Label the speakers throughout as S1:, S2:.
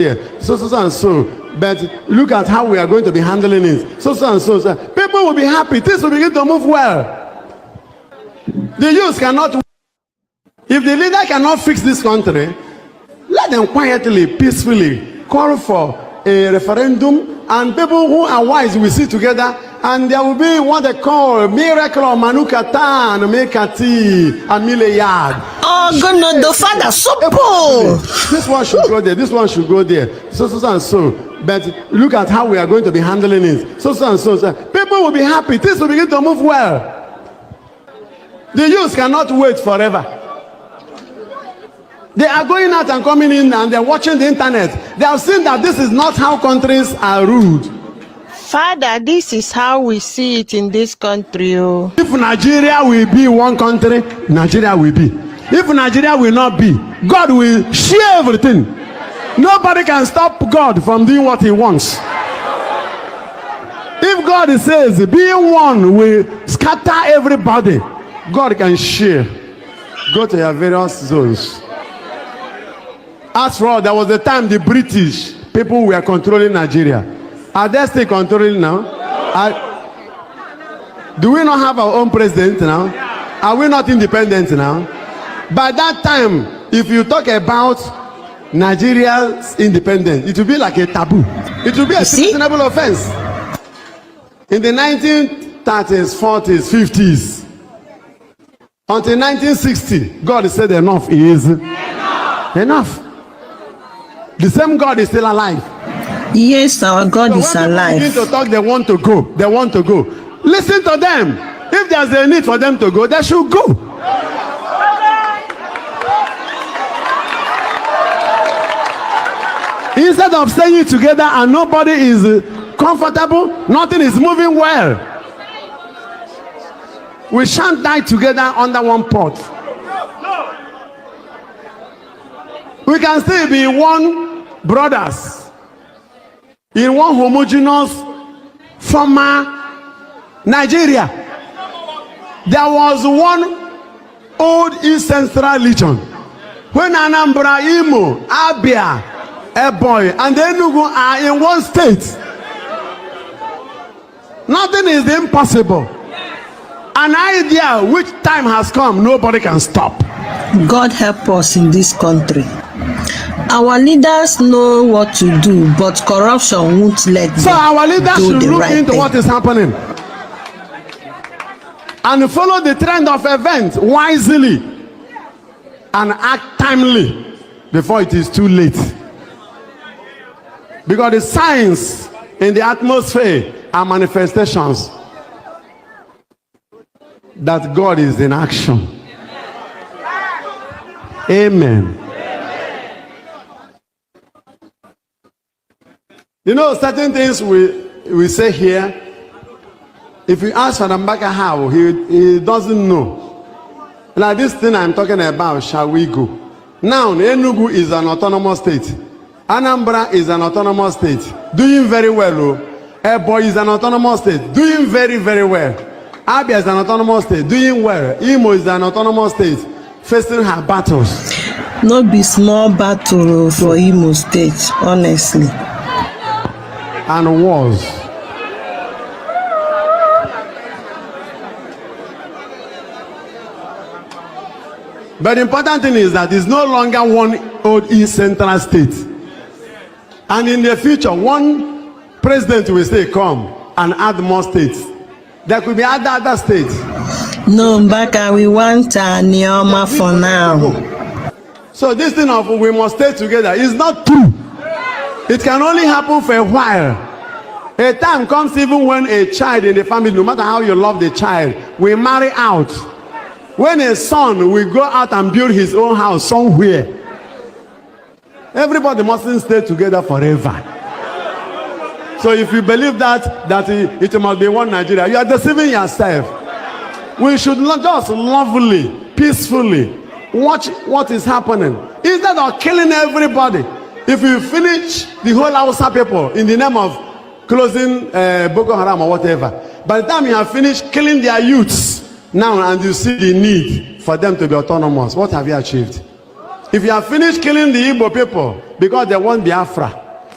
S1: here, so and so. But look at how we are going to be handling it. So and so. People will be happy. Things will begin to move well. The youth cannot. If the leader cannot fix this country, let them quietly, peacefully call for a referendum, and people who are wise will sit together, and there will be what they call miracle or manukata and mekati and mileyard.
S2: Oh, goodness, the father, so
S1: this one should go there, this one should go there, so and so. But look at how we are going to be handling it. So and so. People will be happy. Things will begin to move well. The youth cannot wait forever. They are going out and coming in, and they're watching the internet. They have seen that this is not how countries are ruled.
S2: Father, this is how we see it in this country. Oh.
S1: If Nigeria will be one country, Nigeria will be. If Nigeria will not be, God will share everything. Nobody can stop God from doing what he wants. If God says being one will scatter everybody, God can share. Go to your various zones. As for all, there was a time the British people were controlling Nigeria. Are they still controlling now? Do we not have our own president now? Are we not independent now? By that time, if you talk about Nigeria's independence, it will be like a taboo. It will be a treasonable offense. In the 1930s, 40s, 50s, until 1960, God said enough is enough. The same God is still alive.
S2: Yes, our God is alive.
S1: When people begin to talk, they want to go. They want to go. Listen to them. If there's a need for them to go, they should go. Instead of staying together and nobody is comfortable, nothing is moving well. We shan't die together under one pot. We can still be one brothers in one homogeneous former Nigeria. There was one old East Central region when Anambra, Imo, Abia, Ebonyi, and Enugu are in one state. Nothing is impossible. An idea which time has come, nobody can stop.
S2: God help us in this country. Our leaders know what to do, but corruption won't let them.
S1: So our leaders should look into what is happening and follow the trend of events wisely and act timely before it is too late. Because the signs in the atmosphere are manifestations that God is in action. Amen. You know, certain things we say here, if you ask Father Mbaka how, he doesn't know. Like this thing I'm talking about, shall we go? Now, Enugu is an autonomous state. Anambra is an autonomous state. Doing very well. Ekpa is an autonomous state. Doing very, very well. Abia is an autonomous state. Doing well. Imo is an autonomous state. Facing her battles.
S2: No be small battle for Imo State, honestly.
S1: And wars. But the important thing is that it's no longer one old East Central state. And in the future, one president will say, come and add more states. There could be other states.
S2: No, Mbaka, we want Nioma for now.
S1: So this thing of we must stay together is not true. It can only happen for a while. A time comes even when a child in the family, no matter how you love the child, will marry out. When a son will go out and build his own house somewhere, everybody mustn't stay together forever. So if you believe that it must be one Nigeria, you are deceiving yourself. We should not just lovingly, peacefully watch what is happening instead of killing everybody. If you finish the whole Hausa people in the name of closing Boko Haram or whatever, by the time you have finished killing their youths now and you see the need for them to be autonomous, what have you achieved? If you have finished killing the Igbo people, because they want Biafra.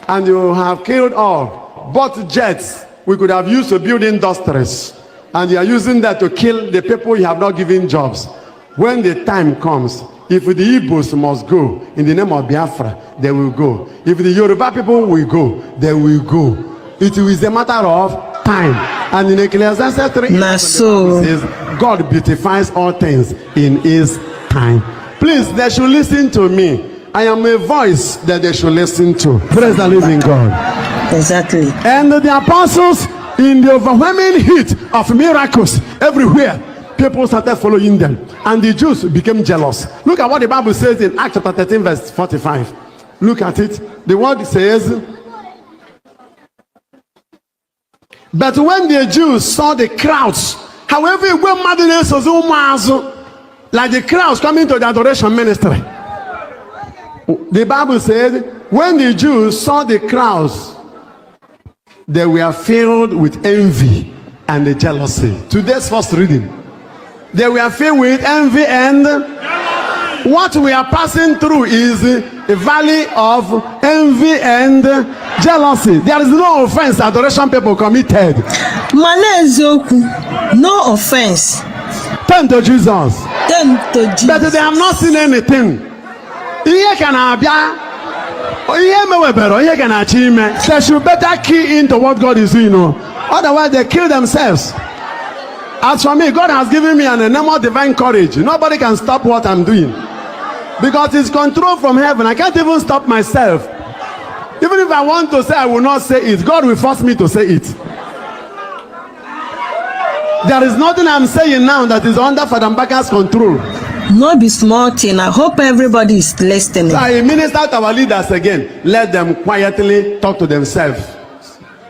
S1: And you have killed all. Bought jets we could have used to build industries. And you are using that to kill the people you have not given jobs. When the time comes, if the Igbos must go in the name of Biafra, they will go. If the Yoruba people will go, they will go. It is a matter of time. And in Ecclesiastes 3, says, God beautifies all things in his time. Please, they should listen to me. I am a voice that they should listen to. Praise the living God.
S2: Exactly.
S1: And the apostles, in the overwhelming heat of miracles everywhere, people started following them. And the Jews became jealous. Look at what the Bible says in Acts chapter 13 verse 45. Look at it. The word says, but when the Jews saw the crowds, however, like the crowds coming to the adoration ministry, the Bible said, when the Jews saw the crowds, they were filled with envy and jealousy. Today's first reading. They were filled with envy and what we are passing through is a valley of envy and jealousy. There is no offense adoration people committed.
S2: No offense.
S1: Turn to Jesus.
S2: Turn to Jesus.
S1: But they have not seen anything. They should better key into what God is doing. Otherwise, they kill themselves. As for me, God has given me an enormous divine courage. Nobody can stop what I'm doing. Because it's control from heaven. I can't even stop myself. Even if I want to say, I will not say it. God will force me to say it. There is nothing I'm saying now that is under Father Mbaka's control.
S2: No be small thing. I hope everybody is listening.
S1: So I minister to our leaders again. Let them quietly talk to themselves.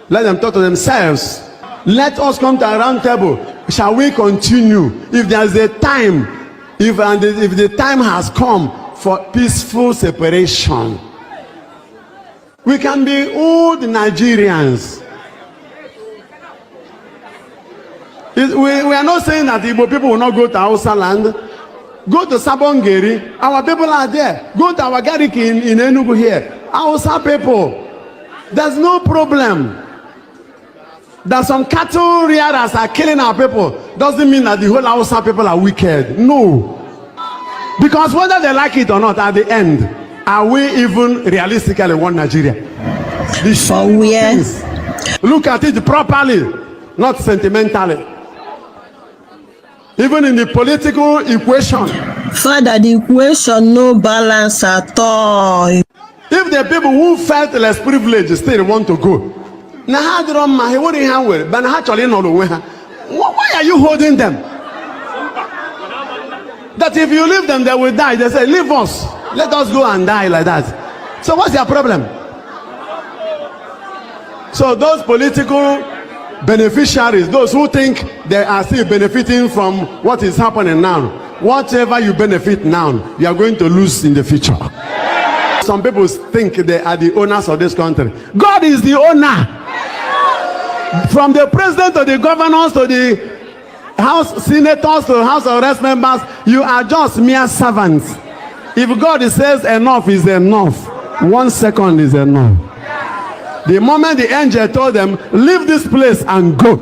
S1: Let them talk to themselves. Let us come to a round table. Shall we continue? If there's a time, if the time has come for peaceful separation, we can be old Nigerians. We are not saying that Igbo people will not go to Hausa land. Go to Sabongeri. Our people are there. Go to our Gariki in Enugu here. Hausa people. There's no problem. That some cattle rearers are killing our people doesn't mean that the whole Hausa people are wicked. No. Because whether they like it or not, at the end, are we even realistically one Nigeria?
S2: For where?
S1: Look at it properly, not sentimentally. Even in the political equation.
S2: Father, the equation no balance at all.
S1: If the people who felt less privileged still want to go, why are you holding them? That if you leave them, they will die. They say, leave us. Let us go and die like that. So what's their problem? So those political beneficiaries, those who think they are still benefiting from what is happening now, whatever you benefit now, you are going to lose in the future. Some people think they are the owners of this country. God is the owner. From the president to the governors to the House senators to House of Rest members, you are just mere servants. If God says enough is enough, 1 second is enough. The moment the angel told them, leave this place and go,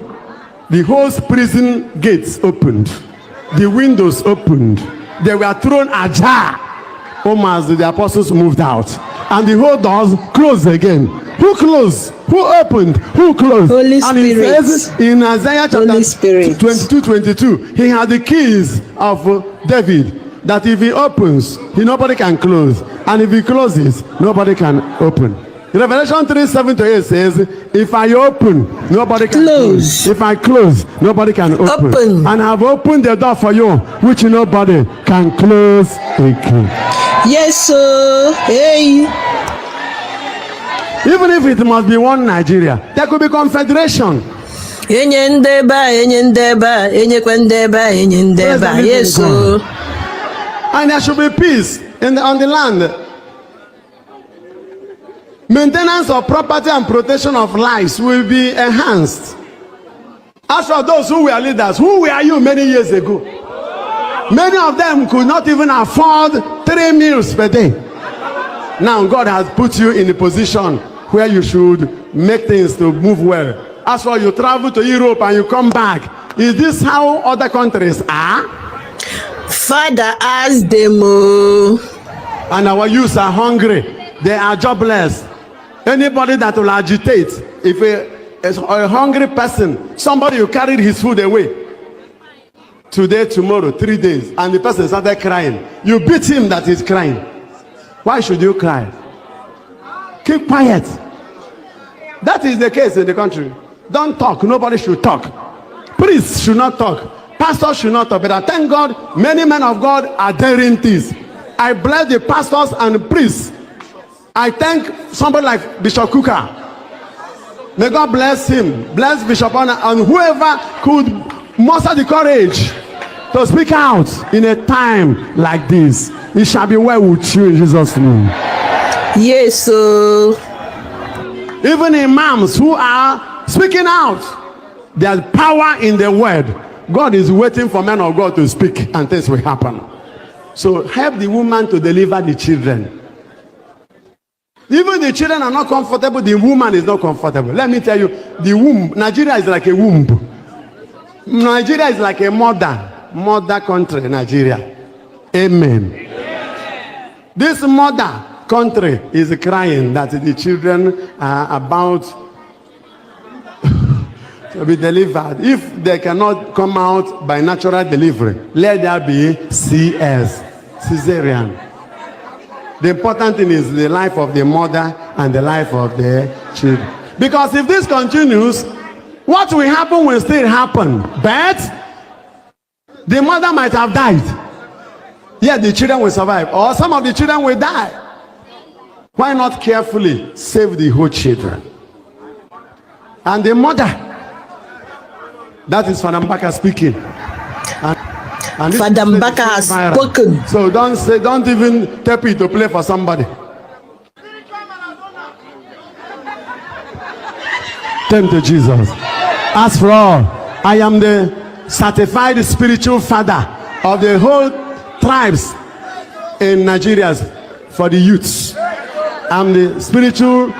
S1: the whole prison gates opened. The windows opened. They were thrown ajar. As the apostles moved out. And the whole doors closed again. Who closed? Who opened? Who closed?
S2: Holy
S1: and
S2: Spirit.
S1: It says in Isaiah chapter 22, he had the keys of David. That if he opens, nobody can close. And if he closes, nobody can open. Revelation 3:7-8 says, if I open, nobody can close. If I close, nobody can open. And I've opened the door for you, which nobody can close again.
S2: Yes, sir. Hey.
S1: Even if it must be one Nigeria, there could be confederation.
S2: Yes, sir.
S1: And there should be peace on the land. Maintenance of property and protection of lives will be enhanced. As for those who were leaders, who were you many years ago? Many of them could not even afford 3 meals per day. Now God has put you in a position where you should make things to move well. As for you travel to Europe and you come back, is this how other countries are?
S2: Father, ask them.
S1: And our youths are hungry. They are jobless. Anybody that will agitate, if a hungry person, somebody who carried his food away, today, tomorrow, 3 days, and the person started crying, you beat him that is crying. Why should you cry? Keep quiet. That is the case in the country. Don't talk. Nobody should talk. Priests should not talk. Pastors should not talk. But I thank God, many men of God are daring this. I bless the pastors and priests. I thank somebody like Bishop Kuka. May God bless him. Bless Bishop Anna and whoever could muster the courage to speak out in a time like this. It shall be well with you in Jesus' name.
S2: Yes, sir.
S1: Even imams who are speaking out, there's power in the word. God is waiting for men of God to speak and things will happen. So help the woman to deliver the children. Even the children are not comfortable, the woman is not comfortable. Let me tell you, the womb, Nigeria is like a womb. Nigeria is like a mother country, Nigeria. Amen. This mother country is crying that the children are about to be delivered. If they cannot come out by natural delivery, let there be CS, cesarean. The important thing is the life of the mother and the life of the children. Because if this continues, what will happen will still happen. But the mother might have died. Yet the children will survive. Or some of the children will die. Why not carefully save the whole children? And the mother, that is Father Mbaka speaking. And
S2: Father Mbaka has spoken.
S1: So don't even tape it to play for somebody. Turn to Jesus. As for all, I am the certified spiritual father of the whole tribes in Nigeria for the youths. I'm the spiritual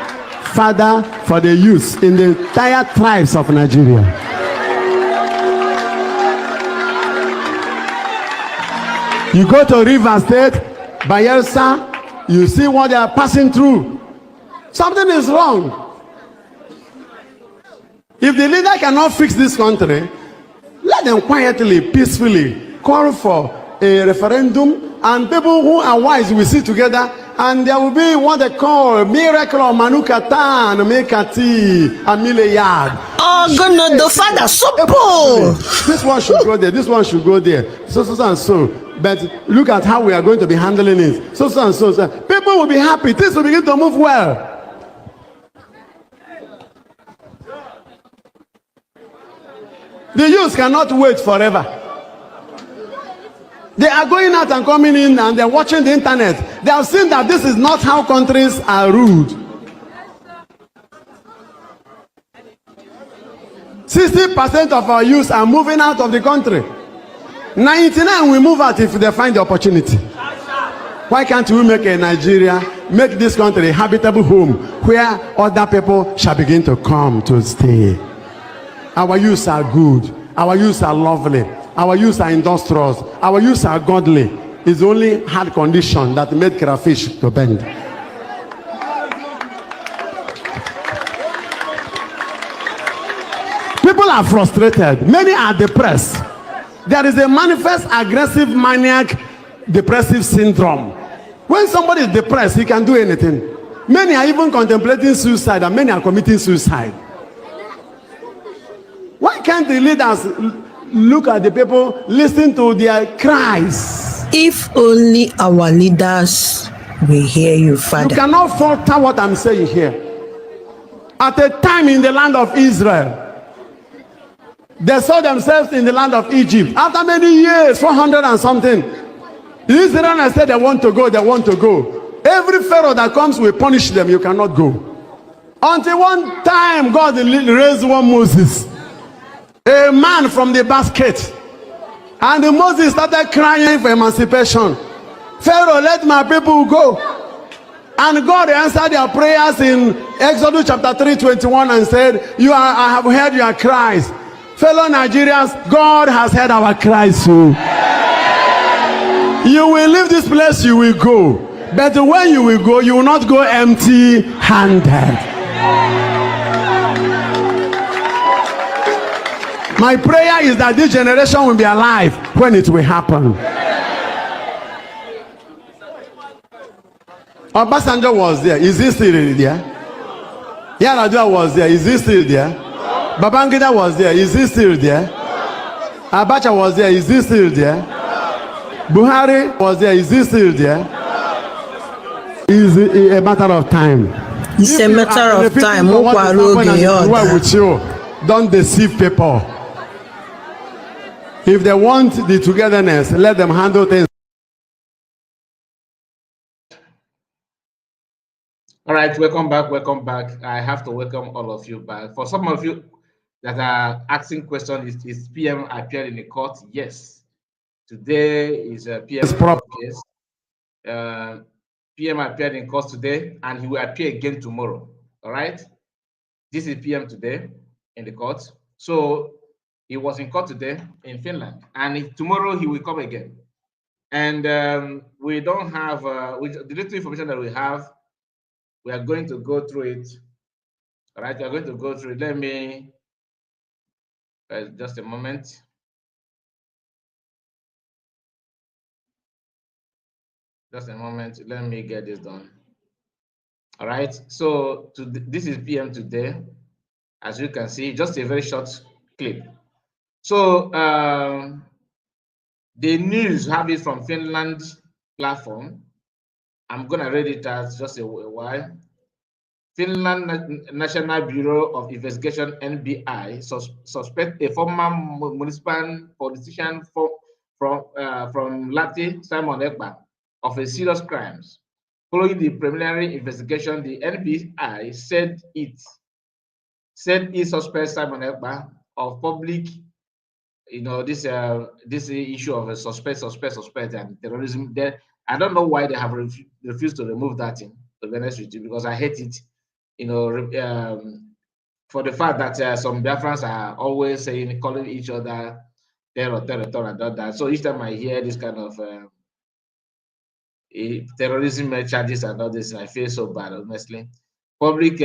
S1: father for the youths in the entire tribes of Nigeria. You go to River State, Bayelsa, you see what they are passing through. Something is wrong. If the leader cannot fix this country, let them quietly, peacefully call for a referendum, and people who are wise will sit together, and there will be what they call miracle of Manukata and Mekati and Mileyard.
S2: Oh, God, the Father, so
S1: this one should go there, this one should go there, so and so. But look at how we are going to be handling it. So and so. People will be happy. Things will begin to move well. The youth cannot wait forever. They are going out and coming in and they're watching the internet. They have seen that this is not how countries are ruled. 60% of our youth are moving out of the country. 99 will move out if they find the opportunity. Why can't we make a Nigeria, make this country a habitable home where other people shall begin to come to stay? Our youths are good. Our youths are lovely. Our youths are industrious. Our youths are godly. It's only hard condition that made crayfish to bend. People are frustrated. Many are depressed. There is a manifest aggressive maniac depressive syndrome. When somebody is depressed, he can do anything. Many are even contemplating suicide and many are committing suicide. Why can't the leaders look at the people, listen to their cries?
S2: If only our leaders will hear you, Father.
S1: You cannot falter what I'm saying here. At a time in the land of Israel, they saw themselves in the land of Egypt. After many years, 400 and something, the Israelites said they want to go, they want to go. Every Pharaoh that comes will punish them. You cannot go. Until one time, God raised one Moses, a man from the basket. And the Moses started crying for emancipation. Pharaoh, let my people go. And God answered their prayers in Exodus chapter 3:21 and said, I have heard your cries. Fellow Nigerians, God has heard our cries too. You will leave this place, you will go. But when you will go, you will not go empty-handed. My prayer is that this generation will be alive when it will happen. Obasanjo was there. Is he still there? Yar'Adua was there. Is he still there? Babangida was there. Is he still there? Abacha was there. Is he still there? Buhari was there. Is he still there? Is it a matter of time?
S2: It's a matter of time.
S1: With you, don't deceive people. If they want the togetherness, let them handle things.
S3: All right, welcome back. Welcome back. I have to welcome all of you back. For some of you that are asking questions, is PM appeared in the court? Yes. Today is a PM case. PM appeared in court today, and he will appear again tomorrow. All right. This is PM today in the court. So he was in court today in Finland, and tomorrow he will come again. And we don't have the little information that we have. We are going to go through it. All right, we are going to go through it. Let me just a moment. Just a moment. Let me get this done. All right. So this is PM today. As you can see, just a very short clip. So the news have it from Finland platform. I'm gonna read it as just a while. Finland National Bureau of Investigation (NBI) suspect a former municipal politician from Lati, Simon Ekpa, of a serious crimes. Following the preliminary investigation, the NBI said it suspects Simon Ekpa of public, this issue of a suspect and terrorism. There, I don't know why they have refused to remove that thing, to be honest with you, because I hate it. For the fact that some Biafrans are always calling each other terror, and all that. So each time I hear this kind of terrorism charges and all this, I feel so bad, honestly. Public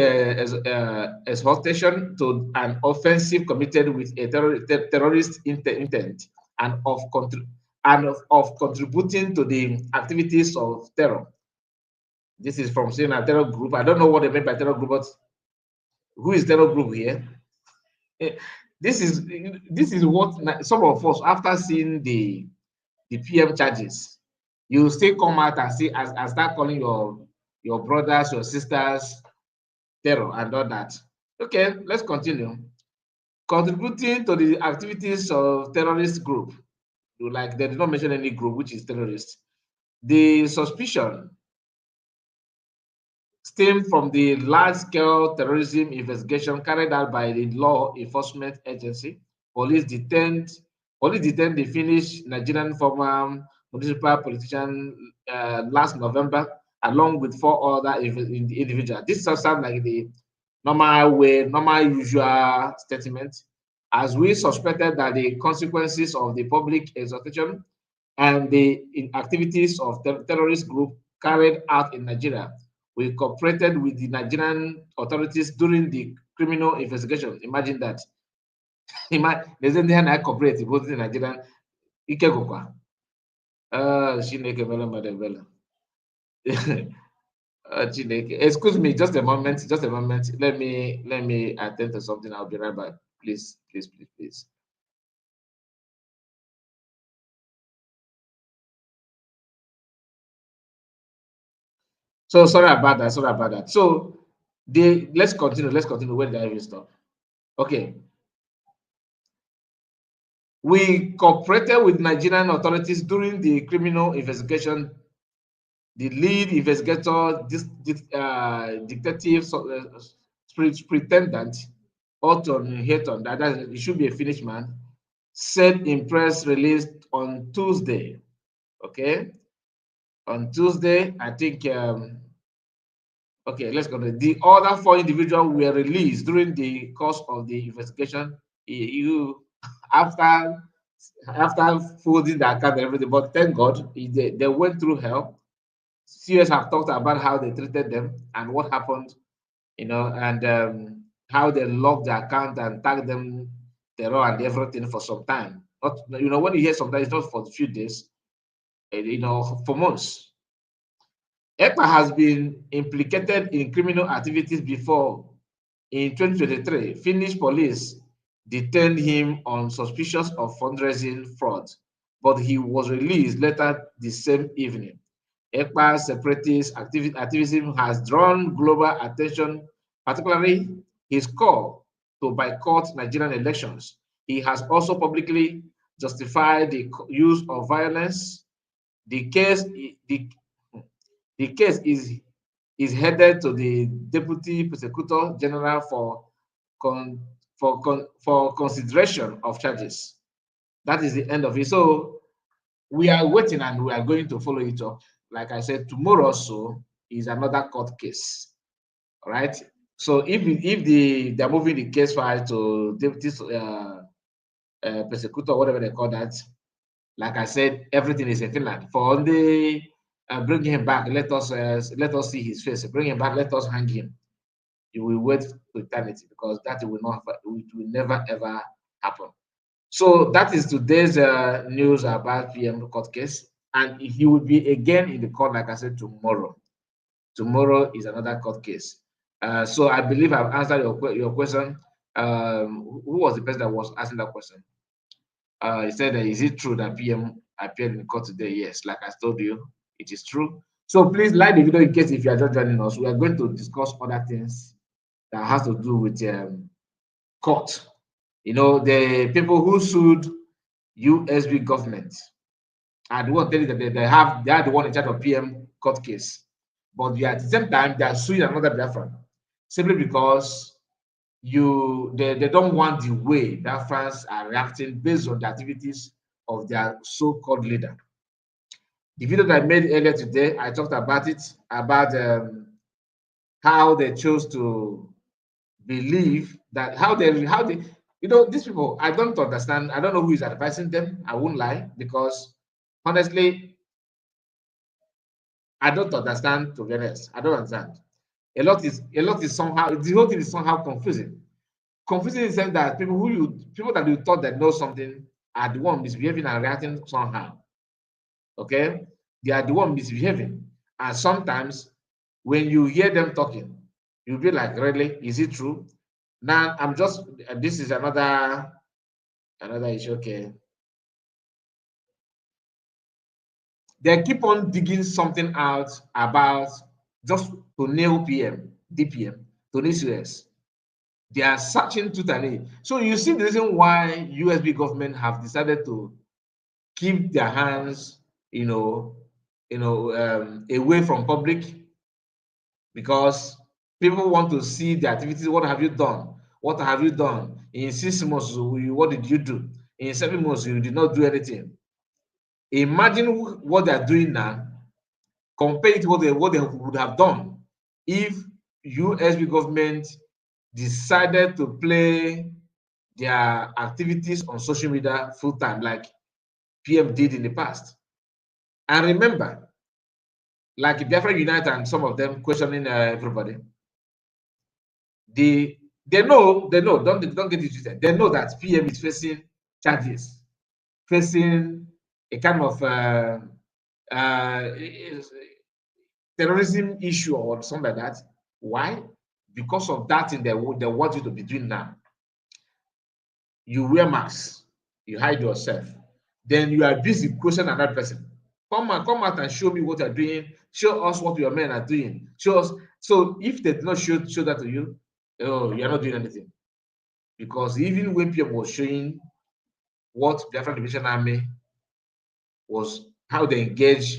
S3: exhortation to an offensive committed with a terrorist intent and of contributing to the activities of terror. This is from saying a terror group. I don't know what they mean by terror group, but who is terror group here? This is what some of us, after seeing the PM charges, you still come out and see and start calling your brothers, your sisters terror and all that. Okay, let's continue. Contributing to the activities of terrorist group, like they did not mention any group which is terrorist. The suspicion stemmed from the large-scale terrorism investigation carried out by the law enforcement agency. Police detained the Finnish Nigerian former municipal politician last November, along with 4 other individuals. This sounds like the normal usual statement, as we suspected that the consequences of the public exhortation and the activities of terrorist group carried out in Nigeria. We cooperated with the Nigerian authorities during the criminal investigation. Imagine that. There's anything I cooperate with the Nigerian. Excuse me, just a moment. Let me attend to something. I'll be right back. Please. So sorry about that. So let's continue. Where did I even stop? Okay. We cooperated with Nigerian authorities during the criminal investigation. The lead investigator, detective, pretendant, Orton Hayton, that it should be a Finnish man, said in press release on Tuesday. Okay, on Tuesday, I think Okay, let's go. The other 4 individuals were released during the course of the investigation. You after folding the account and everything, but thank God they went through hell. CS have talked about how they treated them and what happened, and how they locked the account and tagged them terror and everything for some time. Not, when you hear sometimes it's not for a few days, for months. Ekpa has been implicated in criminal activities before. In 2023, Finnish police detained him on suspicion of fundraising fraud, but he was released later the same evening. Ekpa's separatist activism has drawn global attention, particularly his call to boycott Nigerian elections. He has also publicly justified the use of violence. The case, the case is headed to the Deputy Prosecutor General for consideration of charges. That is the end of it. So we are waiting and we are going to follow it up. Like I said, tomorrow also is another court case. All right. So if they're moving the case file to Deputy Prosecutor, whatever they call that, like I said, everything is in Finland. For the bring him back, let us see his face. Bring him back, let us hang him. You will wait to eternity because that will never ever happen. So that is today's news about PM court case, and he will be again in the court, like I said, tomorrow. Tomorrow is another court case. So I believe I've answered your question. Who was the person that was asking that question? He said, is it true that PM appeared in court today? Yes, like I told you, it is true. So please like the video in case if you are just joining us. We are going to discuss other things that has to do with court. The people who sued USB government, I do want to tell you that they are the one in charge of PM court case, but at the same time they are suing another Biafran simply because they don't want the way Biafrans are reacting based on the activities of their so-called leader. The video that I made earlier today, I talked about it, about how they chose to believe that how they these people, I don't understand. I don't know who is advising them. I won't lie, because honestly, I don't understand. To be honest, I don't understand. A lot is somehow, the whole thing is somehow confusing. Confusing in the sense that people that you thought that know something are the one misbehaving and reacting somehow. Okay, they are the one misbehaving, and sometimes when you hear them talking, you'll be like, really, is it true? Now I'm just this is another issue. Okay, they keep on digging something out about just to nail PM, DPM, to this US. They are searching totally. So you see the reason why USB government have decided to keep their hands, away from public, because people want to see the activities. What have you done? What have you done? In 6 months, what did you do? In 7 months, you did not do anything. Imagine what they are doing now, compare it to what they would have done if USB government decided to play their activities on social media full time, like PM did in the past. And remember, like Biafra Unite and some of them questioning everybody, they know, don't get it twisted. They know that PM is facing charges, facing a kind of terrorism issue or something like that. Why? Because of that thing they want you to be doing now. You wear masks, you hide yourself, then you are busy questioning another person. Come out and show me what you're doing. Show us what your men are doing. Show us. So if they do not show that to you, oh, you're not doing anything. Because even when PM was showing what Biafra Liberation Army was, how they engage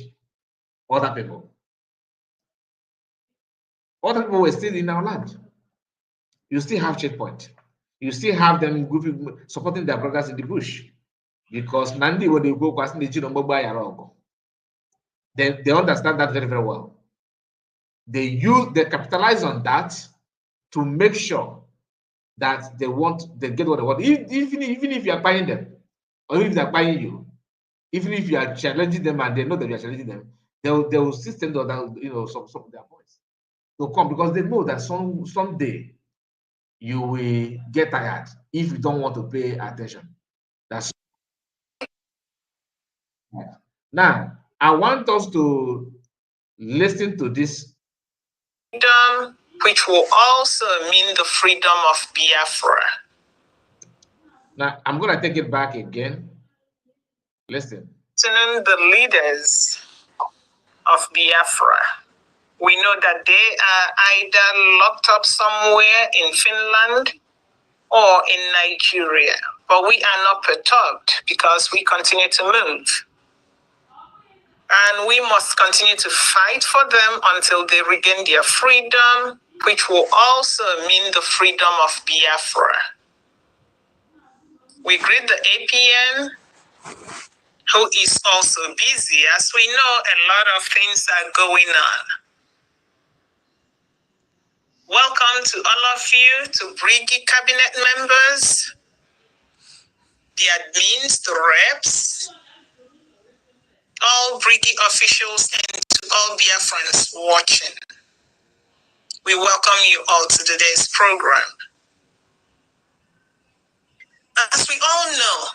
S3: other people were still in our land. You still have checkpoint. You still have them supporting their brothers in the bush. Because Nandi, when they go past the they understand that very, very well. they capitalize on that to make sure that they get what they want. Even if you are buying them, or if they are buying you, even if you are challenging them and they know that you are challenging them, they will still stand down, some of their voice to come, because they know that someday you will get tired if you don't want to pay attention. That's now I want us to listen to this.
S2: Freedom, which will also mean the freedom of Biafra.
S3: Now I'm going to take it back again. Listen.
S2: The leaders of Biafra, we know that they are either locked up somewhere in Finland or in Nigeria, but we are not perturbed because we continue to move. And we must continue to fight for them until they regain their freedom, which will also mean the freedom of Biafra. We greet the APN, who is also busy, as we know a lot of things are going on. Welcome to all of you, to Brigi cabinet members, the admins, the reps, all Brigi officials, and to all Biafrans watching. We welcome you all to today's program. As we all know,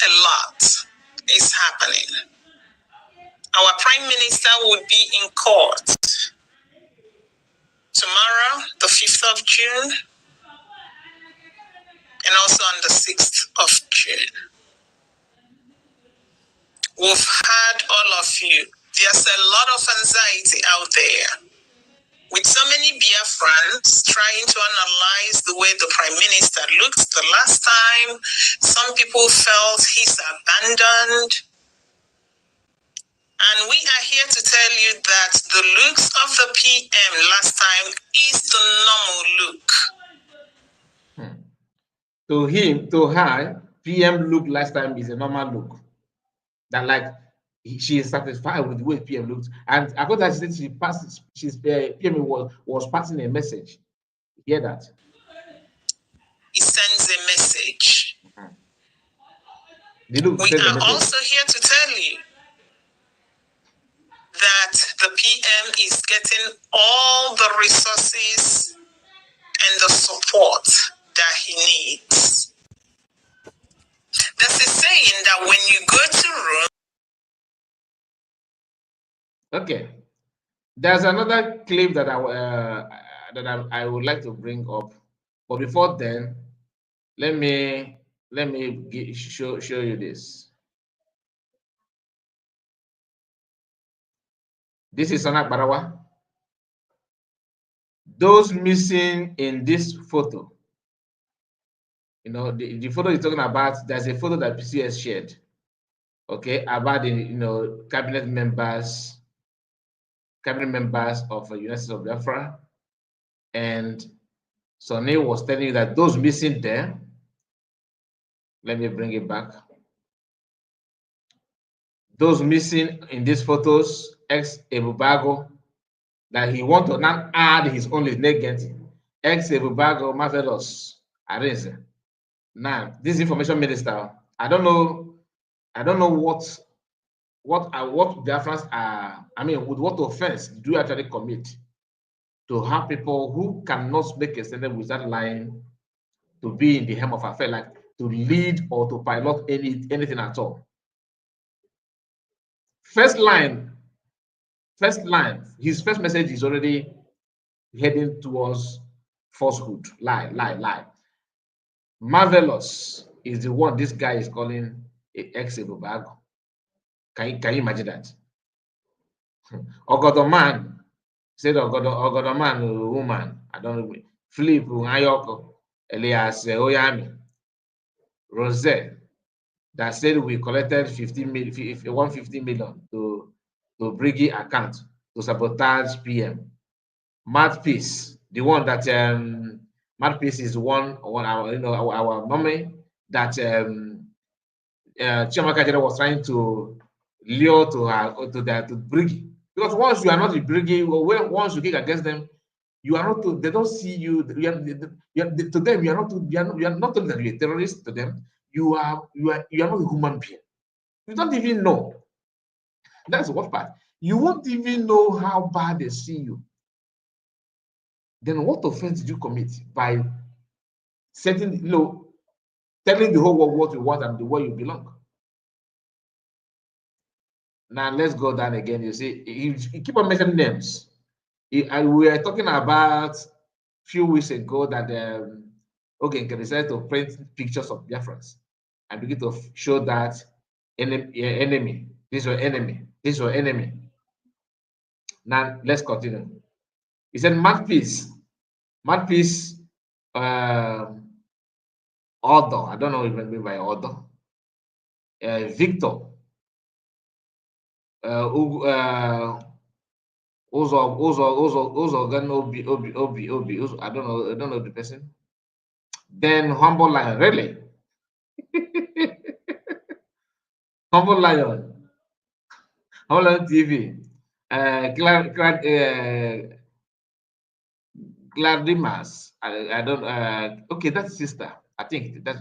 S2: a lot is happening. Our Prime Minister would be in court tomorrow, the 5th of June, and also on the 6th of June. We've heard all of you. There's a lot of anxiety out there, with so many Biafrans trying to analyze the way the Prime Minister looked the last time. Some people felt he's abandoned. And we are here to tell you that the looks of the PM last time is the normal look.
S3: To her, PM look last time is a normal look. That like she is satisfied with the way PM looked, and according to that, PM was passing a message. You hear that?
S2: He sends a message.
S3: We are
S2: also here to tell you that the PM is getting all the resources and the support that he needs. There's a saying that when you go to Rome.
S3: Okay, there's another clip that I would like to bring up, but before then, let me show you this. This is Sana Barawa. Those missing in this photo, the photo you're talking about, there's a photo that PCS shared, okay, about the cabinet members of United States of Biafra, and Sonny was telling you that those missing there. Let me bring it back. Those missing in these photos, ex-Ebubago, that he want to now add his own legacy. Ex-Ebubago, Marvelous, Areze. Now, this information minister, I don't know what Biafrans are, with what offense do you actually commit to have people who cannot make a sentence without lying to be in the helm of affair, like to lead or to pilot anything at all. First line, his first message is already heading towards falsehood, lie. Marvelous is the one this guy is calling ex-Ebubago. Can you imagine that? Ogodoman said Ogodoman woman, I don't know, Philip Ayoko, Elias Oyami, Rosette, that said we collected 150 million to Brigi account to sabotage PM. Mouthpiece, the one that Mouthpiece is one our mommy that Chiamaka was trying to lure to Brigi Because once you are not bringing, or once you kick against them, you are not. They don't see you. To them, you are not. You are not only that you're a terrorist. To them, you are not a human being. You don't even know. That's what part. You won't even know how bad they see you. Then what offense did you commit by setting, telling the whole world what you want and the way you belong? Now let's go down again. You see, you keep on mentioning names. We were talking about a few weeks ago that okay, decided to print pictures of Biafrans and begin to show that enemy, this is your enemy, this is your enemy. Now let's continue. He said, Mouthpiece, Order. I don't know what you mean by Order. Victor. Obi. I don't know the person. Then Humble Lion, really? Humble Lion. Humble Lion TV. Gladimas. I don't. Okay, that's sister. I think that's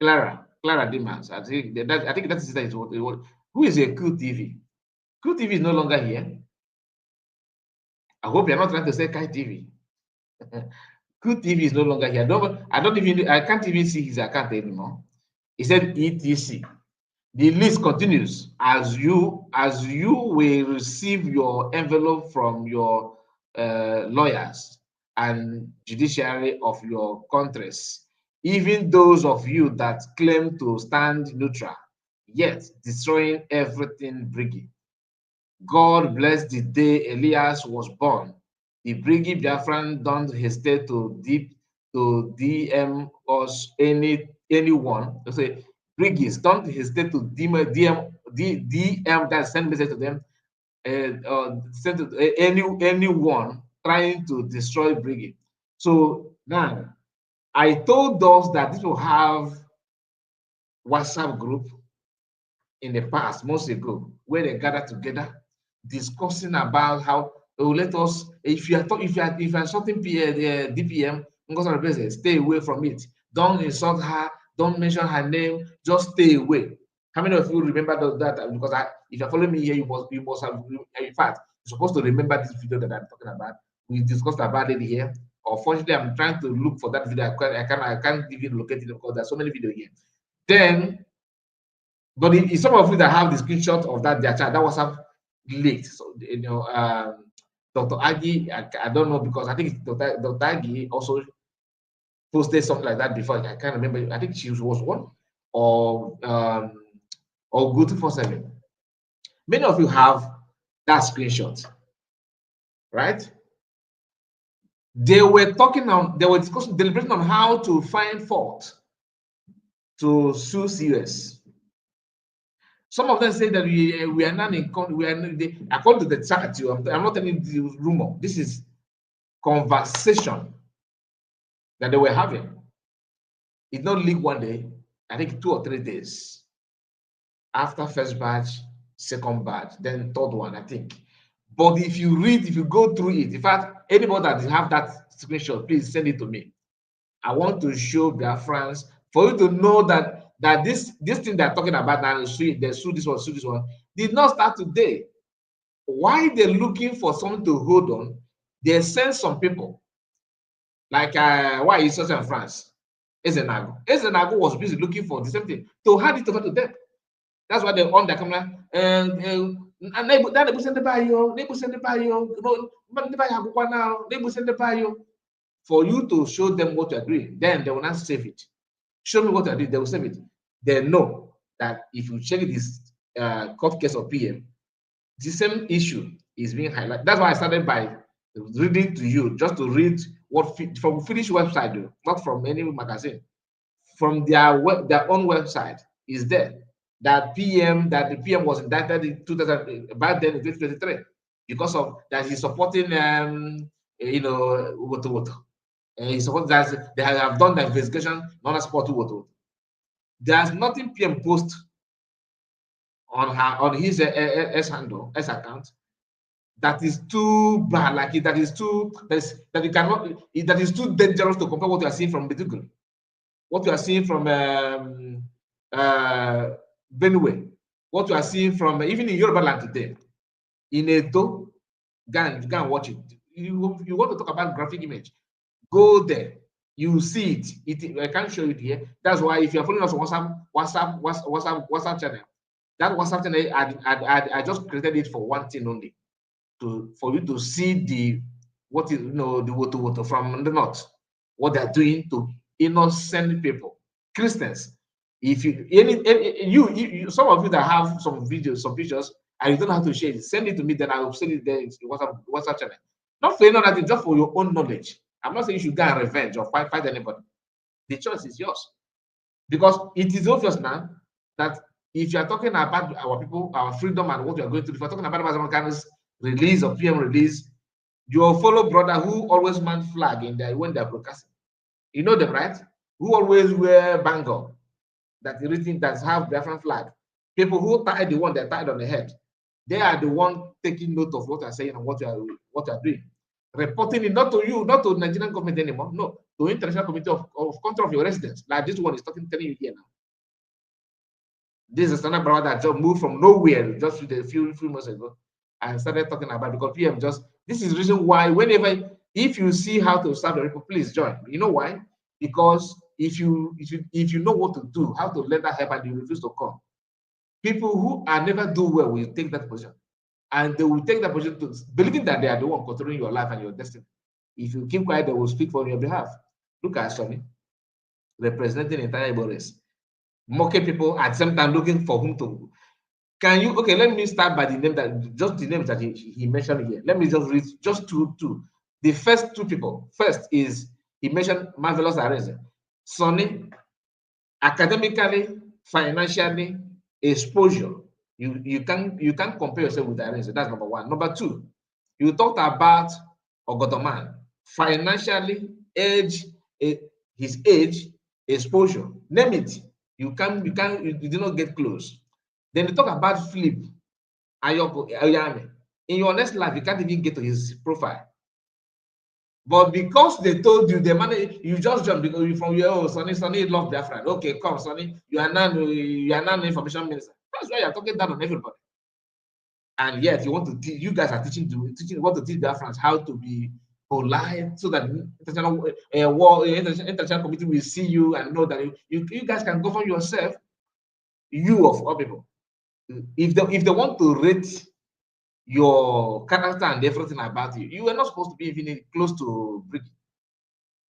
S3: Clara Dimas. I think that sister is what. Who is a Cool TV? Cool TV is no longer here. I hope you're not trying to say Kai TV. Cool TV is no longer here. I can't even see his account anymore. He said ETC. The list continues as you will receive your envelope from your lawyers and judiciary of your countries, even those of you that claim to stand neutral, yet destroying everything Briggy. God bless the day Elias was born. The Briggy Biafran don't hesitate to DM us anyone. Say, Briggies don't hesitate to DM that send message to them, send to anyone trying to destroy Briggy. So now, I told us that this will have WhatsApp group in the past, months ago, where they gather together, discussing about how let us, if you are something DPM, stay away from it. Don't insult her. Don't mention her name. Just stay away. How many of you remember that? Because if you're following me here, you must have. In fact, you're supposed to remember this video that I'm talking about. We discussed about it here. Unfortunately, I'm trying to look for that video. I can't even locate it because there's so many videos here. Then, but if some of you that have the screenshot of that their chat, that was leaked. So Dr. Agi, I don't know because I think Dr. Agi also posted something like that before. I can't remember. I think she was one or Go 247. Many of you have that screenshot, right? They were discussing, deliberating on how to find fault to sue CS. Some of them say that we are not in according to the chat. I'm not telling the rumor. This is conversation that they were having. It not leak one day. I think 2 or 3 days after first batch, second batch, then third one. I think. But if you go through it, in fact, anybody that have that screenshot, please send it to me. I want to show Biafrans for you to know that this thing they're talking about now, they sue this one, did not start today. Why they're looking for someone to hold on, they send some people, like why is such in France? Ezenago was busy looking for the same thing to hand it over to them. That's why they're on the camera and for you to show them what you're doing. Then they will not save it. Show me what I did, they will save it. They know that if you check this court case of PM, the same issue is being highlighted. That's why I started by reading to you, just to read what from Finnish website, though, not from any magazine. From their own website is there that the PM was indicted in 2000, back then in 2023, because of that he's supporting Ugoto. He supports that they have done the investigation, not support Ugoto. There's nothing PM post on his S account that is too bad, like that is too that you cannot that is too dangerous to compare what you are seeing from Meduguri, what you are seeing from Benue, what you are seeing from even in Yoruba land today, in Edo. Go and watch it. You want to talk about graphic image? Go there. You see it. I can't show it here. That's why if you're following us on WhatsApp channel, that WhatsApp channel, I just created it for one thing only, for you to see the water from the north, what they're doing to innocent people, Christians. If you some of you that have some videos, some pictures, and you don't know how to share it, send it to me, then I will send it there in WhatsApp channel. Not for anything, just for your own knowledge. I'm not saying you should get revenge or fight anybody. The choice is yours. Because it is obvious now that if you are talking about our people, our freedom, and what we are going through, if you're talking about Americans release or PM release, your fellow brother who always man flag in there when they're broadcasting, you know them, right? Who always wear bangle that everything that have different flag. People who tie the one that tied on the head, they are the one taking note of what you're saying and what you're doing. Reporting it not to you, not to Nigerian government anymore, no, to international committee of control of your residents. Like this one is telling you here now. This is another brother that just moved from nowhere just a few months ago and started talking about, because PM just, this is the reason why whenever, if you see how to serve the people, please join. You know why? Because if you know what to do, how to let that help, and you refuse to come, people who are never do well will take that position, and they will take that position to believing that they are the one controlling your life and your destiny. If you keep quiet, they will speak for your behalf. Look at Sonny representing entire Igbo race, mocking people at the same time looking for whom to. Can you, okay, let me start by the name that, just the names that he mentioned here. Let me just read just two. The first two people. First is, he mentioned Marvelous Areze. Sonny, academically, financially, exposure. You can't compare yourself with Areze. That's number one. Number two, you talked about Ogotoman. Financially, age, his age, exposure. Name it. You do not get close. Then you talk about Philip Ayoko Ayame. In your next life, you can't even get to his profile. But because they told you the money, you just jump because you from your, oh, Sonny love their friend. Okay, come, Sonny, you are now the information minister. That's why you're talking down on everybody. And yet you want to teach, you guys are teaching what to teach their friends how to be polite, so that international committee will see you and know that you guys can govern yourself. You of all people, if they want to rate your character and everything about you, you are not supposed to be even close to Brick.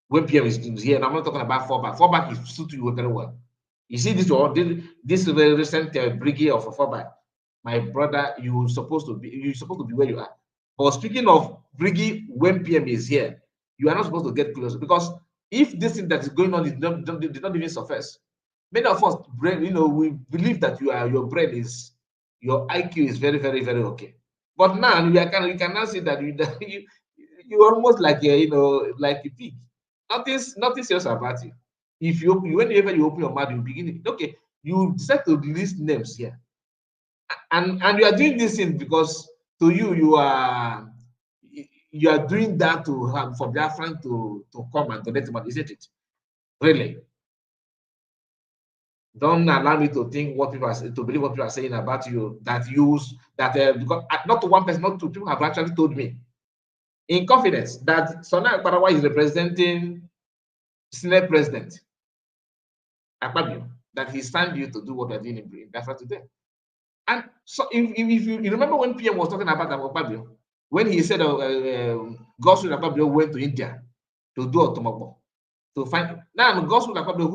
S3: When PM is here, and I'm not talking about fallback. Fallback is suit you very well. You see this very recent brigade of a fallback. My brother, you're supposed to be where you are. But speaking of brigade, when PM is here, you are not supposed to get closer, because if this thing that is going on did not even surface, many of us brain, we believe that your brain is, your IQ is very, very, very okay. But now you can now see that you're almost like like a pig. Nothing serious about you. If whenever you open your mouth, you begin, okay, you decide to list names here, and you are doing this thing because to you are doing that to have for their friend to come and donate money, isn't it? Really? Don't allow me to think what people are to believe what people are saying about you, that because not one person, not two people have actually told me in confidence that Sona Ekpa is representing Senate President Akpabio, that he signed you to do what we're doing in Biafra today. And so if you remember when PM was talking about Akpabio, when he said Godswill Akpabio went to India to do Otomogbo, to find now Godswill Akpabio,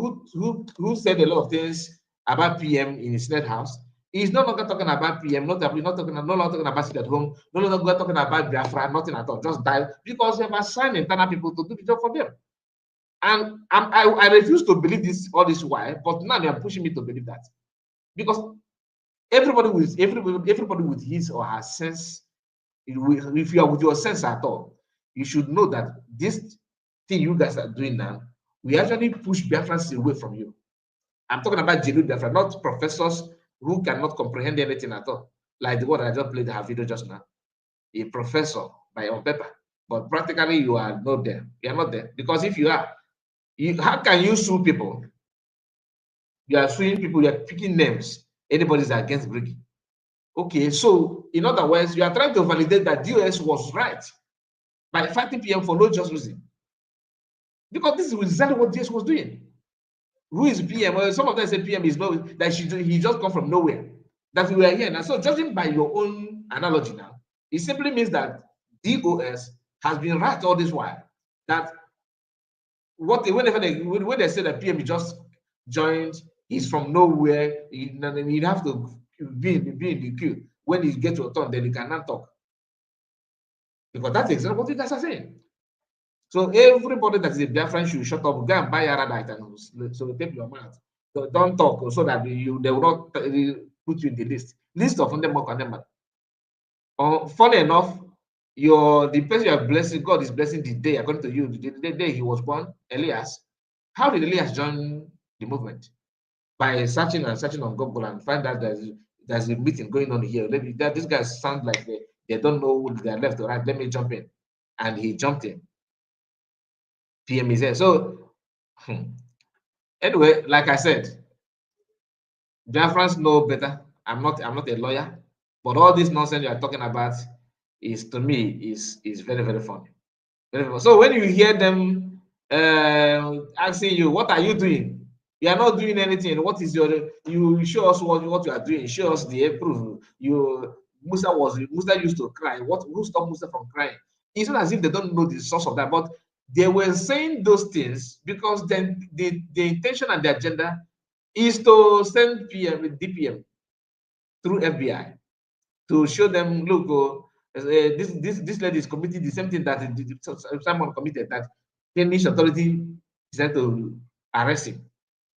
S3: who said a lot of things about PM in his Senate House, he's no longer talking about PM, no longer talking about sit at home, no longer talking about Biafra, nothing at all, just die, because they have assigned internal people to do the job for them. And I refuse to believe this all this while, but now they are pushing me to believe that, because everybody with his or her sense, if you are with your sense at all, you should know that this thing you guys are doing now, we actually push Biafrans away from you. I'm talking about genuine Biafra, not professors who cannot comprehend anything at all, like the one I just played her video just now. a professor by on paper, but practically you are not there. You are not there because if you are, how can you sue people? You are suing people. You are picking names. Anybody's against Griggy. Okay, so in other words, you are trying to validate that DOS was right by fighting PM for no just reason. Because this is exactly what DS was doing. Who is PM? Well, some of them say PM is no that he just come from nowhere. That we are here now. So judging by your own analogy now, it simply means that DOS has been right all this while. That when they say that PM just joined, he's from nowhere, he'd have to be in the queue. When he gets to a turn, then he cannot talk. Because that's exactly what you guys are saying. So everybody that is a Biafran should shut up, go and buy Aradite and so tape your mouth. So don't talk so that they will not put you in the list of them. Funny enough, the person you are blessing, God is blessing the day according to you, the day he was born, Elias. How did Elias join the movement? By searching and searching on Google and find out there's a meeting going on here. These guys sound like they don't know who they are left or right. Let me jump in. And he jumped in. PM is there. So anyway, like I said, Biafrans know better. I'm not a lawyer, but all this nonsense you are talking about is to me is very, very funny. Very funny. So when you hear them asking you, what are you doing? You are not doing anything. What is you show us what you are doing, show us the proof. Musa used to cry. Who stopped Musa from crying? It's not as if they don't know the source of that, but they were saying those things because then the intention and the agenda is to send DPM through FBI to show them, look, this lady is committing the same thing that someone committed, that Danish authority decided to arrest him.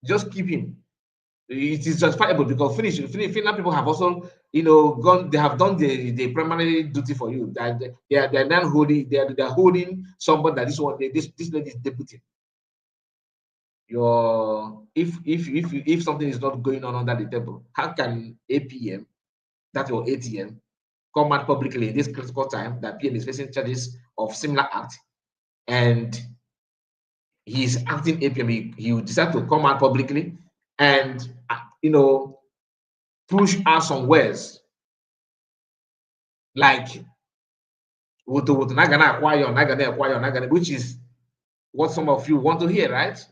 S3: Just keep him. It is justifiable because Finland people have also, gone. They have done the primary duty for you. That they are now holding. They are holding somebody that this lady is deputy. If something is not going on under the table, how can APM, that your ATM, come out publicly in this critical time that PM is facing charges of similar act, and he's acting APM? He will decide to come out publicly and push out some words like which is what some of you want to hear, right?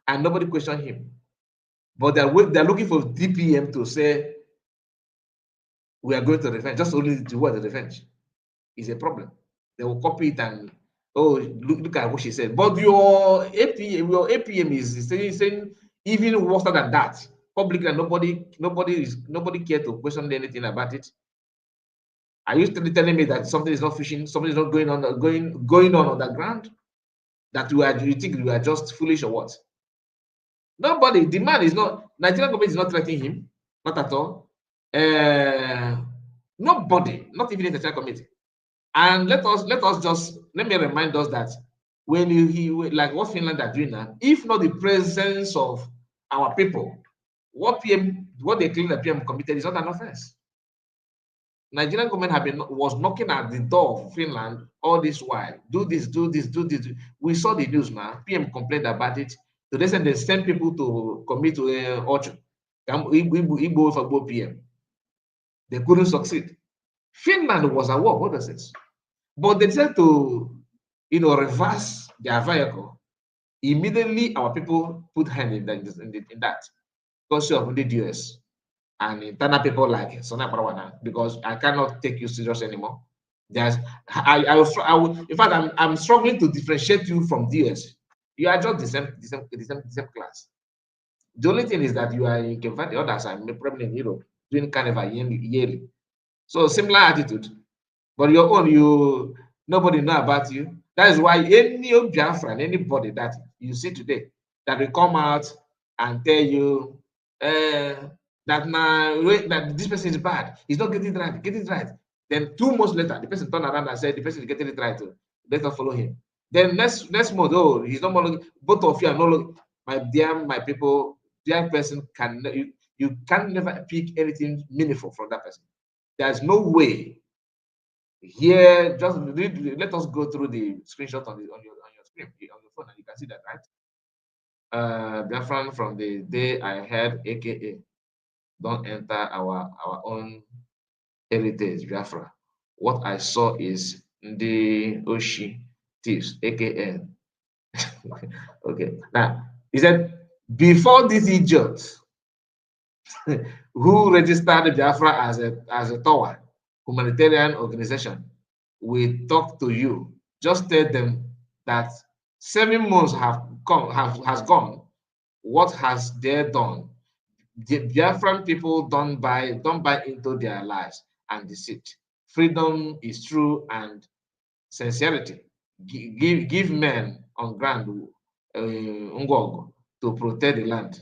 S3: And nobody questioned him. But they're looking for DPM to say we are going to revenge. Just only the word revenge is a problem. They will copy it and look at what she said. But your APM is saying even worse than that. Publicly, nobody care to question anything about it. Are you still telling me that something is not fishing, something is not going on the ground? That you think we are just foolish or what? Nobody. The man is not. Nigerian government is not threatening him, not at all. Nobody, not even the Nigerian committee. And let me remind us that when like what Finland are doing now, if not the presence of our people, what they claim the PM committed is not an offense. Nigerian government was knocking at the door of Finland all this while. Do this. We saw the news now. PM complained about it. So they said they send people to commit to Orchard. Igbo for PM. They couldn't succeed. Finland was at war, what is it? But they decided to, reverse their vehicle. Immediately, our people put hand in that because of the DOS and internal people like Sona Parawana, because I cannot take you serious anymore. In fact, I'm struggling to differentiate you from DOS. You are just the same class. The only thing is that you can find the others are probably in Europe doing carnival yearly. So similar attitude, but your own, nobody know about you. That is why any Biafran, anybody that you see today that will come out and tell you that this person is bad, he's not getting it right. Then 2 months later, the person turned around and said the person is getting it right too. Better follow him. Then next month, he's no more looking. Both of you are no longer, my people. Dear person you can never pick anything meaningful from that person. There's no way Here, just read, let us go through the screenshot on your screen on your phone, and you can see that, right? Biafran from the day I heard AKA don't enter our own heritage, Biafra. What I saw is the Oshi thieves, AKA. Okay. Now, he said, before this idiot who registered Biafra as a TOWA, humanitarian organization, will talk to you. Just tell them that 7 months has gone. What has they done? The Biafran people don't buy into their lies and deceit. Freedom is true and sincerity. Give men on ground to protect the land.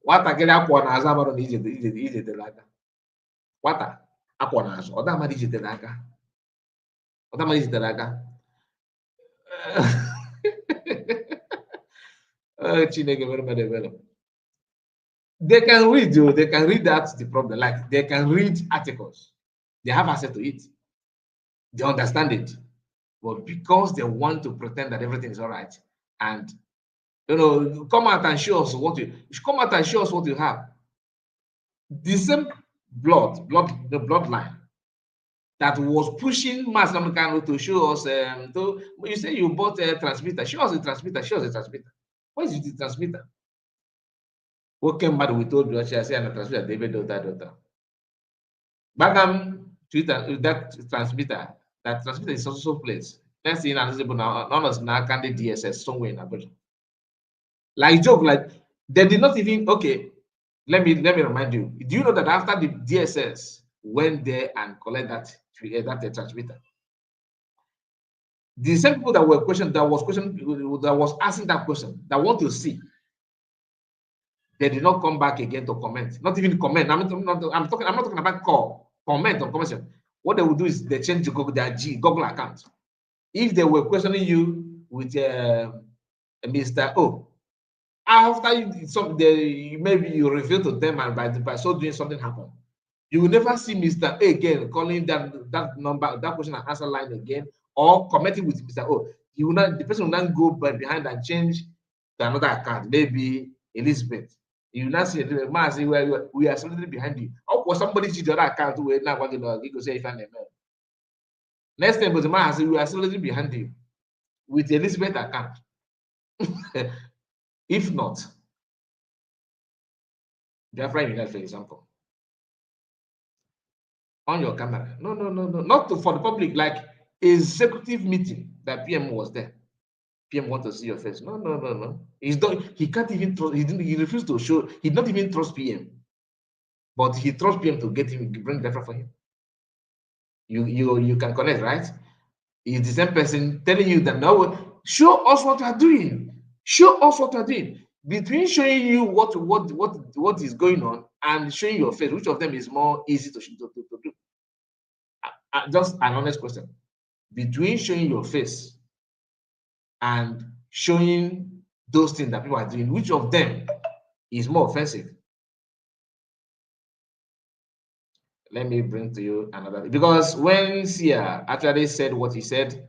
S3: Nwatakịrị akwọ n'azụ amarọ na ijetere aka. Nwata akwọ n'azụ ọ da-amara ijetere aka. Ọ da-amara ijetere aka. Chineke mere mmadụ ebere. They can read, they can read that's the problem. Like they can read articles, they have access to it, they understand it, but because they want to pretend that everything is all right, and come out and show us what you have. The same the bloodline that was pushing Mass Namikano to show us. You say you bought a transmitter. Show us a transmitter. Show us a transmitter. Where is the transmitter? What came back? We told you, I say, and transmitter, David, daughter. Bagam Twitter, that transmitter is also placed. Next thing now, none of now can the DSS somewhere in Abuja. Like joke, like they did not even Let me remind you. Do you know that after the DSS went there and collect that transmitter, the same people that was asking that question, that want to see, they did not come back again to comment. Not even comment. I'm not talking about call, comment or comment. What they will do is they change their Google account. If they were questioning you with Mr. O, after maybe you reveal to them, and by so doing something happened, you will never see Mr. A again calling that number, that question and answer line again, or commenting with Mr. O. The person will not go behind and change to another account, maybe Elizabeth. You will not see we are solidly behind you. Or for somebody to the other account where now going to say if I'm a man. Next time, but the man we are solidly behind you with Elizabeth account. If not, Biafra Unite, for example, on your camera. No, not for the public, like a executive meeting that PM was there. PM want to see your face. No. He can't even trust, he refused to show, he did not even trust PM. But he trusts PM to get him, bring Biafra for him. You can connect, right? He's the same person telling you that no, show us what you are doing. Show us what you are doing. Between showing you what is going on and showing your face, which of them is more easy to do? Just an honest question. Between showing your face and showing those things that people are doing, which of them is more offensive? Let me bring to you another, because when Sia actually said what he said,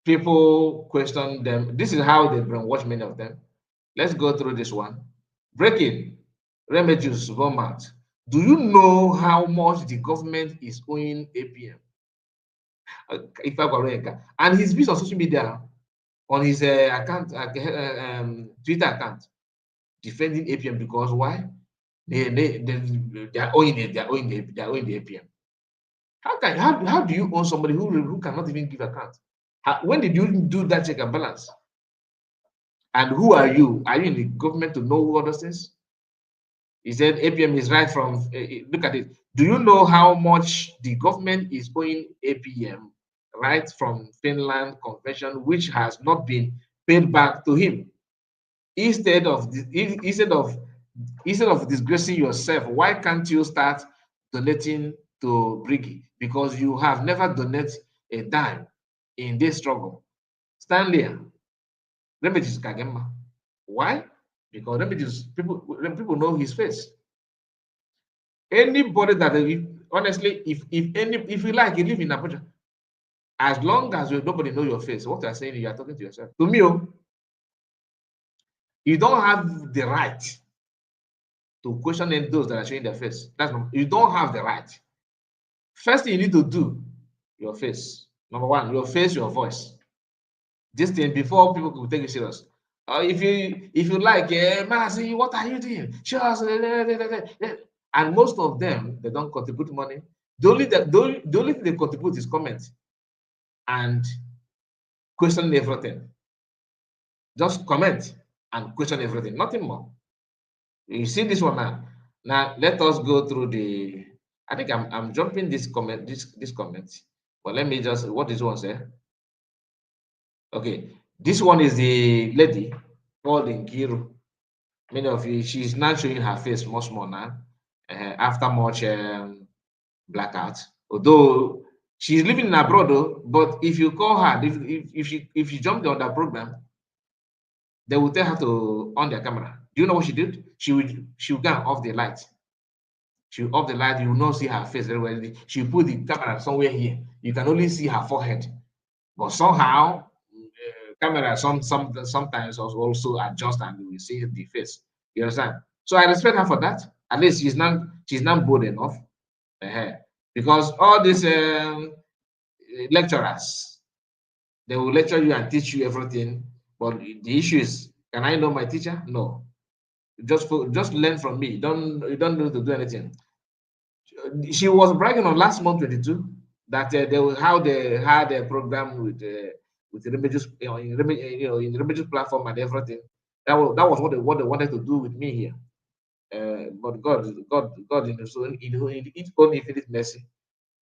S3: people questioned them. This is how they brainwash many of them. Let's go through this one. Breaking Remedios Walmart. Do you know how much the government is owing APM? And he's been on social media on his account, Twitter account, defending APM because why? They are owing it. They are owing the APM. How do you own somebody who cannot even give account? When did you do that check and balance? And who are you? Are you in the government to know all those things? He said APM is right from, look at it. Do you know how much the government is owing APM right from Finland convention, which has not been paid back to him? Instead of disgracing yourself, why can't you start donating to Briggy? Because you have never donated a dime in this struggle. Stanley, Remedies Kagema. Why? Because remedies people know his face. Anybody that honestly, if you like, you live in Abuja. As long as nobody know your face, what you are saying, you are talking to yourself. To me, you don't have the right to question those that are showing their face. You don't have the right. First thing you need to do, your face. Number one, your face, your voice. This thing before people will take you serious. If you like, Mazi, what are you doing? Show us. And most of them, they don't contribute money. The only thing they contribute is comment and question everything. Just comment and question everything, nothing more. You see this one now. Now let us go through the. I think I'm jumping this comment, this comment. But let me just, what this one say? Okay, this one is the lady called Nkiru. Many of you, she's now showing her face much more now, after much blackout. Although she's living in abroad, though, but if you call her, if she jumped on that program, they will tell her to on their camera. Do you know what she did? She would go off the light. She will off the light. You will not see her face very well. She put the camera somewhere here. You can only see her forehead. But somehow, camera sometimes also adjust and you will see the face. You understand? So I respect her for that. At least she's not bold enough. Because all these lecturers, they will lecture you and teach you everything. But the issue is, can I know my teacher? No. Just learn from me. You don't need to do anything. She was bragging on last month 22 that how they had a program with the religious, in the religious platform and everything. That was what they wanted to do with me here. But God in His own infinite mercy,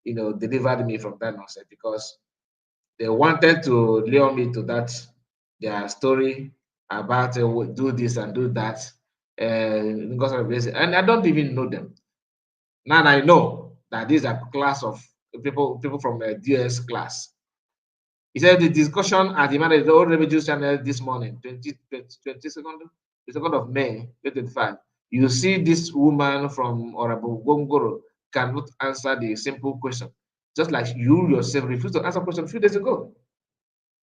S3: delivered me from that nonsense, because they wanted to lure me to that their story about do this and do that, and I don't even know them. Now I know that these are class of people from a DS class. He said the discussion at the old revenue channel this morning, 22nd of May 2025. You see this woman from Orabu Gongoro cannot answer the simple question, just like you yourself refused to answer a question a few days ago.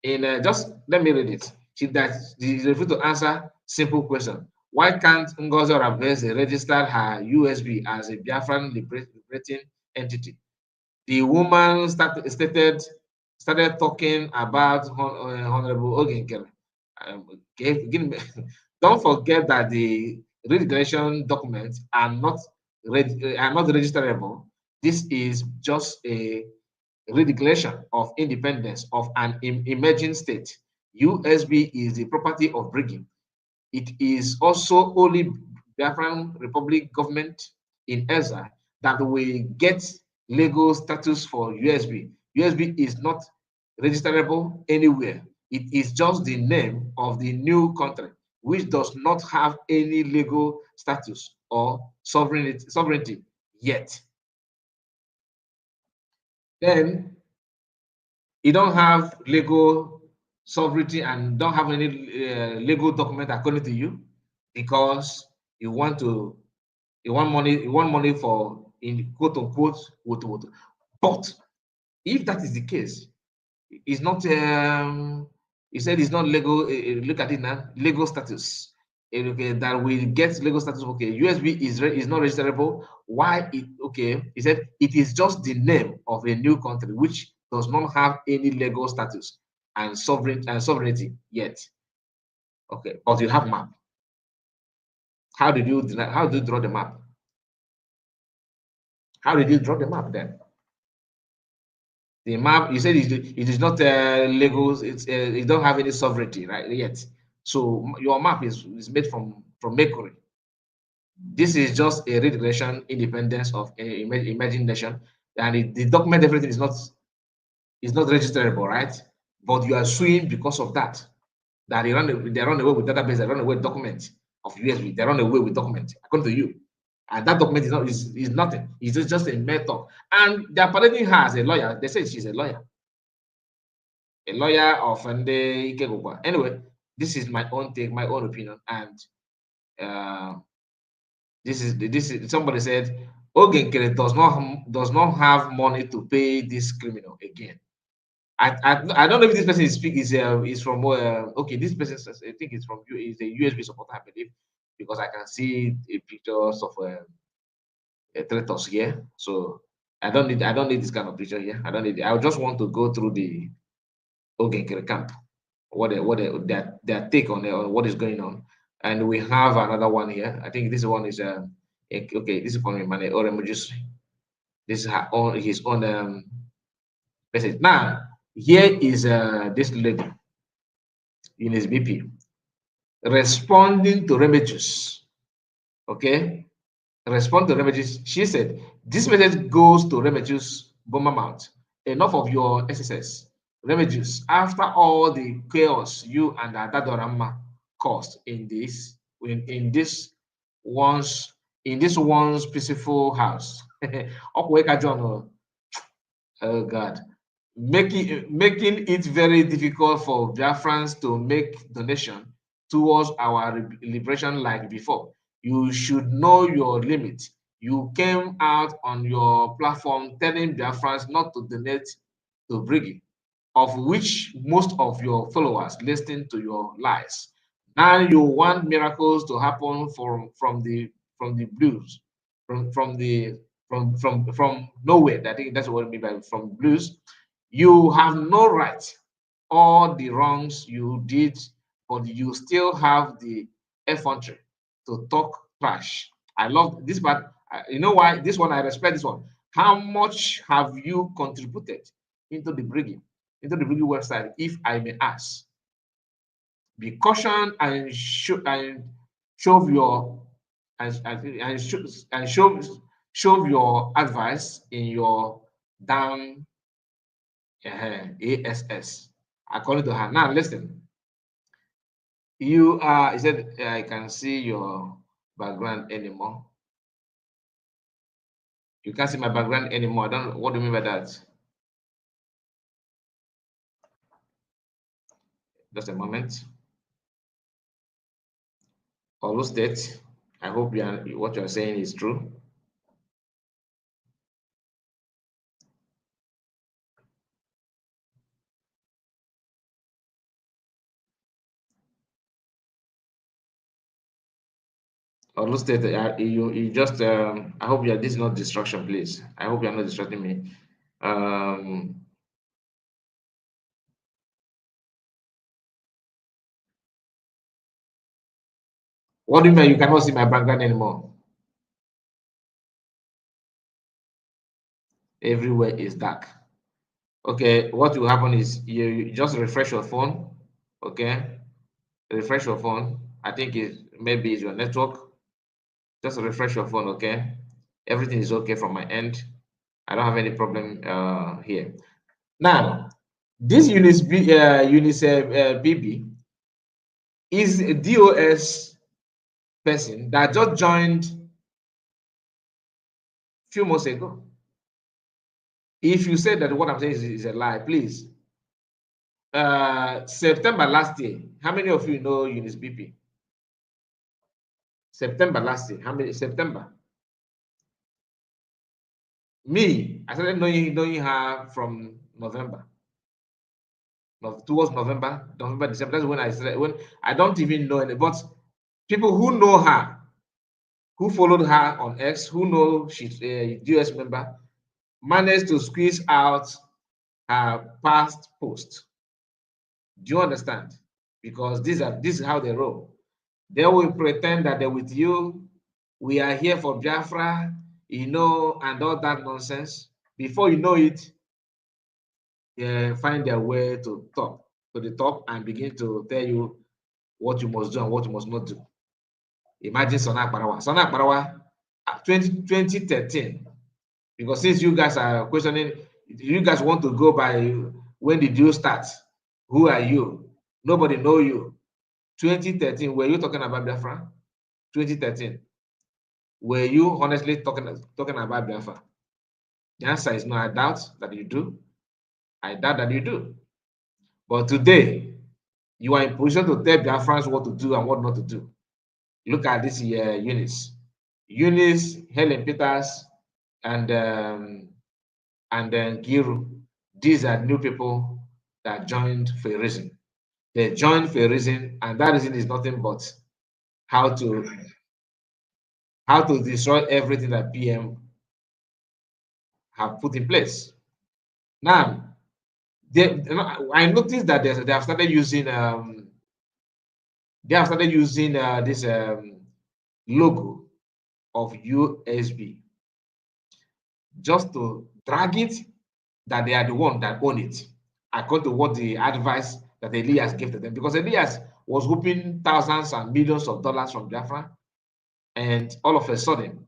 S3: Just let me read it. She refused to answer simple question. Why can't Ngozi Oraveze register her USB as a Biafran liberating entity? The woman started talking about Honorable Ogenkere. Don't forget that the registration documents are not registerable. This is just a redeclaration of independence of an emerging state. USB is the property of Brigham. It is also only Biafran Republic government in exile that will get legal status for USB. USB is not registerable anywhere. It is just the name of the new country, which does not have any legal status or sovereignty yet. Then you don't have legal sovereignty and don't have any legal document according to you, because you want money for, in quote unquote, what. But if that is the case, it's not he said it's not legal. Look at it now, legal status. Okay, that will get legal status. Okay, USB is not registerable. Why okay, he said it is just the name of a new country which does not have any legal status and sovereignty yet. Okay, but you have map. How do you draw the map? How did you draw the map then? The map, you said it is not legal. It don't have any sovereignty right yet. So your map is made from Mercury. This is just a redeclaration independence of emerging nation, and the document, everything is not registerable, right? But you are suing because of that. That they run away with database, they run away with documents of USB, they run away with documents according to you. And that document is nothing. It's just a mere talk. And they're parading her as a lawyer. They say she's a lawyer. A lawyer of Ike Ikegukwa. Anyway, This is my own take, my own opinion, and this is somebody said Ogenkere does not have money to pay this criminal again. I don't know if this person is from okay, this person says, I think it's from is a USB supporter, I believe, because I can see a pictures of traitors here. So I don't need this kind of picture here. I don't need it. I just want to go through the Ogenkere camp, their take on what is going on. And we have another one here. I think this one is okay, this is from Emmanuel Oremojus. This is his own message. Now, here is this lady in his BP responding to Remedios. Okay, respond to Remedios. She said, this message goes to Remedios Bomber Mount. Enough of your SSS. Remedios, after all the chaos you and Adadorama caused in this once peaceful house. Oh God, making it very difficult for Biafrans to make donation towards our liberation like before. You should know your limit. You came out on your platform telling Biafrans not to donate to Briggy, of which most of your followers listen to your lies. Now you want miracles to happen from the blues, from the from nowhere. I think that's what I mean by from blues. You have no right. All the wrongs you did, but you still have the effrontery to talk trash. I love this part. You know why? This one I respect. This one. How much have you contributed into the Briggy, website, if I may ask? Be cautioned and show your show your advice in your damn ASS. According to her. Now listen. You are, he said, I can see your background anymore. You can't see my background anymore. I don't know. What do you mean by that? Just a moment. Olu State. I hope what you're saying is true. Olu State, you just, I hope this is not distraction, please. I hope you're not distracting me. What do you mean you cannot see my background anymore? Everywhere is dark. Okay, what will happen is you just refresh your phone. Okay, refresh your phone. I think maybe it's your network. Just refresh your phone. Okay, everything is okay from my end. I don't have any problem here. Now, this BB is a DOS person that just joined a few months ago. If you say that what I'm saying is a lie, please. September last year, how many of you know Eunice BP? September last year, how many? September. Me, I started knowing her from November. Towards November, December. That's when I started. When I don't even know any, but people who know her, who followed her on X, who know she's a US member, managed to squeeze out her past post. Do you understand? Because this is how they roll. They will pretend that they're with you. We are here for Biafra, and all that nonsense. Before you know it, they find their way to the top, and begin to tell you what you must do and what you must not do. Imagine Sona Akparawa, 2013. Because since you guys are questioning, you guys want to go by when did you start? Who are you? Nobody know you. 2013, were you talking about Biafra? 2013. Were you honestly talking about Biafra? The answer is no. I doubt that you do. I doubt that you do. But today, You are in position to tell Biafrans what to do and what not to do. Look at this Eunice. Eunice, Helen Peters, and then Giru. These are new people that joined for a reason. They joined for a reason, and that reason is nothing but how to destroy everything that PM have put in place. Now, I noticed that they have started using this logo of USB just to drag it that they are the one that own it, according to what the advice that Elias gave to them. Because Elias was hoping thousands and millions of dollars from Biafra, and all of a sudden,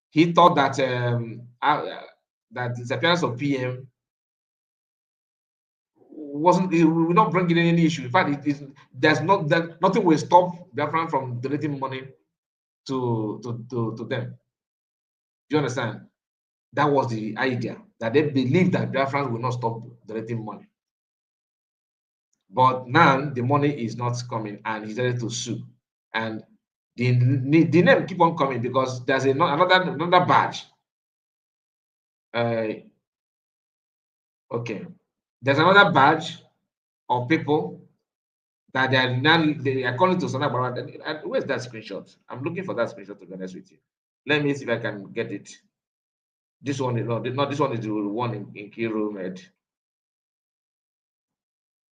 S3: he thought that that the disappearance of PM will not bring in any issue. In fact, nothing will stop Biafra from donating money to them. Do you understand? That was the idea, that they believed that Biafrans will not stop donating money. But now the money is not coming, and he's ready to sue. And the name keep on coming because there's another badge. Okay, there's another badge of people that they are calling to Sana Barat. And where's that screenshot? I'm looking for that screenshot, to be honest with you. Let me see if I can get it. This one is not this one is the one in key room.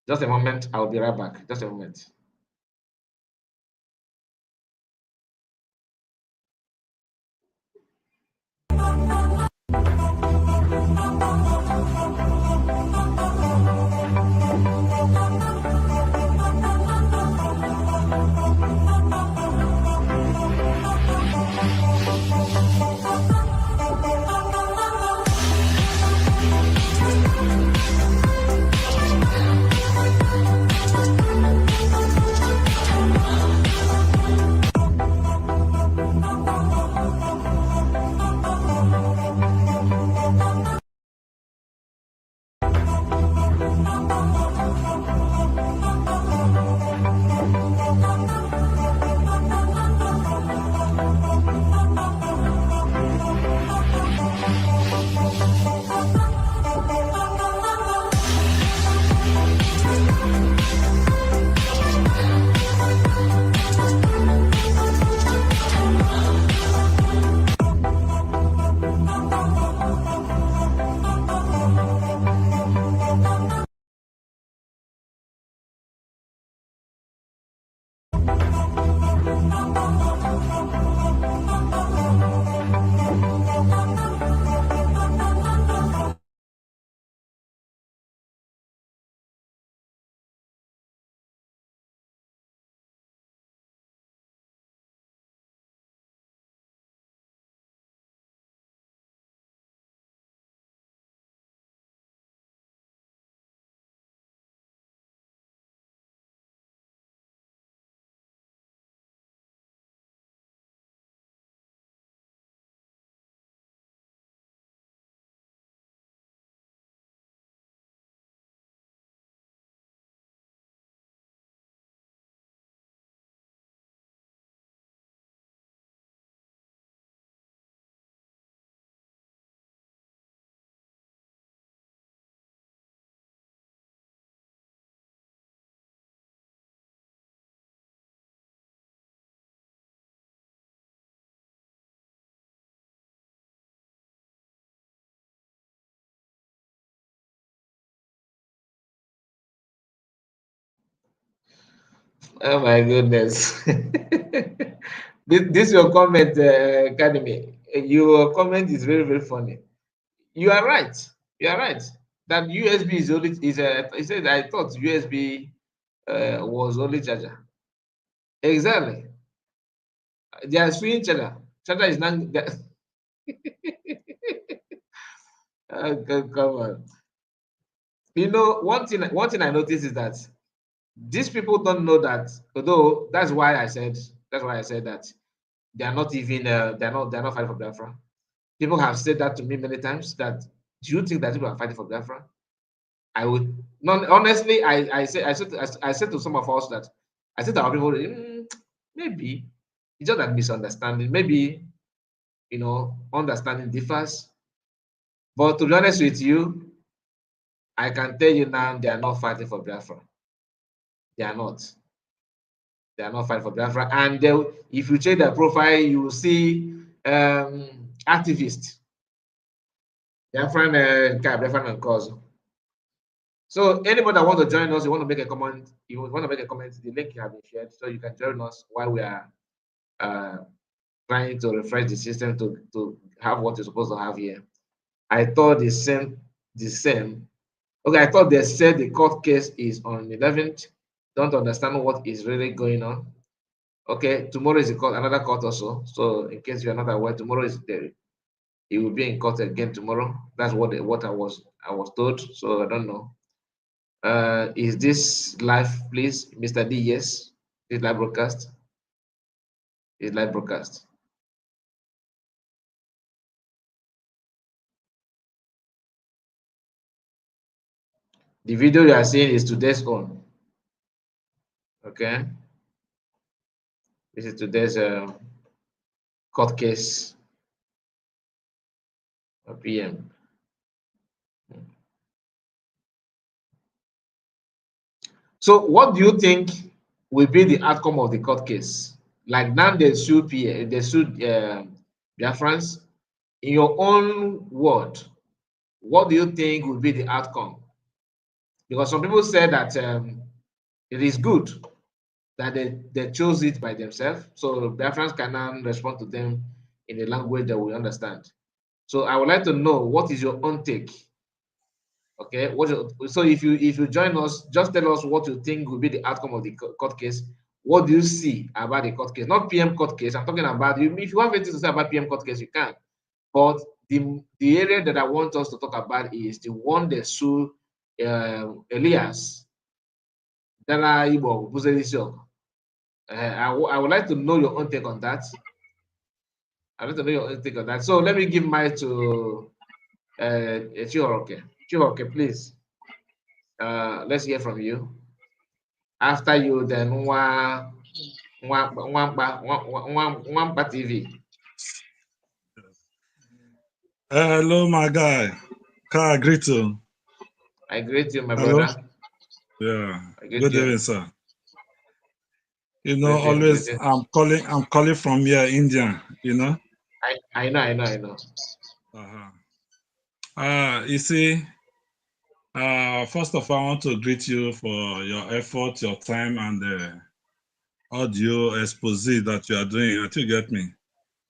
S3: Just a moment, I'll be right back. Just a moment. Oh my goodness. This your comment, Academy. Your comment is very, very funny. You are right. You are right. That USB is only he said I thought USB was only charger. Exactly. They are swinging charger. Charger is not come on. You know, one thing I noticed is that these people don't know that, although that's why I said that they are not even they're not fighting for Biafra. People have said that to me many times, that do you think that people are fighting for Biafra? I would not honestly. I said to some of us that I said to our people, maybe it's just that misunderstanding. Maybe understanding differs. But to be honest with you, I can tell you now, they are not fighting for Biafra. They are not. They are not fighting for Biafra. And if you check their profile, you will see activists. Biafran and cause. So anybody that want to join us, you want to make a comment, the link has been shared, so you can join us while we are trying to refresh the system to have what you're supposed to have here. I thought the same. Okay, I thought they said the court case is on 11th. Don't understand what is really going on. Okay, tomorrow is another court also. So in case you are not aware, tomorrow is there. He will be in court again tomorrow. That's what I was told. So I don't know. Is this live, please, Mr. D? Yes, it's live broadcast. It's live broadcast. The video you are seeing is today's own. Okay, this is today's court case. PM. So, what do you think will be the outcome of the court case? Like now, they sued Biafrans. In your own word, what do you think will be the outcome? Because some people say that it is good that they chose it by themselves, so Biafrans can now respond to them in a language that we understand. So I would like to know, what is your own take? Okay, so if you join us, just tell us what you think will be the outcome of the court case. What do you see about the court case? Not PM court case. I'm talking about you. If you have anything to say about PM court case, you can. But the area that I want us to talk about is the one that sued Elias. I would like to know your own take on that. I'd like to know your own take on that. So let me give mine to Chihoroke. Chihoroke, please. Let's hear from you. After you, then Mwamba TV.
S4: Hello, my guy. I greet you.
S3: I greet you, my
S4: Hello?
S3: brother.
S4: Yeah. Good evening, sir. You know,
S3: Greeting,
S4: always
S3: greeting.
S4: I'm calling from here, India, you know.
S3: I know.
S4: You see, first of all, I want to greet you for your effort, your time, and the audio expose that you are doing. I think you get me.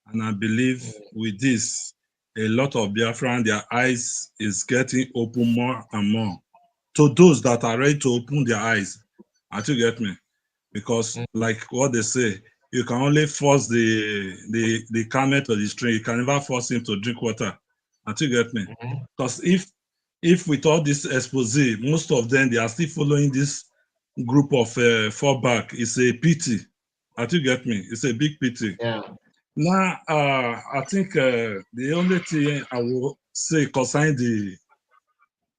S4: And I believe with this, a lot of Biafran, their eyes is getting open more and more. To those that are ready to open their eyes, I think you get me. Because like what they say, you can only force the camel to the stream. You can never force him to drink water. I think you get me. Because if with all this expose, most of them, they are still following this group of fallback. It's a pity. I think you get me. It's a big pity.
S3: Yeah.
S4: Now, I think the only thing I will say concerning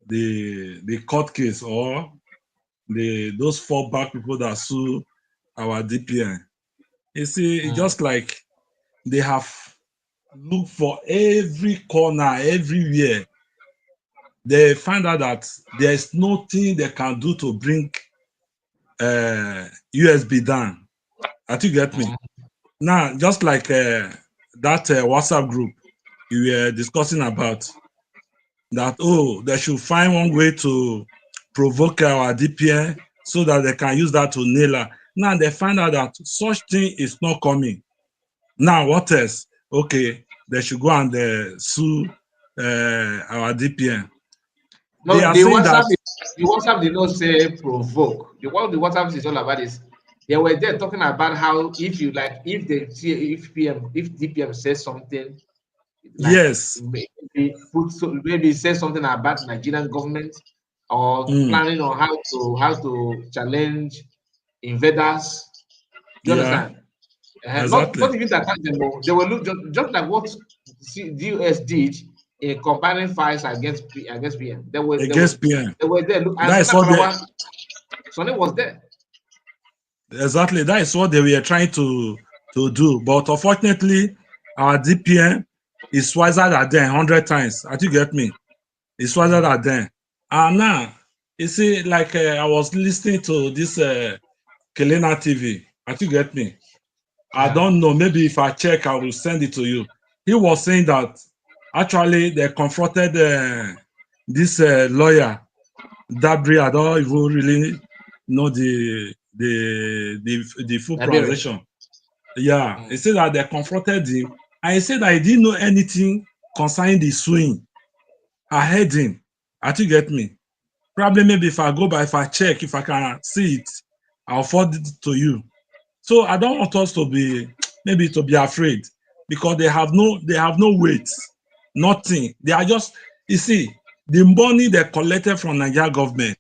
S4: the court case or those fallback people that sue our DPN, you see, just like they have looked for every corner, everywhere, they find out that there is nothing they can do to bring USB down. I think you get me. Now, just like that WhatsApp group you were discussing about, that, they should find one way to provoke our DPN so that they can use that to nail her. Now they find out that such thing is not coming. Now what else? Okay, they should go and sue our DPN.
S3: No,
S4: they are
S3: the
S4: saying
S3: WhatsApp,
S4: that
S3: the WhatsApp did not say provoke. What the WhatsApp is all about is they were there talking about how if DPM says something, like
S4: yes,
S3: maybe say something about Nigerian government or planning on how to challenge invaders. Do you
S4: yeah,
S3: understand?
S4: exactly.
S3: Not even that time, they will look just like what the US did in combining fights against PM. They were
S4: against PM.
S3: They were there. Look, and
S4: That is what
S3: Sonny was there.
S4: Exactly, that is what they were trying to do. But unfortunately, our DPM is wiser than them 100 times. I think you get me. It's wiser than them. And now, you see, like I was listening to this Kelena TV. I think you get me. I don't know. Maybe if I check, I will send it to you. He was saying that actually they confronted this lawyer, Dabri. I don't even really know the full pronunciation. Yeah, he said that they confronted him, and he said that he didn't know anything concerning the suing. I heard him. I think you get me. Probably maybe if I go by, if I check, if I can see it, I'll forward it to you. So I don't want us to be afraid, because they have no weight, nothing. They are just, you see, the money they collected from Nigeria government,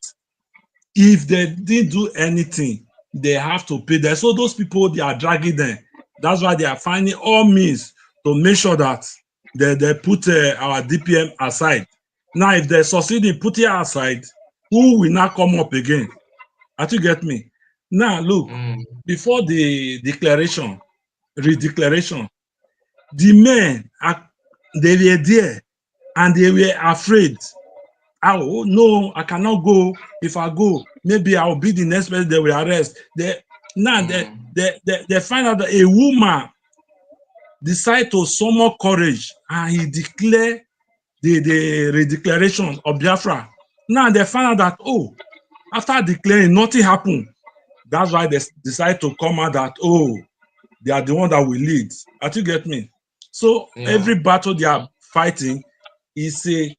S4: if they didn't do anything, they have to pay them. So those people, they are dragging them. That's why they are finding all means to make sure that they put our DPM aside. Now, if they succeed in putting it aside, who will not come up again? I think you get me. Now, look, before the redeclaration, the men, they were there and they were afraid. Oh, no, I cannot go. If I go, maybe I'll be the next person they will arrest. They find out that a woman decided to summon courage and he declared the redeclaration of Biafra. Now they find out that, oh, after declaring, nothing happened. That's why they decide to come out that, oh, they are the one that will lead. I think you get me. So every battle they are fighting is a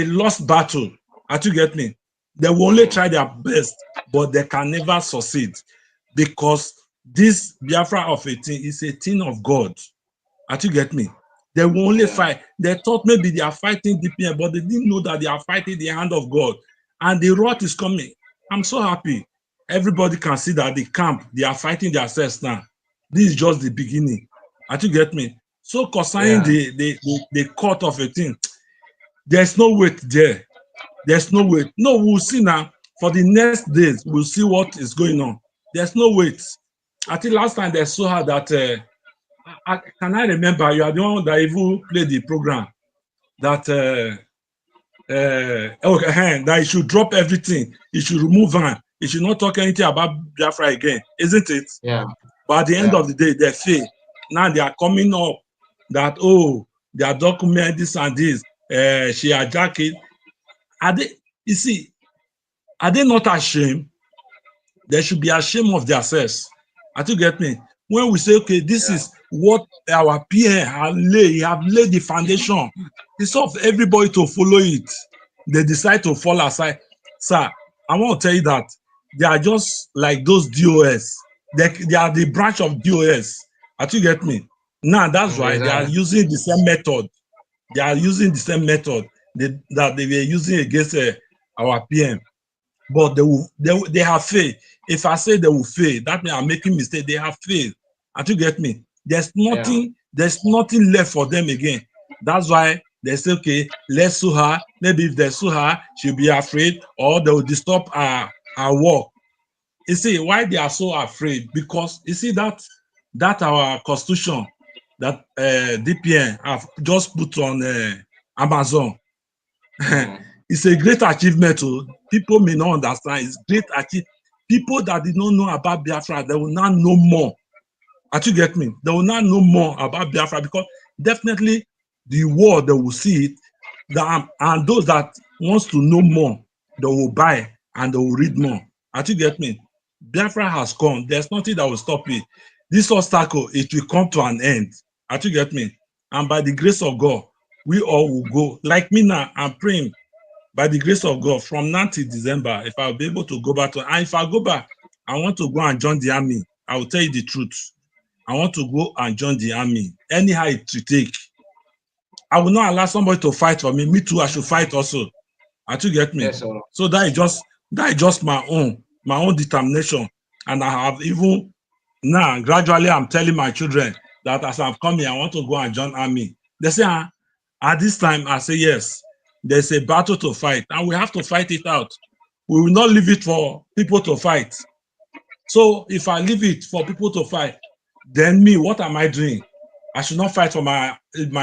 S4: lost battle. I think you get me. They will only try their best, but they can never succeed, because this Biafra of a thing is a thing of God. I think you get me. They will only fight. They thought maybe they are fighting DPM, but they didn't know that they are fighting the hand of God. And the wrath is coming. I'm so happy. Everybody can see that the camp, they are fighting themselves now. This is just the beginning. I think you get me. So concerning the court of a thing, there's no weight there. There's no weight. No, we'll see now. For the next days, we'll see what is going on. There's no weight. I think last time they saw her that, can I remember, you are the one that even played the program, that that you should drop everything. You should remove her. You should not talk anything about Biafra again, isn't it?
S3: Yeah.
S4: But at the end of the day, they fail. Now they are coming up that, oh, they are documenting this and this. She hijacked it. Are they, you see, are they not ashamed? They should be ashamed of themselves. I think you get me. When we say, okay, this is what our peer have laid the foundation. It's of everybody to follow it. They decide to fall aside. Sir, I want to tell you that they are just like those DOS. They are the branch of DOS. I think you get me. Now that's why they are using the same method. They are using the same method that they were using against our PM. But they have failed. If I say they will fail, that means I'm making mistake. They have failed. I think you get me. There's nothing left for them again. That's why they say, okay, let's sue her. Maybe if they sue her, she'll be afraid, or they will disturb her work. You see why they are so afraid? Because you see that our constitution that DPN have just put on Amazon. It's a great achievement. People may not understand. It's great achievement. People that did not know about Biafra, they will now know more. I think you get me. They will now know more about Biafra, because definitely the world, they will see it. And those that wants to know more, they will buy and they will read more. I think you get me. Biafra has come. There's nothing that will stop it. This obstacle, it will come to an end. I think you get me. And by the grace of God, we all will go. Like me now, I'm praying by the grace of God from now till December, if I'll be able to go back and if I go back, I want to go and join the army. I will tell you the truth. I want to go and join the army. Anyhow it will take. I will not allow somebody to fight for me. Me too, I should fight also. I think you get me.
S3: Yes,
S4: so that is just my own determination. And I have even gradually I'm telling my children that as I'm coming, I want to go and join army. They say, At this time, I say yes, there's a battle to fight, and we have to fight it out. We will not leave it for people to fight. So if I leave it for people to fight, then me, what am I doing? I should not fight for my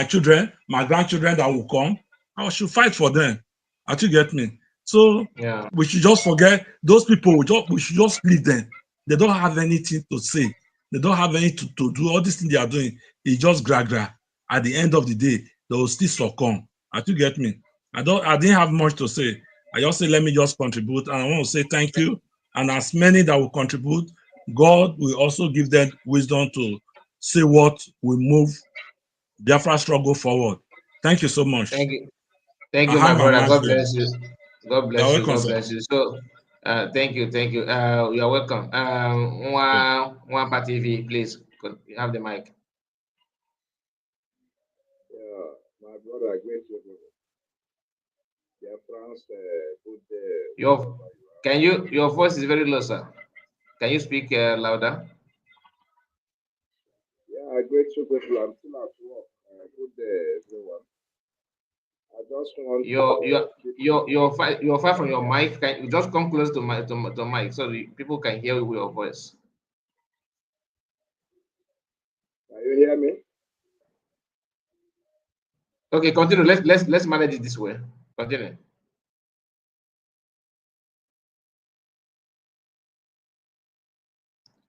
S4: children, my grandchildren that will come. I should fight for them. Are you get me? So
S3: Yeah.
S4: we should just forget those people. We should just leave them. They don't have anything to say. They don't have anything to do. All this thing they are doing is just gra. At the end of the day, they will still succumb. Are you get me? I didn't have much to say. I just say let me just contribute, and I want to say thank you. And as many that will contribute, God will also give them wisdom to see what will move Biafra struggle forward. Thank you so much.
S3: Thank you. Thank
S4: I
S3: you, my
S4: have my
S3: brother.
S4: mind
S3: God
S4: free.
S3: bless you. God bless
S4: You're
S3: you.
S4: welcome,
S3: God
S4: sir.
S3: bless you. So, thank you. Thank you. You're welcome. One part TV, please. You have the mic.
S5: Yeah, my brother, great you. Yeah, France, good.
S3: Your voice is very low, sir. Can you speak louder?
S5: Yeah, great you people. I'm still at work. Good day, everyone. I just want
S3: You're far from your mic. Can you just come close to the mic so people can hear your voice?
S5: Can you hear me?
S3: Okay, continue. Let's manage it this way. Continue.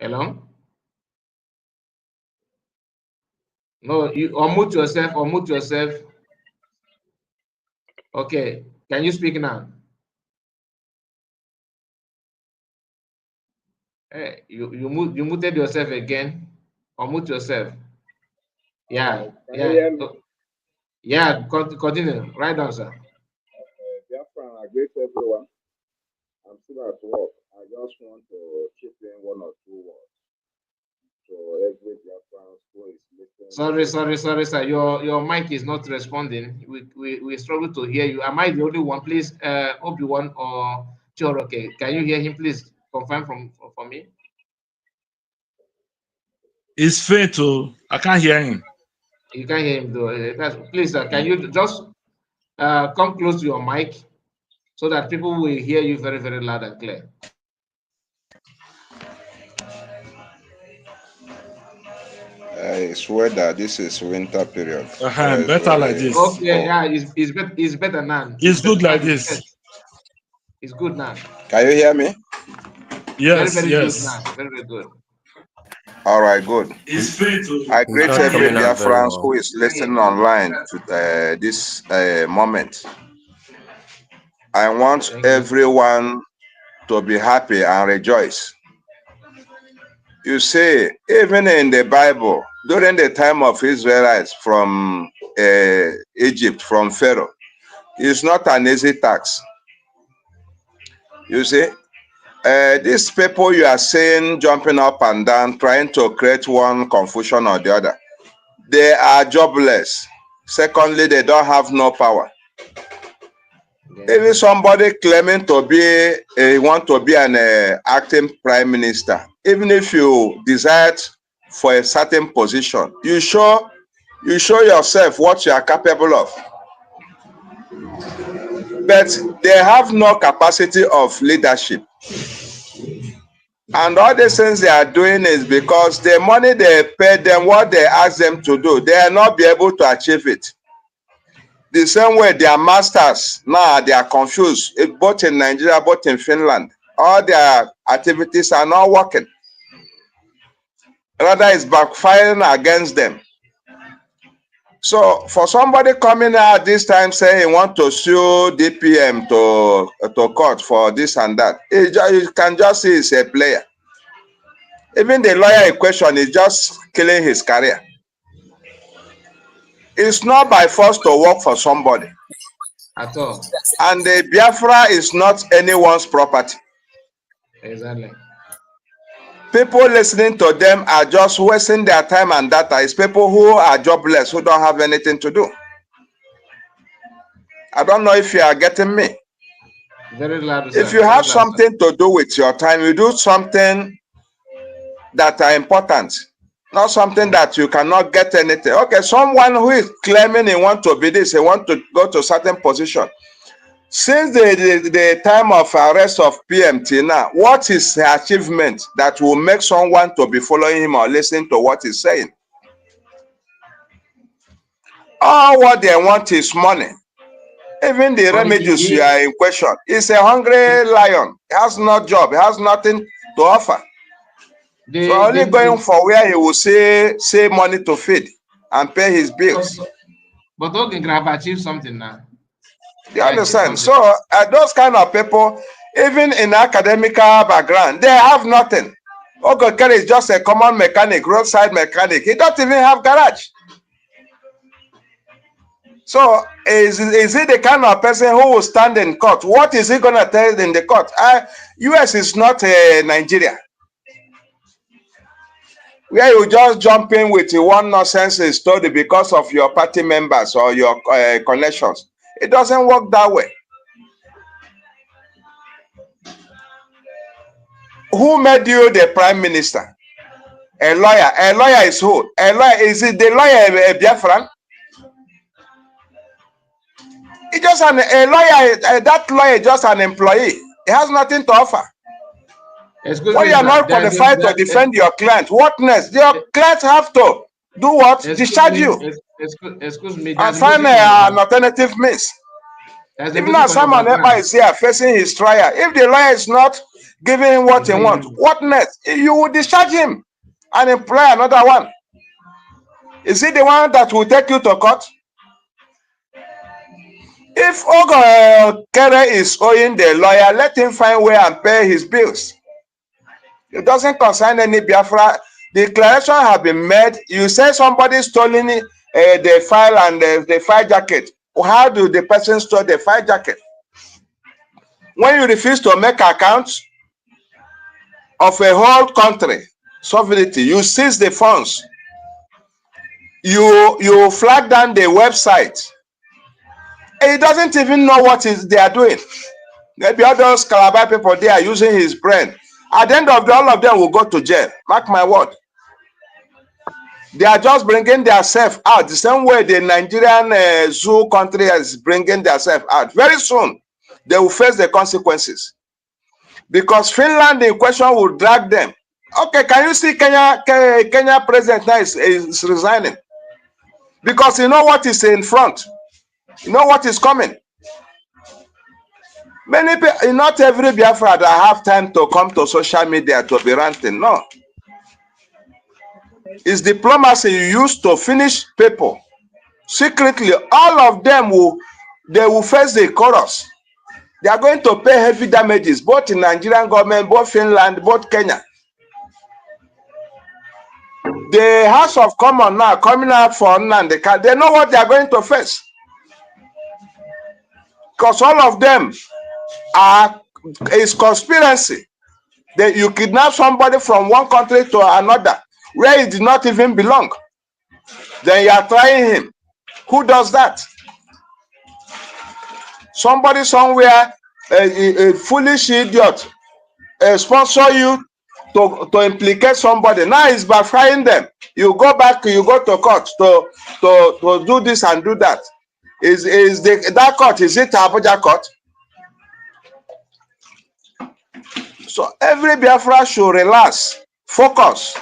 S3: Hello? No, you unmute yourself. Unmute yourself. Okay. Can you speak now? Hey, you muted yourself again. Unmute yourself. Yeah.
S5: Can you hear me?
S3: Yeah. Continue. Right on, sir.
S5: Biafra, great everyone. I'm still at work. I just want to chip in one or two words. So every Biafran who is listening.
S3: Sorry, sir. Your mic is not responding. We struggle to hear you. Am I the only one? Please, Obi-Wan or Choroke, can you hear him? Please confirm for me.
S4: It's faint. I can't hear him.
S3: You can't hear him though. Please, sir, can you just come close to your mic so that people will hear you very, very loud and clear?
S5: It's weather. This is winter period.
S4: Better like this.
S3: Okay, yeah, it's better now.
S4: It's good like this.
S3: It's good now.
S5: Can you hear me?
S4: Yes,
S3: very
S4: yes.
S3: Good now. Very, very good.
S5: All right, good.
S4: It's faint.
S5: I greet every Biafran who is listening online to this moment. I want everyone to be happy and rejoice. You see, even in the Bible, during the time of Israelites from Egypt, from Pharaoh, it's not an easy task. You see, these people you are seeing jumping up and down, trying to create one confusion or the other, they are jobless. Secondly, they don't have no power. Even somebody claiming to be want to be an acting prime minister, even if you desire for a certain position, you show yourself what you are capable of. But they have no capacity of leadership. And all the things they are doing is because the money they pay them, what they ask them to do, they are not be able to achieve it. The same way their masters now they are confused, both in Nigeria, both in Finland. All their activities are not working. Rather, it's backfiring against them. So for somebody coming out this time saying he want to sue DPM to court for this and that, you can just see it's a player. Even the lawyer in question is just killing his career. It's not by force to work for somebody.
S3: At all.
S5: And the Biafra is not anyone's property.
S3: Exactly.
S5: People listening to them are just wasting their time and data. It's people who are jobless, who don't have anything to do. I don't know if you are getting me.
S3: Very loud,
S5: if you have something to do with your time, you do something that are important. Not something that you cannot get anything. Okay, someone who is claiming he want to be this, he want to go to certain position. Since the time of arrest of PMT now, what is the achievement that will make someone to be following him or listening to what he's saying? All what they want is money. Even the remedies you are in question. He's a hungry lion. He has no job. He has nothing to offer. So only going for where he will say money to feed and pay his bills.
S3: But okay, have achieved something now.
S5: You understand? So those kind of people, even in academical background, they have nothing. Okay, Kerry is just a common mechanic, roadside mechanic. He don't even have garage. So is he the kind of person who will stand in court? What is he going to tell in the court? US is not Nigeria, where you just jump in with one nonsense story because of your party members or your connections. It doesn't work that way. Who made you the prime minister? A lawyer. A lawyer is who? A lawyer, is it the lawyer a Biafran? He just a lawyer. That lawyer is just an employee. He has nothing to offer. When you are not qualified to defend your client, what next? Your client have to do what? Discharge you.
S3: Excuse me.
S5: And find an alternative means. Even now, someone Ekpa is here facing his trial. If the lawyer is not giving him what he wants, what next? You will discharge him and employ another one. Is it the one that will take you to court? If Ogo Kere is owing the lawyer, let him find way and pay his bills. It doesn't concern any Biafra. The declaration have been made. You say somebody stolen the file and the file jacket. How do the person store the file jacket? When you refuse to make accounts of a whole country sovereignty, you seize the funds. You flag down the website. He doesn't even know what they are doing. Maybe all those Calabar people, they are using his brain. At the end of all of them will go to jail. Mark my word. They are just bringing themselves out the same way the Nigerian zoo country is bringing themselves out. Very soon, they will face the consequences. Because Finland in question will drag them. Okay, can you see Kenya president now is resigning? Because you know what is in front. You know what is coming. Many people, not every Biafra that have time to come to social media to be ranting. No. It's diplomacy you use to finish people. Secretly, all of them will face the chorus. They are going to pay heavy damages, both in Nigerian government, both Finland, both Kenya. The House of Commons now coming out for Nandeka, they know what they are going to face. Because all of them is conspiracy. You kidnap somebody from one country to another where he did not even belong. Then you are trying him. Who does that? Somebody somewhere, a foolish idiot, sponsor you to implicate somebody. Now it's backfiring them. You go back, you go to court to do this and do that. That court, is it Abuja court? So every Biafra should relax, focus,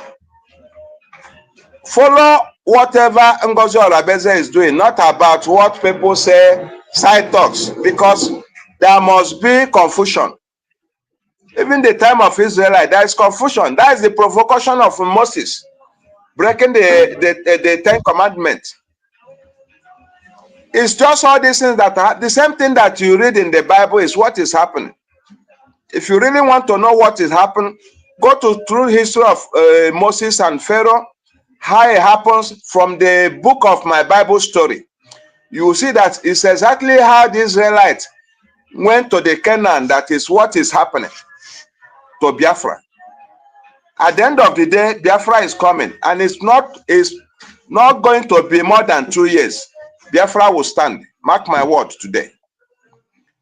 S5: follow whatever Ngozi Olabeze is doing, not about what people say, side talks, because there must be confusion. Even the time of Israelite, there is confusion. That is the provocation of Moses, breaking the Ten Commandments. It's just all these things that the same thing that you read in the Bible is what is happening. If you really want to know what is happening, go to true history of Moses and Pharaoh, how it happens from the book of my Bible story. You will see that it's exactly how the Israelites went to the Canaan. That is what is happening to Biafra. At the end of the day, Biafra is coming, and it's not going to be more than 2 years. Biafra will stand. Mark my word today.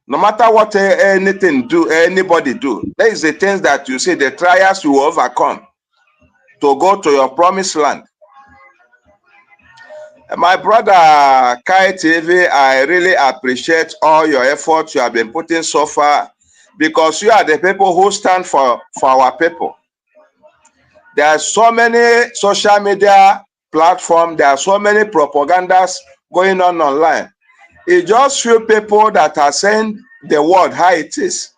S5: No matter what anybody do, there is the things that you see, the trials you will overcome to go to your promised land. My brother Kai TV, I really appreciate all your efforts you have been putting so far, because you are the people who stand for our people. There are so many social media platforms, there are so many propagandas going on online. It's just few people that are saying the word how it is.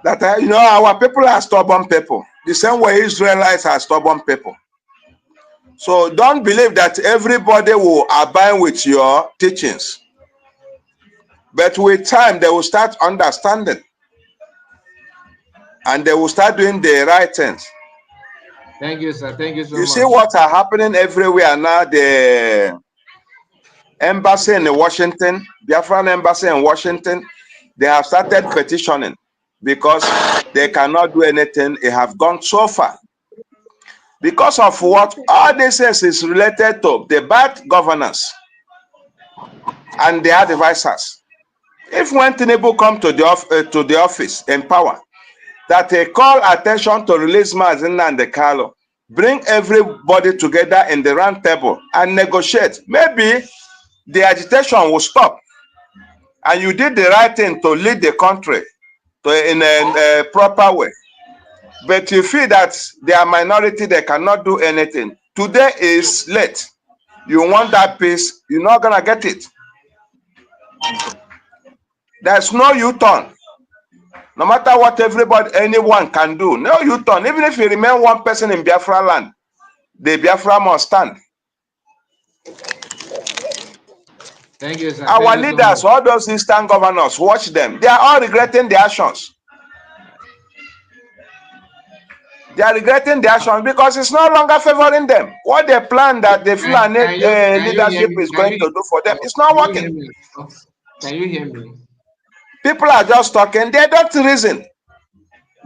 S5: That our people are stubborn people, the same way Israelites are stubborn people. So don't believe that everybody will abide with your teachings. But with time, they will start understanding. And they will start doing the right things.
S3: Thank you, sir. Thank you so much.
S5: You see what are happening everywhere now? The embassy in Washington, Biafran embassy in Washington, they have started petitioning because they cannot do anything. It have gone so far. Because of what? All this is related to the bad governance and their advisors. If when Tinubu come to the office in power, that they call attention to release Mazin and the Carlo, bring everybody together in the round table and negotiate, maybe the agitation will stop. And you did the right thing to lead the country in a proper way. But you feel that they are minority, they cannot do anything. Today is late. You want that peace, you're not going to get it. There's no U-turn. No matter what anyone can do, no U-turn. Even if you remain one person in Biafra land, the Biafra must stand.
S3: Thank you, sir.
S5: Our leaders, all those eastern governors, watch them. They are all regretting their actions. They are regretting their actions because it's no longer favoring them. What they plan that the Finland leadership is going to do for them, it's not working.
S3: Can you hear me?
S5: People are just talking. They don't reason.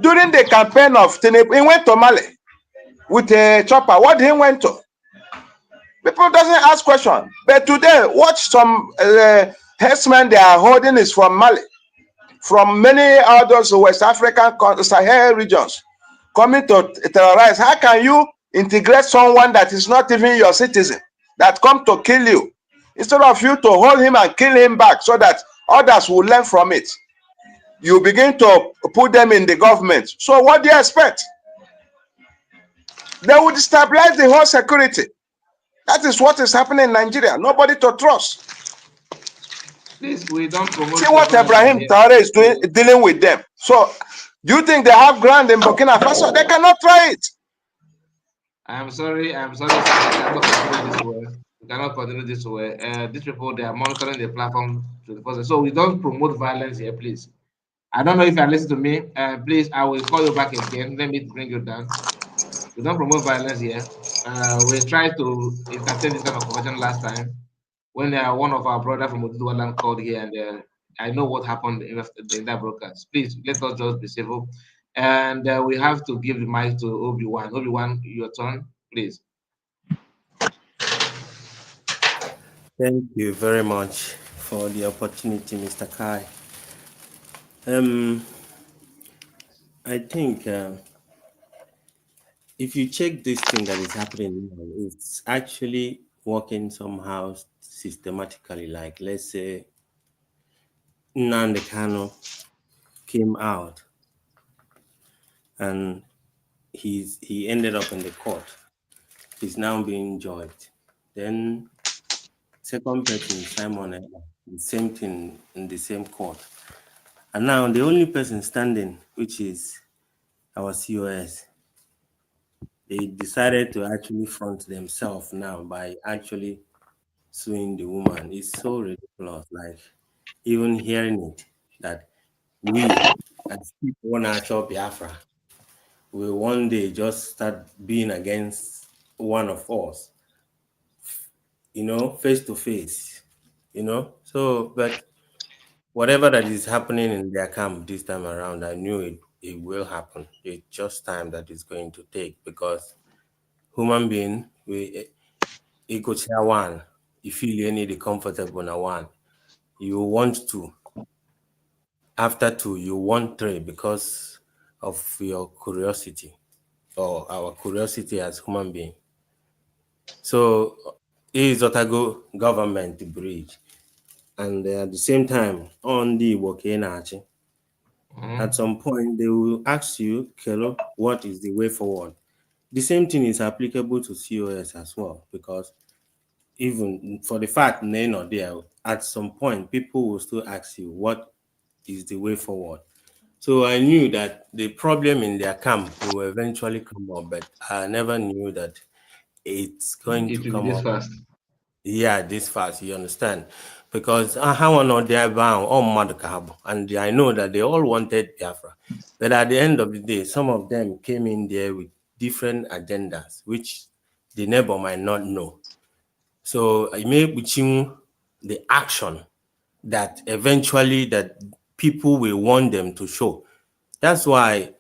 S5: During the campaign of Tinubu, he went to Mali with a chopper. What did he went to? People doesn't ask questions. But today, watch some herdsmen they are holding is from Mali, from many others West African Sahel regions, coming to terrorize. How can you integrate someone that is not even your citizen, that come to kill you, instead of you to hold him and kill him back so that others will learn from it? You begin to put them in the government. So what do you expect? They would destabilize the whole security. That is what is happening in Nigeria. Nobody to trust.
S3: Please, we don't promote.
S5: See what Ibrahim Traore is doing, dealing with them. So, do you think they have ground in Burkina Faso? They cannot try it.
S3: I'm sorry. We cannot continue this way. These people, they are monitoring the platform to the person. So we don't promote violence here, please. I don't know if you listen to me. Please, I will call you back again. Let me bring you down. We don't promote violence here. We tried to entertain this kind of conversation last time when one of our brothers from Oduduwaland called here, and I know what happened in that broadcast. Please, let us just be civil. And we have to give the mic to Obi-Wan. Obi-Wan, your turn, please.
S6: Thank you very much for the opportunity, Mr. Kai. I think if you check this thing that is happening now, it's actually working somehow systematically. Like, let's say Nnamdi Kanu came out and he ended up in the court. He's now being judged. Then second person, Simon, the same thing in the same court. And now the only person standing, which is our COS, they decided to actually front themselves now by actually suing the woman. It's so ridiculous. Like, even hearing it, that we as people want to actual Biafra will one day just start being against one of us, face to face, So, but whatever that is happening in their camp this time around, I knew it will happen. It's just time that it's going to take, because human being, we ego share one. You feel any the comfortable na one. You want to. After two, you want three because of your curiosity. or our curiosity as human beings. So is Otago government bridge, and at the same time on the Wokenachi. At some point they will ask you, Kelo, what is the way forward? The same thing is applicable to COS as well, because even for the fact they're not there, at some point people will still ask you what is the way forward. So I knew that the problem in their camp will eventually come up, but I never knew that it's going to
S3: It will be
S6: come
S3: this
S6: up.
S3: fast.
S6: Yeah, this fast, you understand? Because I want not there bound all mother cab, and I know that they all wanted Biafra. But at the end of the day, some of them came in there with different agendas, which the neighbor might not know. So I may between the action that eventually that people will want them to show. That's why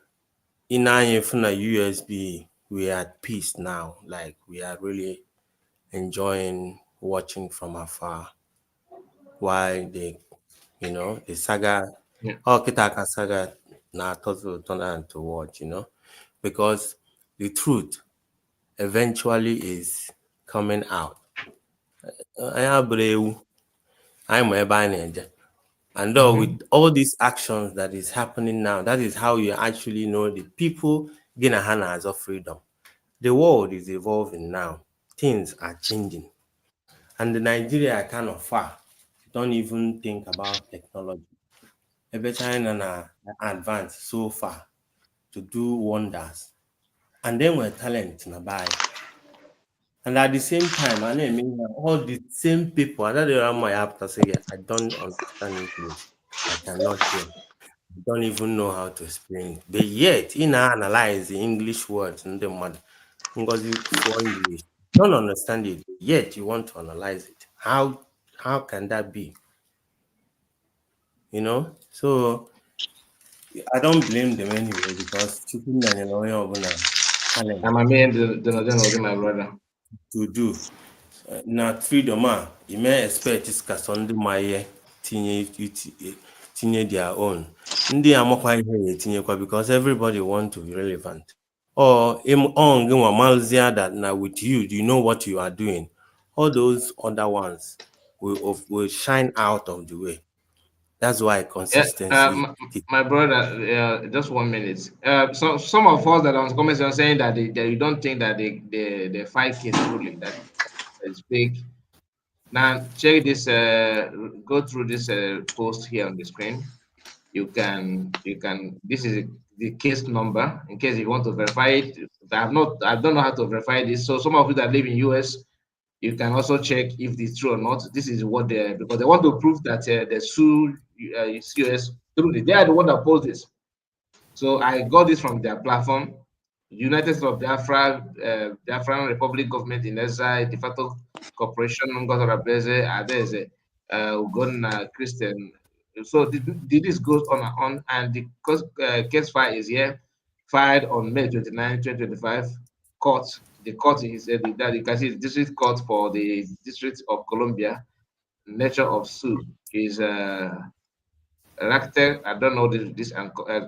S6: in IFNA USB we are at peace now. Like we are really enjoying watching from afar while the saga,
S3: Yeah.
S6: Kitaka saga na total turn to watch, because the truth eventually is coming out. I'm And with all these actions that is happening now, that is how you actually know the people gain a hand as of freedom. The world is evolving now. Things are changing. And the Nigeria are kind of far. Don't even think about technology. Every China na advance so far to do wonders. And then we're talent na buy. And at the same time, I mean all the same people. I don't my app to say I don't understand English. I cannot hear. Don't even know how to explain it. But yet, in analyze the English words in the mother, because for English, don't understand it. Yet you want to analyze it. How can that be? So I don't blame them anyway because chicken and talent
S3: I'm a man, the my brother.
S6: to do. Na freedom you may expect is ka sọ ndị ma ihe tinye their own. Ndị amakwa ihe ya etinyekwa because everybody want to be relevant. Or on that now with you, do you know what you are doing? All those other ones will shine out of the way. That's why
S3: Yeah,
S6: consistency.
S3: my brother, just 1 minute. So some of us that are on comments are saying that that you don't think that they fight case ruling that is big. Now check this. Go through this post here on the screen. You can. This is the case number in case you want to verify it. I don't know how to verify this. So some of you that live in US, you can also check if it's true or not. This is what because they want to prove that they sue COS truly. They are the one that posed this. So I got this from their platform. United States of Biafra, Biafran Republic Government in Exile, de facto corporation, Ngozora Beze, Adeze, Ugonna Christian. So this goes on and on, and the case file is here, filed on May 29, 2025. Court, the court is that you can see the district court for the District of Columbia. Nature of suit is elected. I don't know this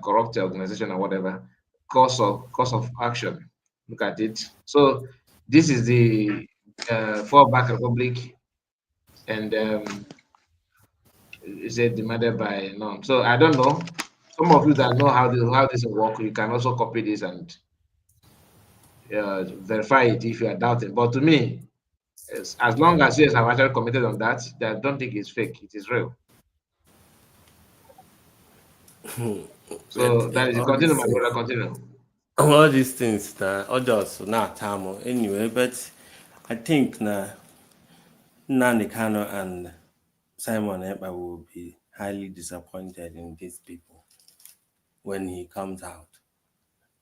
S3: corrupt organization or whatever. Course of action. Look at it. So this is the fallback republic, and is it demanded by norm. So I don't know. Some of you that know how this will work, you can also copy this and verify it if you are doubting. But to me, as long as you have actually committed on that, I don't think it's fake. It is real. So that is continue, my brother. Continue.
S6: All these things all just not time anyway, but I think Nani Kano and Simon Ekpa will be highly disappointed in these people when he comes out.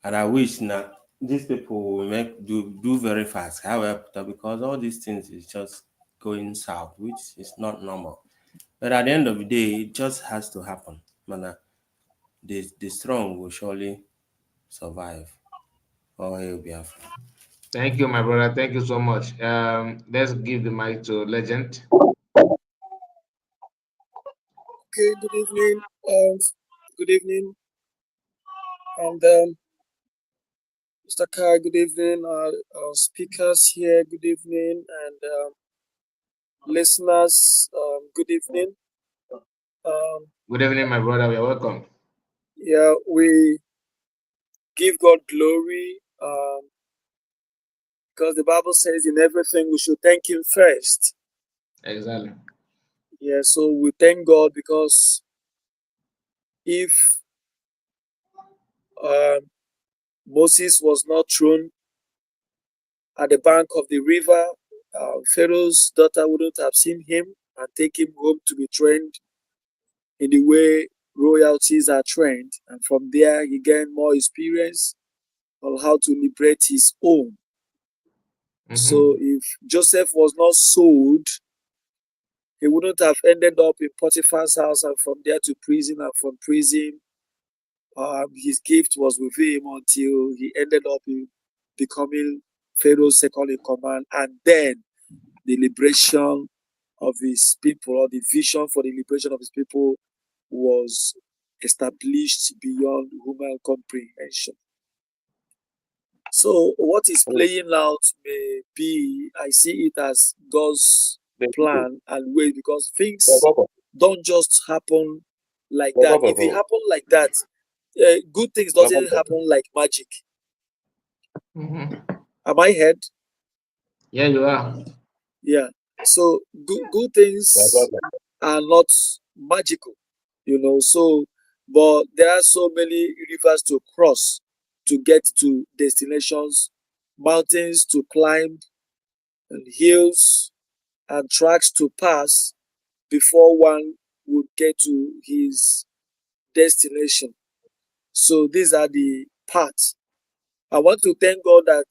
S6: And I wish these people will do very fast. However, because all these things is just going south, which is not normal. But at the end of the day, it just has to happen. The strong will surely survive. Oh, he'll be after.
S3: Thank you, my brother. Thank you so much. Let's give the mic to Legend.
S7: Okay, good evening. Good evening. And Mr. Kai, good evening. Our speakers here, good evening. And listeners, good evening.
S3: Good evening, my brother. You're welcome.
S7: Yeah, we give God glory because the Bible says in everything we should thank Him first.
S3: Exactly.
S7: Yeah, so we thank God because if Moses was not thrown at the bank of the river, Pharaoh's daughter wouldn't have seen him and take him home to be trained in the way royalties are trained. And from there, he gained more experience on how to liberate his own. So if Joseph was not sold, he wouldn't have ended up in Potiphar's house and from there to prison, and from prison, his gift was with him until he ended up in becoming Pharaoh's second in command, and then the liberation of his people, or the vision for the liberation of his people, was established beyond human comprehension. So what is playing out may be, I see it as God's plan and way, because things don't just happen like that. If it happen like that, good things doesn't happen like magic. Am I heard?
S3: Yeah, you are.
S7: Yeah. So good things are not magical, So, but there are so many rivers to cross to get to destinations, mountains to climb, and hills and tracks to pass before one would get to his destination. So these are the parts. I want to thank God that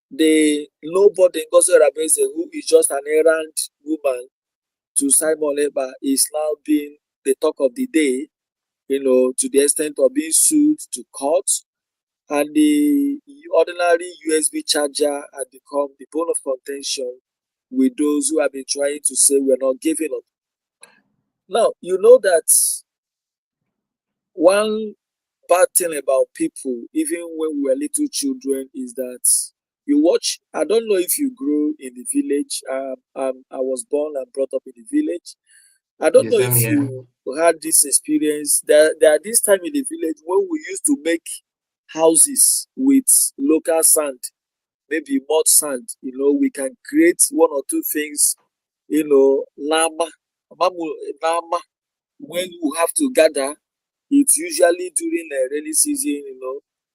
S7: the nobody Ngozi Rabeze, who is just an errand woman to Simon Ekpa, is now being the talk of the day, to the extent of being sued to court. And the ordinary USB charger had become the bone of contention with those who have been trying to say we're not giving up. Now, you know that one bad thing about people, even when we were little children, is that you watch. I don't know if you grew in the village. I was born and brought up in the village. I don't know if you had this experience. There are this time in the village when we used to make houses with local sand, maybe mud sand. We can create one or two things. Nama, when you have to gather. It's usually during a rainy season,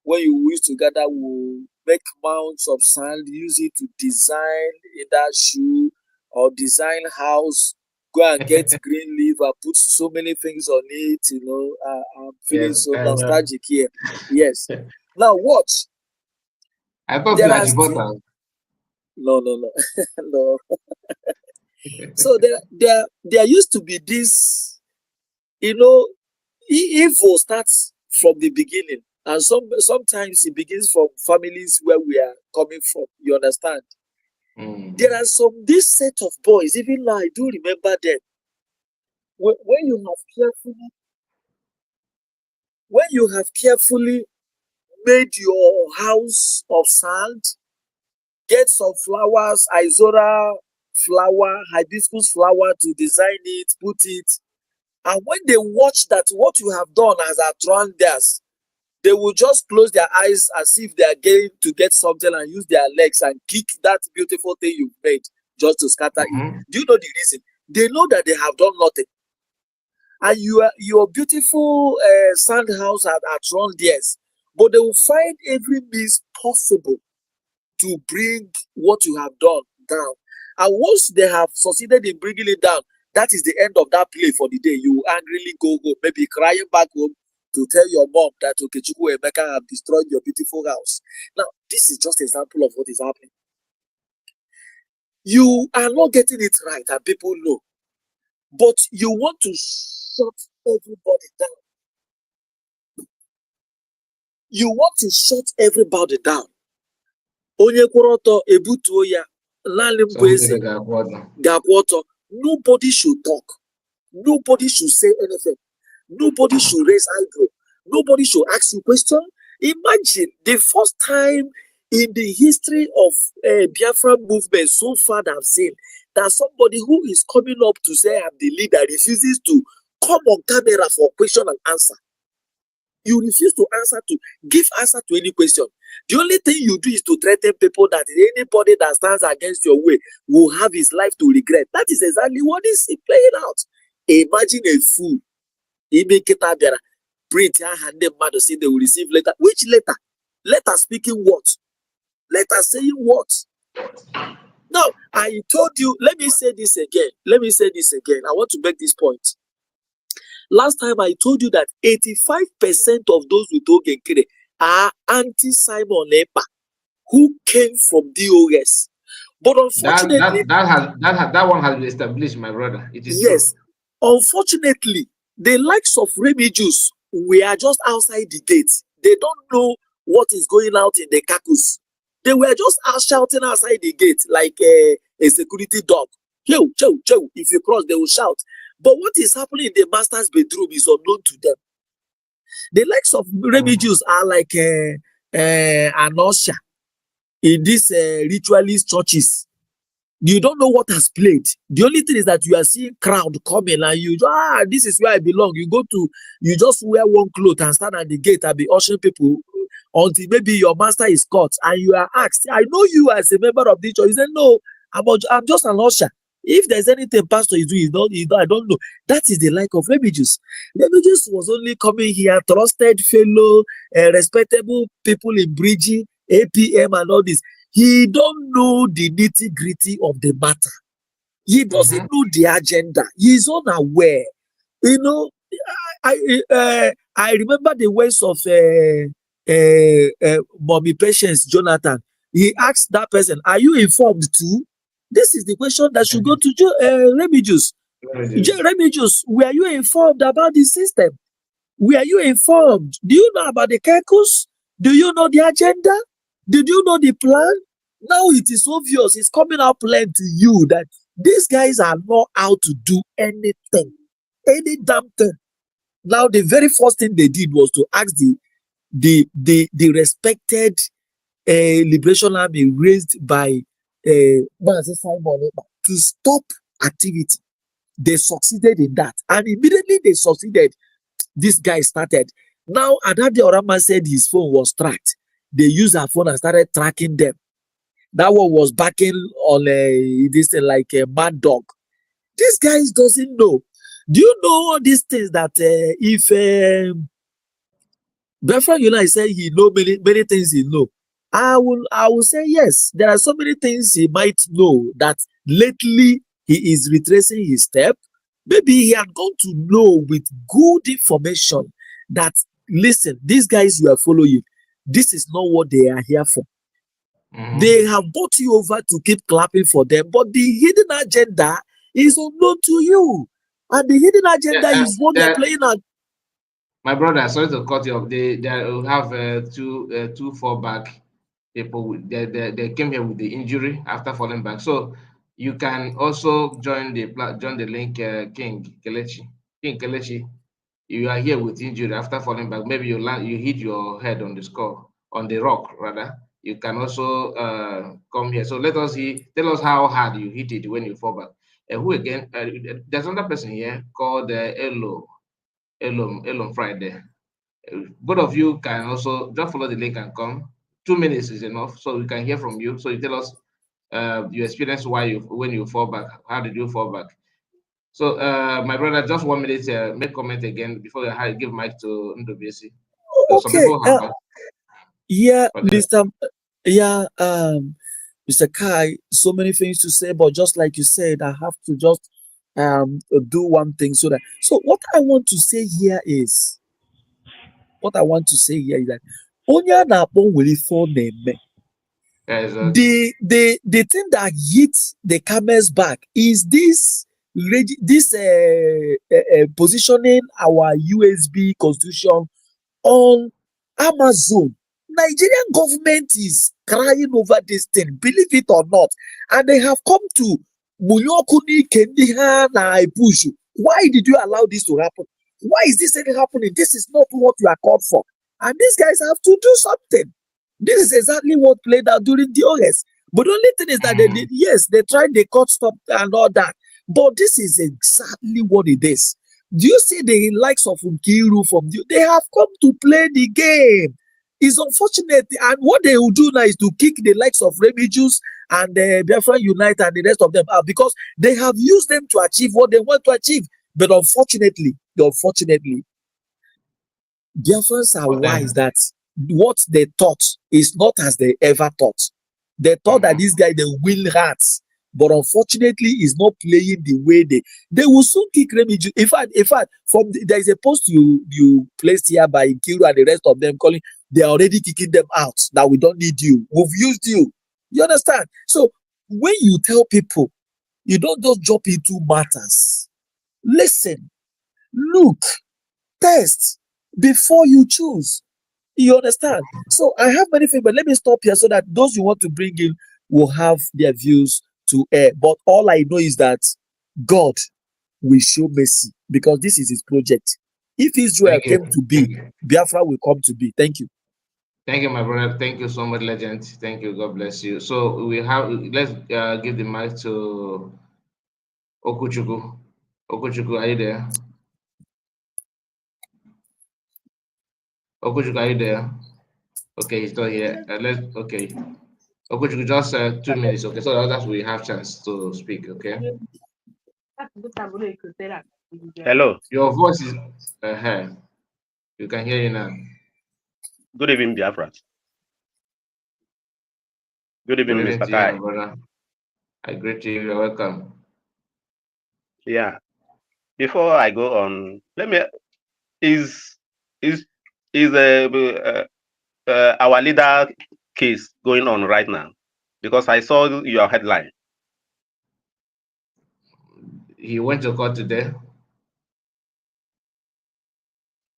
S7: when you used to gather, we'll make mounds of sand, use it to design either shoe or design house, go and get green leaf and put so many things on it, I'm feeling so nostalgic here. Yes. Now watch.
S3: I thought you had bottom.
S7: No. No. So there used to be this, evil starts from the beginning, and sometimes it begins from families where we are coming from. You understand? There are this set of boys, even now I do remember them. When you have carefully made your house of sand, get some flowers, Izora flower, hibiscus flower to design it, put it. And when they watch that what you have done as attract theirs, they will just close their eyes as if they are going to get something and use their legs and kick that beautiful thing you've made just to scatter it. Do you know the reason? They know that they have done nothing. And your beautiful sand house had attract theirs. But they will find every means possible to bring what you have done down. And once they have succeeded in bringing it down, that is the end of that play for the day. You angrily go home, maybe crying back home to tell your mom that Okechukwu Emeka have destroyed your beautiful house. Now, this is just an example of what is happening. You are not getting it right, and people know. But you want to shut everybody down. You want to shut everybody down. Onye kworoto ebutuo ya, nobody should talk. Nobody should say anything. Nobody should raise eyebrow. Nobody should ask you question. Imagine the first time in the history of Biafra movement so far that I've seen that somebody who is coming up to say I'm the leader refuses to come on camera for question and answer. You refuse to give answer to any question. The only thing you do is to threaten people that anybody that stands against your way will have his life to regret. That is exactly what is playing out. Imagine a fool. Print hand them mad to say they will receive letter. Which letter? Letter speaking what? Letter saying what? Now, I told you, let me say this again. I want to make this point. Last time I told you that 85% of those with Ogenkere are anti-Simon Ekpa who came from DOS. But unfortunately,
S3: that one has been established, my brother. It is
S7: yes.
S3: True.
S7: Unfortunately, the likes of Remy Jews, we are just outside the gate. They don't know what is going out in the caucus. They were just out shouting outside the gate like a security dog. Yo, Joe, if you cross, they will shout. But what is happening in the master's bedroom is unknown to them. The likes of Remy Jews are like an usher in these ritualist churches. You don't know what has played. The only thing is that you are seeing crowd coming and you this is where I belong. You just wear one cloth and stand at the gate and be ushering people until maybe your master is caught and you are asked, I know you as a member of the church. You say, no, I'm just an usher. If there's anything pastor is doing, I don't know. That is the like of Remy Jews. Remy Jews was only coming here, trusted fellow, respectable people in Bridging, APM and all this. He don't know the nitty-gritty of the matter. He doesn't know the agenda. He is unaware. You know, I remember the words of Mommy Patience Jonathan. He asked that person, are you informed too? This is the question that should go to Remy Jews. Remy Jews, were you informed about the system? Were you informed? Do you know about the caucus? Do you know the agenda? Did you know the plan? Now it is obvious. It's coming out plain to you that these guys are not out to do anything. Any damn thing. Now the very first thing they did was to ask the respected Liberation Army raised by Simon to stop activity. They succeeded in that. And immediately they succeeded, this guy started. Now, Adade Orama said his phone was tracked. They used her phone and started tracking them. That one was backing on this thing like a mad dog. This guy doesn't know. Do you know all these things that if Befra Yuna said he know many things he know? I will say yes. There are so many things he might know that lately he is retracing his step. Maybe he had gone to know with good information that, listen, these guys you are following, this is not what they are here for. They have brought you over to keep clapping for them, but the hidden agenda is unknown to you. And the hidden agenda is what they're playing at.
S3: My brother, sorry to cut you off. They have two fallback people. They came here with the injury after falling back. So you can also join the link, King Kelechi. You are here with injury after falling back. Maybe you hit your head on the rock rather. You can also come here. So tell us how hard you hit it when you fall back. Who again? There's another person here called Elom Friday. Both of you can also just follow the link and come. 2 minutes is enough, so we can hear from you. So you tell us your experience when you fall back. How did you fall back? So my brother, just 1 minute. Make comment again before I give mic to Ndobisi.
S7: Okay. Mr. Kai, so many things to say, but just like you said, I have to just do one thing so what I want to say here is that Onya na pon will fall name. The thing that hits the camel's back is this positioning our USB constitution on Amazon. Nigerian government is crying over this thing, believe it or not, and they have come to Munyokuni Kendiha na Ipushu. Why did you allow this to happen? Why is this thing happening? This is not what you are called for. And these guys have to do something. This is exactly what played out during DOS. But the only thing is that they did, yes, they tried, they cut stop and all that. But this is exactly what it is. Do you see the likes of Nkiru from they have come to play the game? It's unfortunate. And what they will do now is to kick the likes of Remedios and Biafra Unite and the rest of them out because they have used them to achieve what they want to achieve. But unfortunately, Biafrans are wise that what they thought is not as they ever thought. They thought that this guy, they win hearts. But unfortunately, is not playing the way they will soon kick Remigi. In fact, there is a post you placed here by Nkiru and the rest of them calling, they are already kicking them out, that we don't need you. We've used you. You understand? So when you tell people, you don't just jump into matters. Listen, look, test before you choose. You understand? So I have many things, but let me stop here so that those you want to bring in will have their views to air. But all I know is that God will show mercy because this is his project. If Israel came to be, Biafra will come to be. Thank you.
S3: Thank you, my brother. Thank you so much, legend. Thank you. God bless you. So let's give the mic to Okuchukwu. Okuchukwu, are you there? Okuchukwu, are you there? Okay, he's not here. Okay. Okuchukwu, just 2 minutes. Okay, so others will have chance to speak. Okay.
S8: Hello.
S3: Your voice is you can hear you now.
S8: Good evening, Biafra. Good evening, Mr. Kai.
S3: Brother. I greet you. You're welcome.
S8: Yeah. Before I go on, let me is our leader case going on right now? Because I saw your headline.
S3: He went to court today.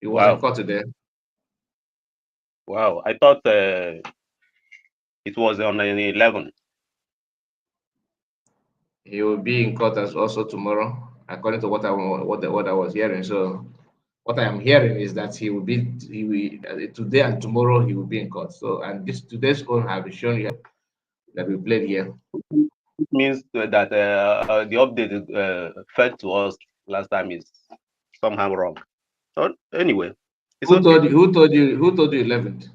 S3: He was in court today.
S8: Wow, I thought it was on 11.
S3: He will be in court as also tomorrow, according to what I was hearing. So, what I am hearing is that he will today and tomorrow he will be in court. So, and today's own have shown you that we played here.
S8: It means that the update fed to us last time is somehow wrong. So anyway,
S3: Who told you 11th?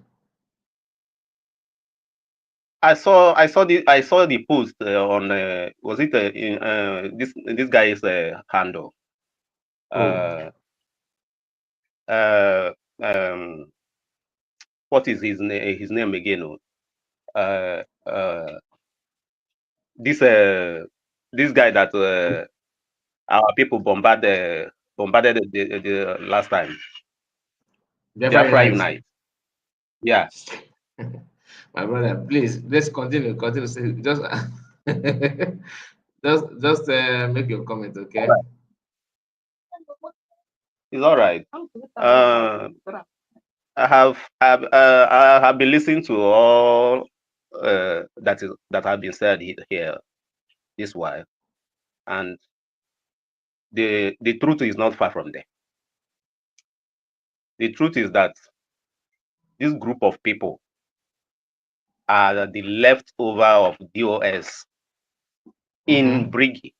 S8: I saw the post on was it in this guy's handle. What is his name again? This guy that our people bombarded the last time. Biafra Unite. Yeah.
S3: My brother, please let's continue. Just just make your comment, okay?
S8: It's all right. I have been listening to all that have been said here this while, and the truth is not far from there. The truth is that this group of people are the leftover of DOS in Brigi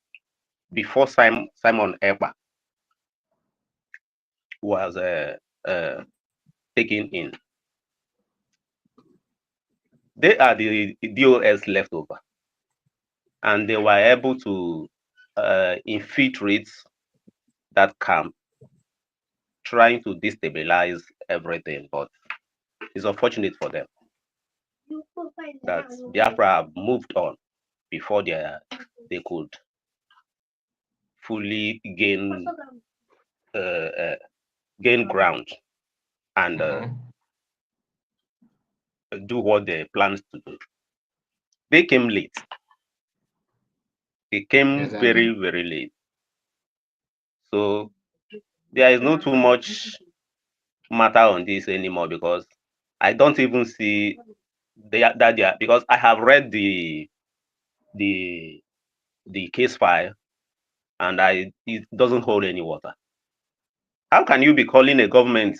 S8: before Simon Ekpa was taken in. They are the DOS leftover, and they were able to infiltrate that camp, trying to destabilize everything. But it's unfortunate for them that Biafra have moved on before they could fully gain ground and do what they planned to do. They came late. They came very, very late. So there is not too much matter on this anymore because I don't even see that because I have read the case file and it doesn't hold any water. How can you be calling a government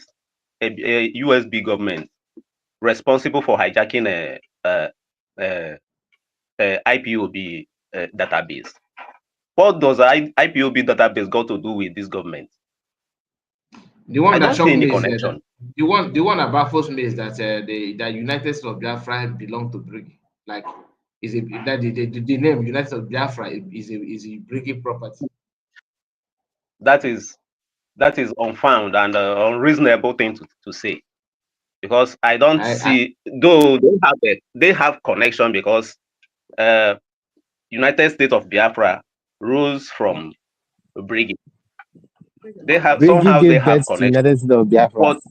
S8: a USB government responsible for hijacking a IPOB database. What does IPOB database got to do with this government?
S3: The one that shocked me is
S8: connection.
S3: The one that baffles me is that the United States of Biafra belong to Briggy. Like, is it that the name United States of Biafra is a Briggy property?
S8: That is unfound and unreasonable thing to say, because I don't see, though they have connection, because United States of Biafra rules from Briggy. They have
S9: Briggy
S8: somehow
S9: gave
S8: they have
S9: birth to
S8: connection.
S9: United States of Biafra.
S8: But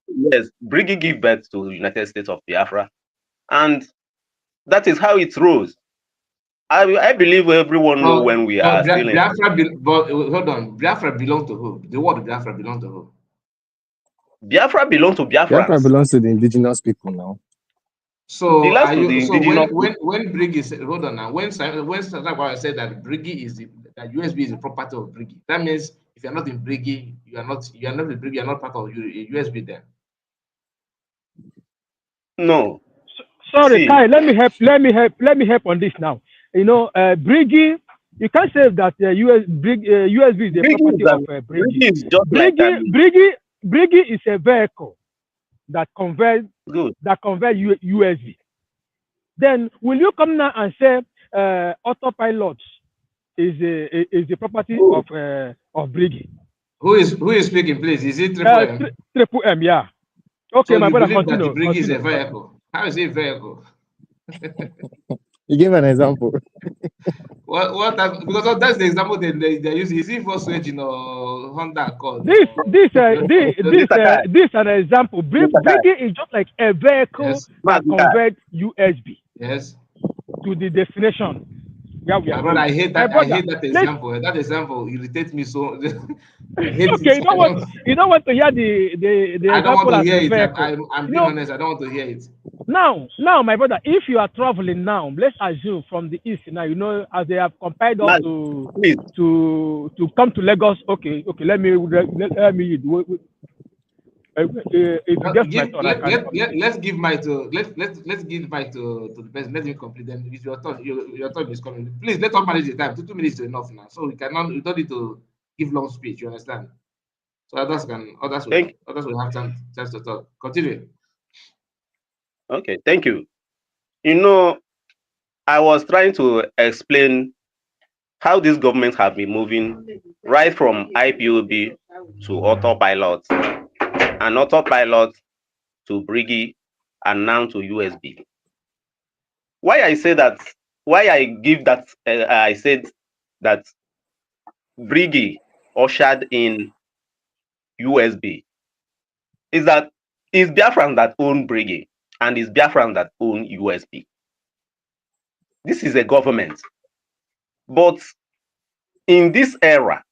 S8: yes, Briggy give birth to United States of Biafra, and that is how it rolls. I believe everyone know when we are still in
S3: Biafra. But hold on, Biafra belong to who? The word Biafra belong to who?
S8: Biafra belong to Biafrans.
S9: Biafra belongs to the indigenous people now.
S3: So when Briggy said, hold on now, when Sanawa said that Briggy is that USB is the property of Briggy, that means if you're not in Briggy, you are not in Briggy, you're not part of USB then.
S8: No.
S10: Sorry, Kai, let me help on this now. You know, Briggy, you can't say that USB is the property of Briggy. Briggy is a vehicle that converts USB. Then will you come now and say autopilot is the property of Briggy?
S3: Who is speaking, please? Is it Triple M?
S10: Triple M, yeah. Okay,
S3: so
S10: my brother,
S3: continue.
S10: That the
S3: Briggy is a vehicle. How is it a vehicle?
S9: You give an example.
S3: Because that's the example they use. Is it Volkswagen or Honda Accord?
S10: This an example. Briggy is just like a vehicle that converts USB.
S3: Yes.
S10: To the destination. Yeah, we are.
S3: Brother, I hate that. I hate that example. That example irritates me so. I hate
S10: okay, you don't want to hear the
S3: I don't want to hear it.
S10: Vehicle.
S3: I'm being honest. I don't want to hear it.
S10: Now, my brother, if you are traveling now, let's assume from the east now, you know, as they have compiled us to come to Lagos. Okay, let me
S3: let's give mic to the person. Let me complete. Then if your turn is coming, please let us manage the time. 2 minutes is enough now, so we don't need to give long speech. You understand? So others will have chance to talk. Continue.
S8: Okay, thank you. You know, I was trying to explain how these governments have been moving right from IPOB to autopilot, and autopilot to Briggy, and now to USB. Why I say that? Why I give that? I said that Briggy ushered in USB is that it's Biafran that own Briggy, and it's Biafran that own USB. This is a government, but in this era,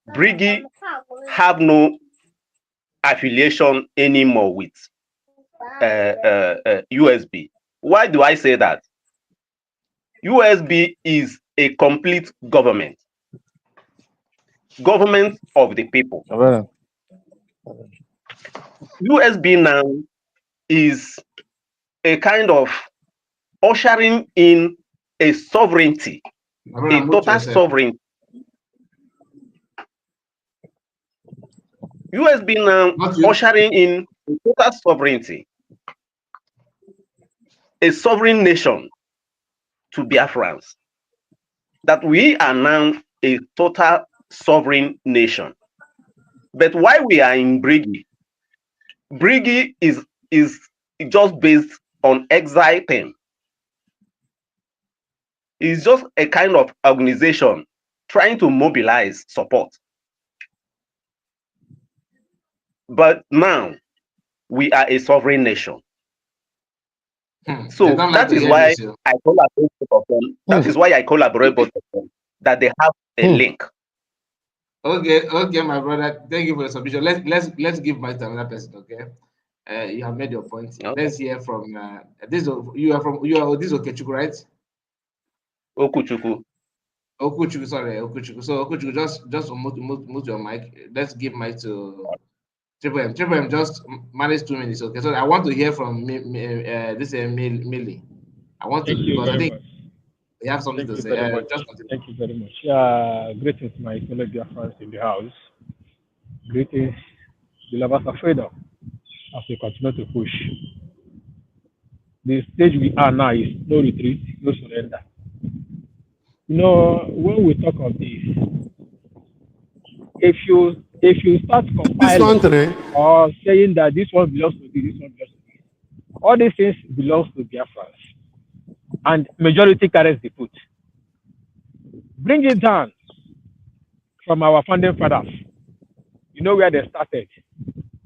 S8: Briggy have no affiliation anymore with USB. Why do I say that? USB is a complete government of the people. USB now is a kind of ushering in a sovereignty, a total sovereignty. USB now ushering in total sovereignty, a sovereign nation to Biafrans, that we are now a total sovereign nation. But why we are in Briggy? Briggy is just based on exile thing. It's just a kind of organization trying to mobilize support. But now we are a sovereign nation. So that is why I collaborate with them. That is why I collaborate both of them, that they have a link.
S3: Okay, my brother. Thank you for the submission. Let's give mic to another person. Okay, you have made your point. Okay. Let's hear from this. You are this Okechukwu, right?
S8: Okuchukwu.
S3: Sorry, Okuchukwu. So Okuchukwu, just mute your mic. Let's give mic to Triple M, just manage 2 minutes, okay? So I want to hear from this Millie. I want to, because I think you have something to say. Just continue.
S10: Thank you very much. Greetings, my fellow dear friends in the house. Greetings, the lovers of freedom, as we continue to push. The stage we are now is no retreat, no surrender. You know, when we talk of this, if you start compiling or saying that this one belongs to this one belongs to this, all these things belongs to Biafrans, and majority carries the put. Bring it down from our founding fathers. You know where they started,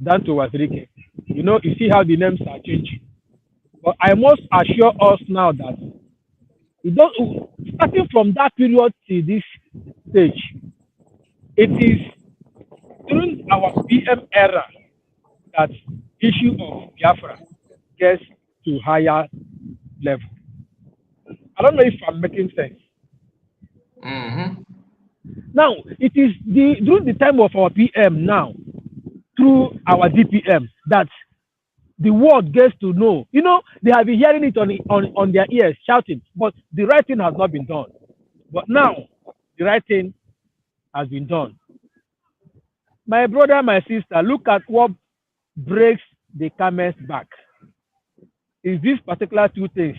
S10: down to Wazirike. You know, you see how the names are changing. But I must assure us now that starting from that period to this stage, it is during our PM era that issue of Biafra gets to higher level. I don't know if I'm making sense.
S3: Mm-hmm.
S10: Now, it is during the time of our PM now, through our DPM, that the world gets to know. You know, they have been hearing it on their ears, shouting, but the right thing has not been done. But now, the right thing has been done. My brother, my sister, look at what breaks the camel's back. Is this particular two things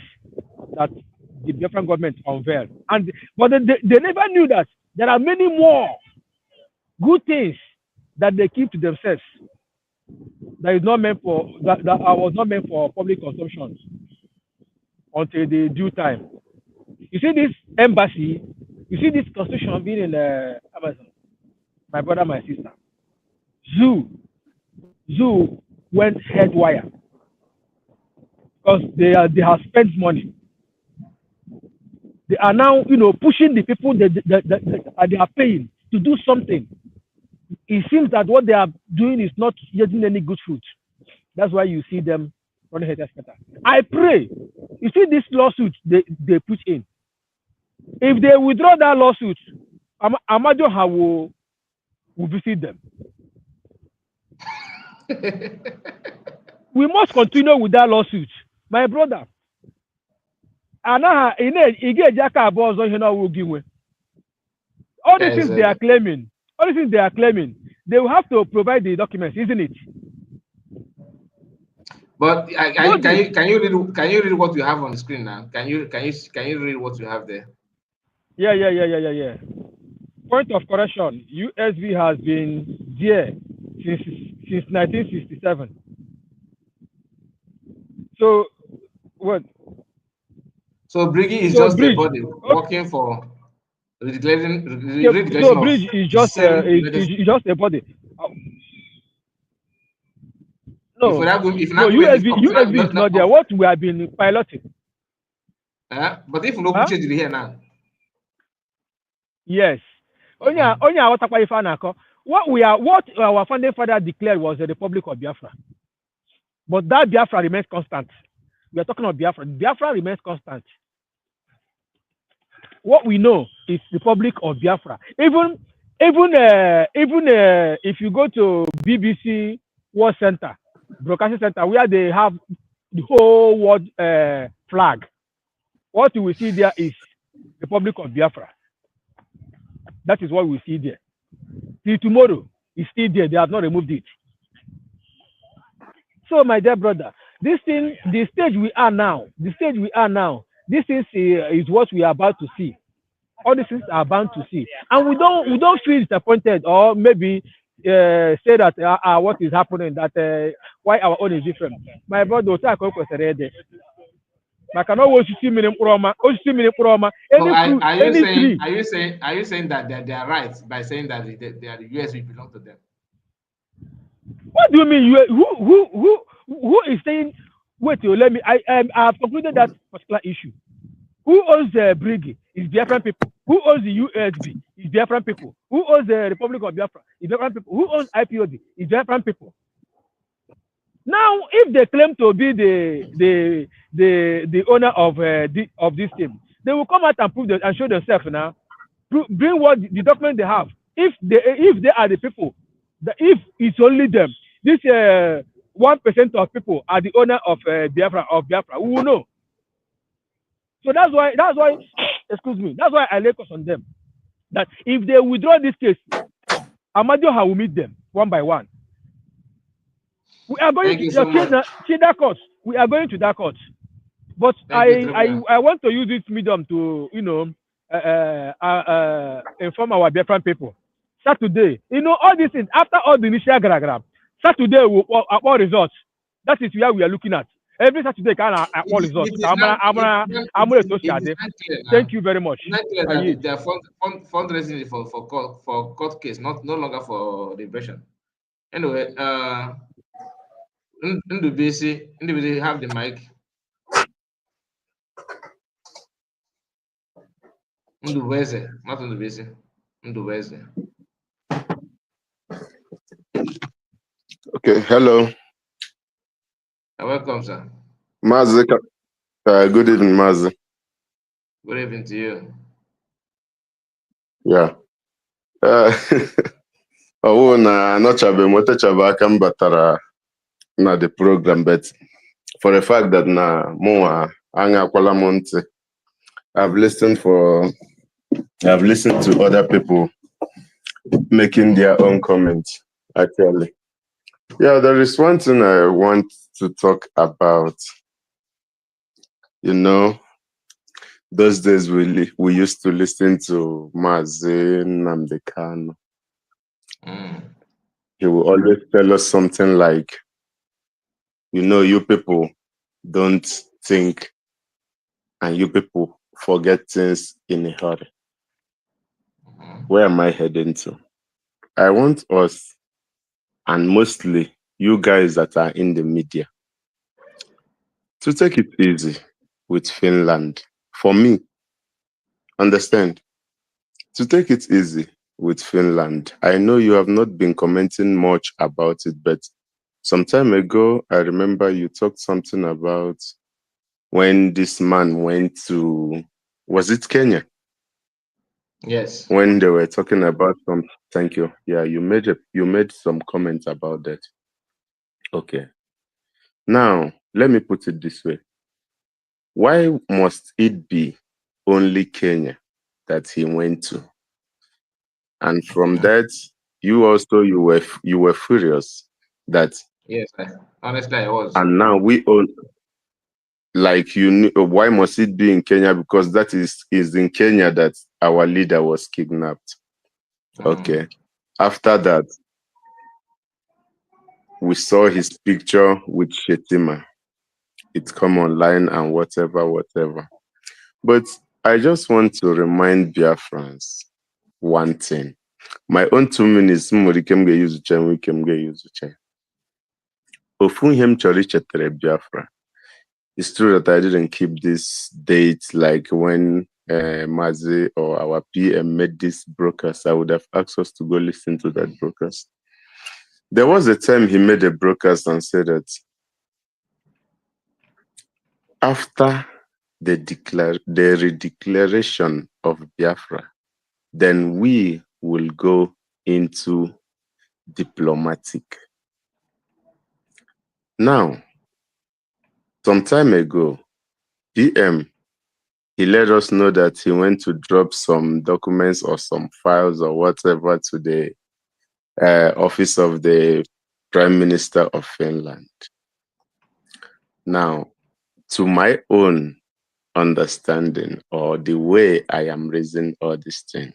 S10: that the Biafran government unveiled. But they never knew that there are many more good things that they keep to themselves that is not meant for that was not meant for public consumption until the due time. You see this embassy, you see this constitution being in Amazon. My brother, my sister. Zoo went headwire because they have spent money. They are now, pushing the people that they are paying to do something. It seems that what they are doing is not yielding any good fruit. That's why you see them running head better. I pray. You see this lawsuit they put in. If they withdraw that lawsuit, Amadio will visit them. We must continue with that lawsuit, my brother. All the things they are claiming, they will have to provide the documents, isn't it?
S3: But can you read what you have on the screen now? Can you read what you have there?
S10: Yeah. Point of correction: USB has been there since 1967. So what?
S3: So Briggy is just a body working for redeclaration.
S10: So Bridge is just a body. No, USB is not there. What we have been piloting.
S3: But if no change here now.
S10: Yes. What our founding father declared was the Republic of Biafra. But that Biafra remains constant. We are talking of Biafra. Biafra remains constant. What we know is Republic of Biafra. Even if you go to BBC World Center, Broadcasting Center, where they have the whole world flag, what you will see there is Republic of Biafra. That is what we see there. Till tomorrow, it's still there. They have not removed it. So, my dear brother, the stage we are now, this is what we are about to see. All these things are bound to see, and we don't feel disappointed or maybe say that what is happening, that why our own is different. My brother, are
S3: you saying that they are right by saying that they are the US which belong to them?
S10: What do you mean? Who is saying? Wait, let me. I have concluded that particular issue. Who owns the Briggy? Is Biafran people. Who owns the USB? Is Biafran people. Who owns the Republic of Biafra? Is Biafran people. Who owns IPOD? Is Biafran people. Now, if they claim to be the owner of this team, they will come out and prove and show themselves now. Bring what the document they have. If they are the people, if it's only them, this 1% of people are the owner of Biafra, we will know. So that's why, excuse me, that's why I lay us on them. That if they withdraw this case, Amadioha will meet them one by one. We are going to that court. We are going to that court. But I want to use this medium to, inform our Biafran people. Saturday, all these things, after all the initial gragram, Saturday will all results. That is where we are looking at. Every Saturday can all results. Thank you very much.
S3: They are fundraising for court case, no longer for the version. Anyway, Ndubisi, have the mic. Nduweze, not Ndubisi. Nduweze.
S11: Okay, hello.
S3: Welcome, sir.
S11: Mazi, good evening, Mazi.
S3: Good evening to you.
S11: Yeah. Oh, not chabe mote chabaka mbatara na the program, but for the fact that na more anga kwala monte, I've listened to other people making their own comments. Actually, yeah, there is one thing I want to talk about. Those days we used to listen to Mazi Namdekano. He will always tell us something like, you people don't think and you people forget things in a hurry. Where am I heading to? I want us, and mostly you guys that are in the media, to take it easy with Finland. For me, understand, to take it easy with Finland. I know you have not been commenting much about it, but some time ago, I remember you talked something about when this man went to, was it Kenya?
S3: Yes.
S11: When they were talking about some, thank you. Yeah, you made some comments about that. Okay. Now, let me put it this way. Why must it be only Kenya that he went to? And from that, you were furious that.
S3: Yes, honestly, I was.
S11: And now we own, like, why must it be in Kenya? Because that is in Kenya that our leader was kidnapped. Okay. After that, we saw his picture with Shetima. It's come online and whatever. But I just want to remind Biafrans one thing. My own 2 minutes, we can use Biafra. It's true that I didn't keep this date, like when Mazi or our PM made this broadcast. I would have asked us to go listen to that broadcast. There was a time he made a broadcast and said that after the redeclaration of Biafra, then we will go into diplomatic. Now, some time ago, PM, he let us know that he went to drop some documents or some files or whatever to the office of the Prime Minister of Finland. Now, to my own understanding or the way I am raising all this thing,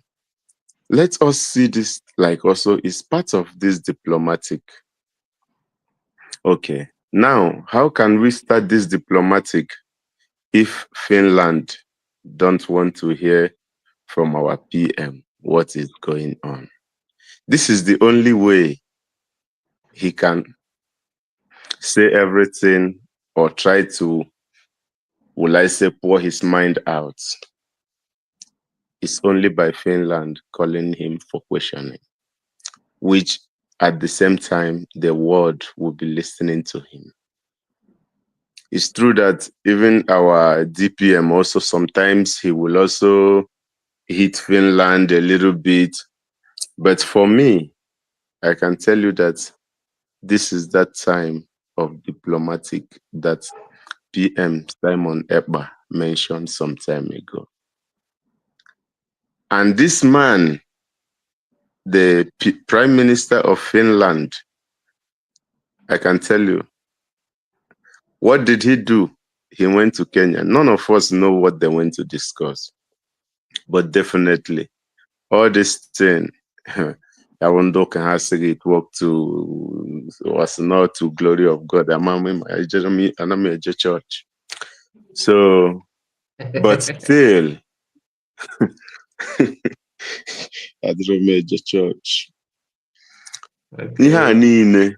S11: let us see this like also is part of this diplomatic. Okay, now how can we start this diplomatic if Finland don't want to hear from our PM what is going on? This is the only way he can say everything or try to, will I say, pour his mind out. It's only by Finland calling him for questioning, which at the same time, the world will be listening to him. It's true that even our DPM also, sometimes he will also hit Finland a little bit. But for me, I can tell you that this is that time of diplomatic that PM Simon Ekpa mentioned some time ago. And this man, the Prime Minister of Finland, I can tell you, what did he do? He went to Kenya. None of us know what they went to discuss. But definitely, all this thing, I wonder can I say it work to was not to glory of God. I'm a church. So, but still, I don't major church.
S3: Okay.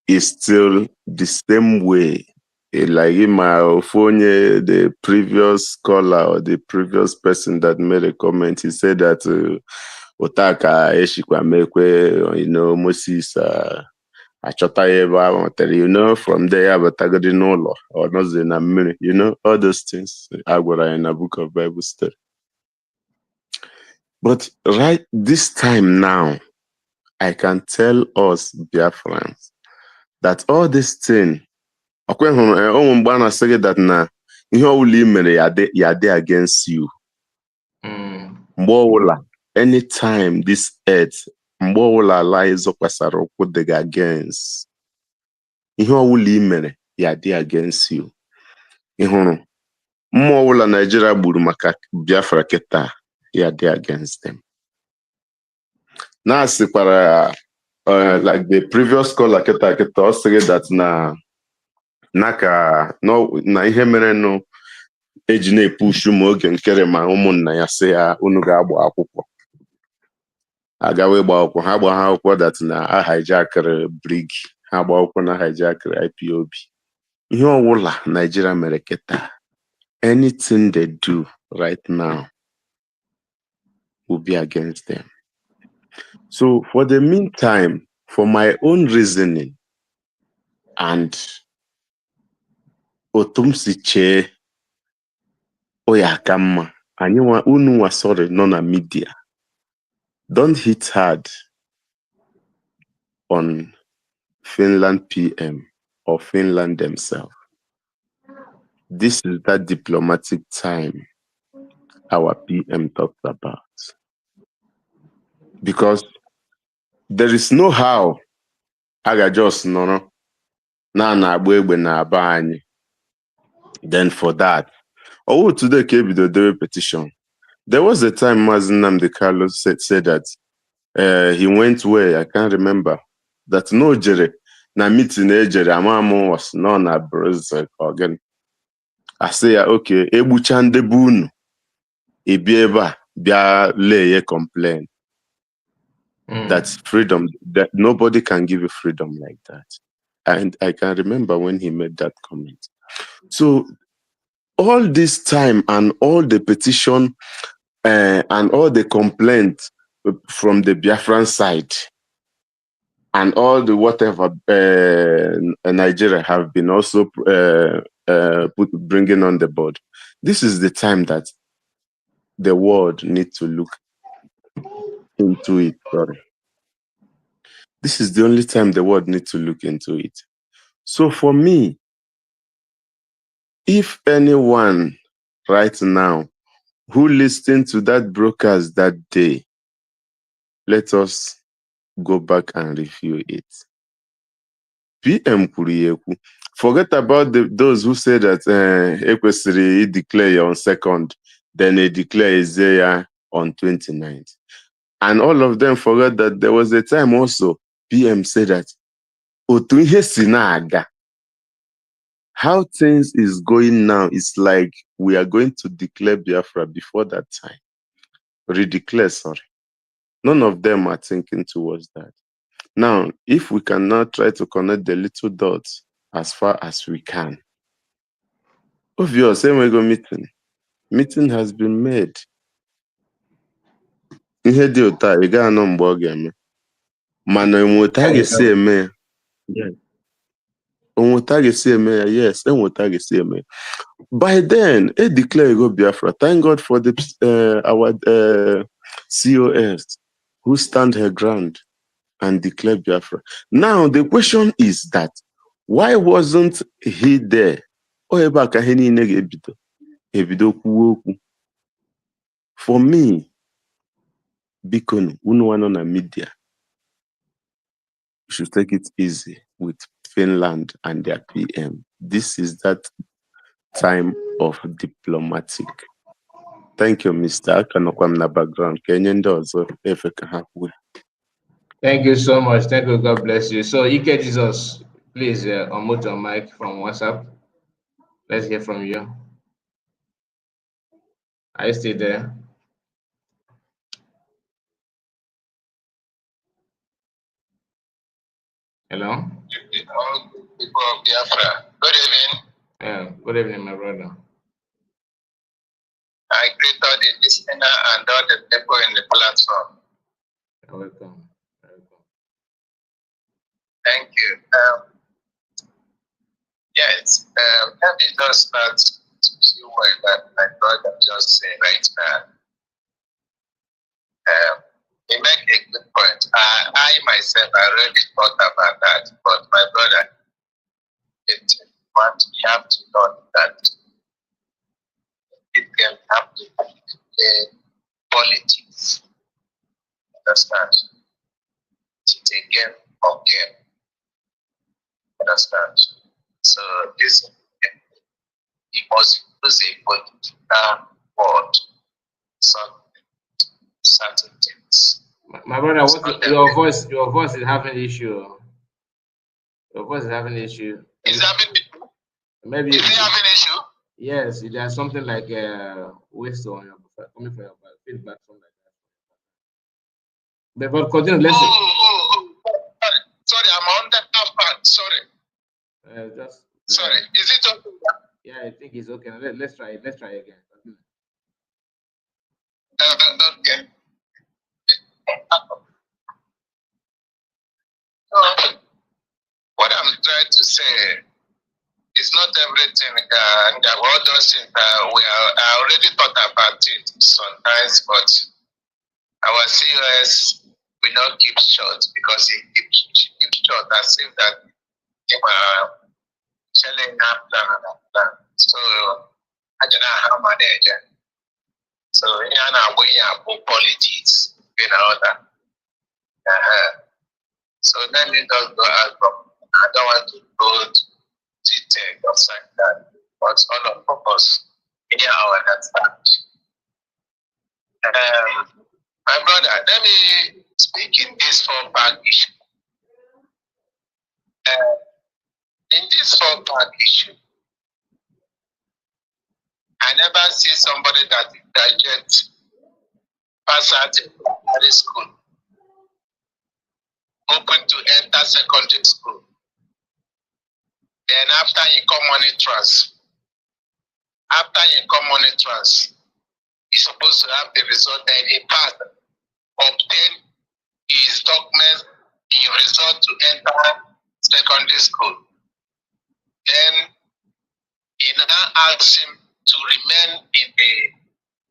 S11: Is still the same way. Like in my phone, the previous caller or the previous person that made a comment, he said that Otaka Eshikwa Mekwe, Moses Achota Eva, from there, but I got no law or not in a minute, all those things I got in a book of Bible study. But right this time now, I can tell us, Biafrans, that all this thing, say that na ihe ọwụla mere ya dey against you. Mgbe ọwụla, anytime this earth, mgbe ọwụla ala ịzọkwasara ụkwụ dị gị against, ihe ọwụla mere ya dey against you. Ịhụrụ, mmụọ ọwụla Nigeria gburu maka Biafra kịta ya dey against them. Na-asịkwara like the previous caller kịta ọ sịrị that na ihe mere nụ eji na-epushu ma oge nkere ma ụmụnna ya sị ya unu ga-agba akwụkwọ agawa ịgba akwụkwọ ha gba ha akwụkwọ that na hijackere brig ha gba akwụkwọ na hijackere IPOB. Ihe ọwụla Nigeria mere kịta, anything they do right now will be against them. So for the meantime, for my own reasoning and otumsiche Oyakama, anyone unu was sorry, nona media. Don't hit hard on Finland PM or Finland themselves. This is that diplomatic time our PM talked about. Because there is no how aga just na agba egbe na aba anyị. Then for that, today came with the repetition. There was a time Mazen Nnamdi Kanu said that he went where I can't remember that no jere na meeting ejere amamu was not na Brazil again. I say okay, egbucha ndị be unu ebia ebe a bia lay complain. That's freedom. That nobody can give you freedom like that. And I can remember when he made that comment. So all this time and all the petition and all the complaints from the Biafran side and all the whatever Nigeria have been also bringing on the board. This is the time that the world needs to look into it. Sorry. This is the only time the world needs to look into it. So for me, if anyone right now who listened to that broadcast that day, let us go back and review it. PM Kurieku. Forget about those who say that Ekwesiri declare on 2nd, then they declare Isaiah on 29th. And all of them forgot that there was a time also PM said that Otunhe Sinaga. How things is going now is like we are going to declare Biafra before that time. Redeclare, sorry. None of them are thinking towards that. Now, if we cannot try to connect the little dots as far as we can, obvious, same way go meeting. Meeting has been made. Ihe dị ụta, ị ga anọ mgbe ọ ga-eme. Mana enweta ga-esi eme ya. Enweta ga-esi eme ya, yes, enweta ga-esi eme ya. By then, it declare go Biafra. Thank God for the our COS who stand her ground. and declare Biafra. Now, the question is that, why wasn't he there? For me, Bikon, Unwanona media, you should take it easy with Finland and their PM. This is that time of diplomatic. Thank you, Mr. Akanokwamna background. Kenyan does.
S3: Thank you so much. Thank you. God bless you. So, Ike Jesus, please unmute your mic from WhatsApp. Let's hear from you. Are you still there? Hello?
S12: People of Biafra. Good evening.
S3: Yeah, good evening, my brother.
S12: I greet all the listener and all the people in the platform.
S3: You're welcome.
S12: Thank you. Yes, let me just start to see what that my brother just said right now. He made a good point. I myself already thought about that, but my brother, what you have to know that it can have to play politics. Understand? It's a game of game. Understand? So this he must use a political word, certain things.
S3: My brother, your voice is having issue. Your voice is having issue.
S12: Is having
S3: maybe
S12: is he having issue?
S3: Yes, there's something like whistle on your coming from your feedback, something like that. But continue. Let's
S12: Sorry, I'm on that part. Sorry. Sorry. Is it okay?
S3: Yeah, I think it's okay. Let's try it. Let's try again.
S12: Okay. So, what I'm trying to say is not everything, and all those things I already thought about it sometimes, but our COS will not keep short because he keeps short as if that they were selling that plan. So I don't know how manage it. So we are politics, that. So let me just go out from. I don't want to go detail or like that, but all of purpose, I understand. My brother, let me speak in this fallback issue. In this fallback issue, I never see somebody that graduates, pass out in primary school, open to enter secondary school. Then after you come on a trust, he's supposed to have the result that he passed, obtain his documents in result to enter secondary school. Then he now asks him to remain in the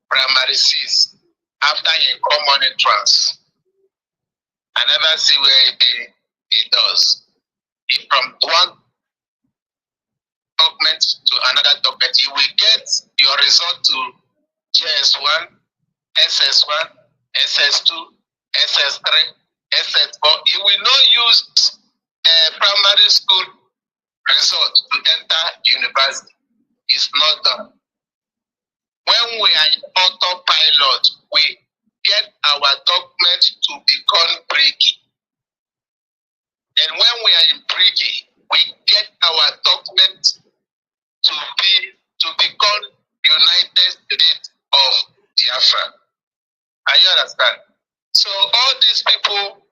S12: primary 6 after he come on a trans. I never see where he does. He from one document to another document, you will get your result to JS1, SS1, SS2, SS3, SS4. You will not use primary school result to enter university. It's not done. When we are in autopilot, we get our document to become bricky. And when we are in bricky, we get our document to become United States of Biafra. Are you understand? So all these people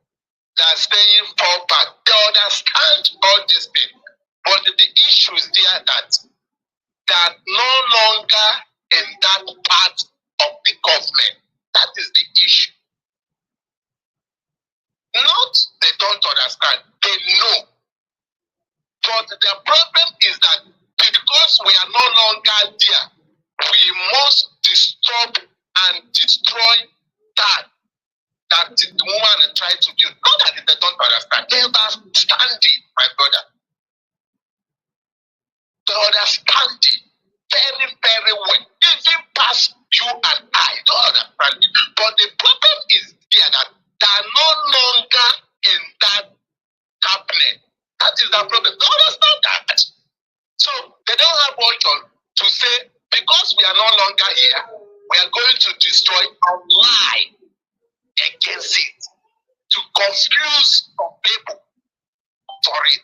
S12: that are staying far back, they understand all these things. But the issue is there that they are no longer in that part of the government. That is the issue. Not they don't understand, they know. But the problem is that because we are no longer there, we must disturb and destroy that that the woman tried to build. Not that they don't understand. They understand it, my brother. They understand it very, very well. Even past you and I don't understand it. But the problem is here that they are no longer in that cabinet. That is the problem. They understand that. So they don't have option to say, because we are no longer here, we are going to destroy and lie against it, to confuse some people for it.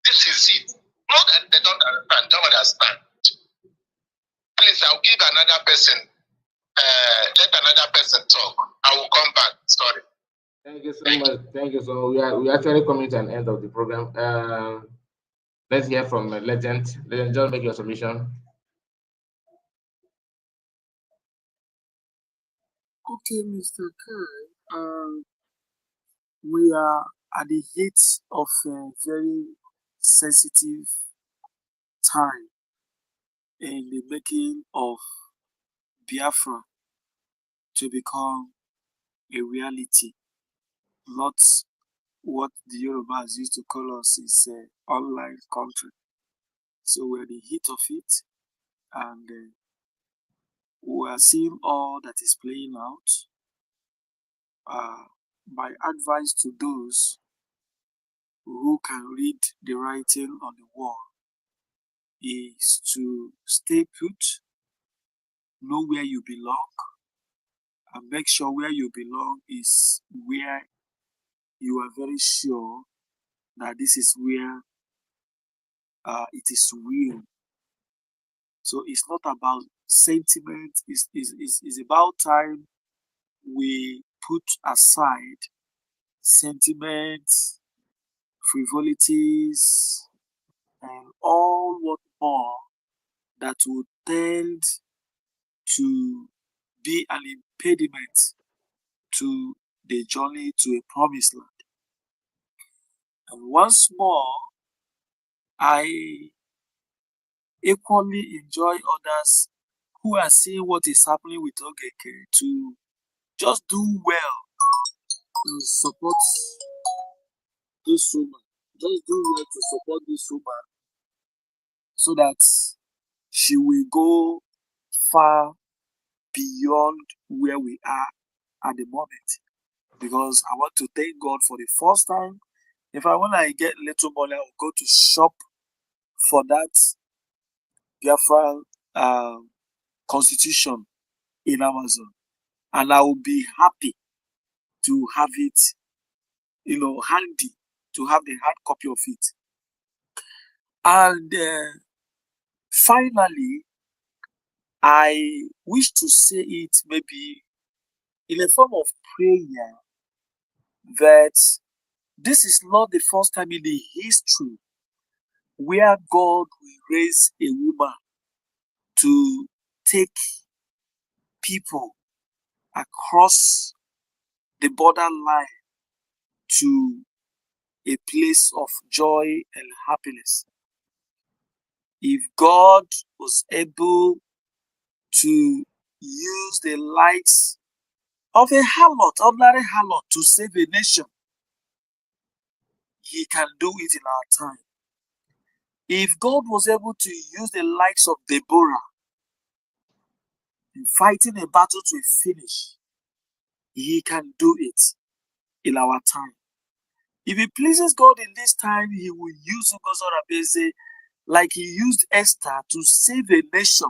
S12: This is it. Not that they don't understand. Please, I'll give another person, let another person talk. I will come back. Sorry.
S3: Thank you so much. Thank you. So we are actually coming to an end of the program. Let's hear from Legend. Legend, just make your submission.
S7: Okay, Mr. Kai. We are at the heat of a very sensitive time in the making of Biafra to become a reality, not what the Yorubas used to call us is an online country. So we're at the heat of it, and we are seeing all that is playing out. My advice to those who can read the writing on the wall is to stay put, know where you belong, and make sure where you belong is where you are very sure that this is where it is real. So it's not about sentiment, it's about time we put aside sentiment, frivolities, and all what more that would tend to be an impediment to the journey to a promised land. And once more, I equally enjoy others who are seeing what is happening with Ogeke to just do well and support this woman. Just do well to support this woman so that she will go far beyond where we are at the moment. Because I want to thank God for the first time. When I get little money, I will go to shop for that Biafran constitution in Amazon. And I will be happy to have it, handy, to have the hard copy of it. And finally, I wish to say it maybe in a form of prayer that this is not the first time in the history where God will raise a woman to take people across the borderline to a place of joy and happiness. If God was able to use the likes of a harlot, ordinary harlot, to save a nation, He can do it in our time. If God was able to use the likes of Deborah in fighting a battle to a finish, He can do it in our time. If it pleases God in this time, He will use Ugozorabeze like He used Esther to save a nation.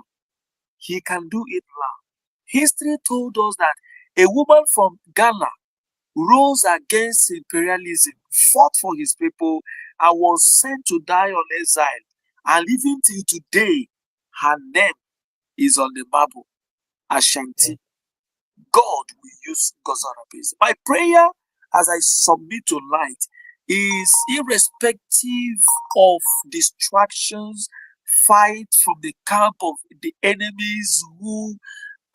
S7: He can do it now. History told us that a woman from Ghana rose against imperialism, fought for his people, and was sent to die on exile. And even till today, her name is on the Bible, Ashanti. God will use Gozarabes. My prayer as I submit tonight is irrespective of distractions, fight from the camp of the enemies who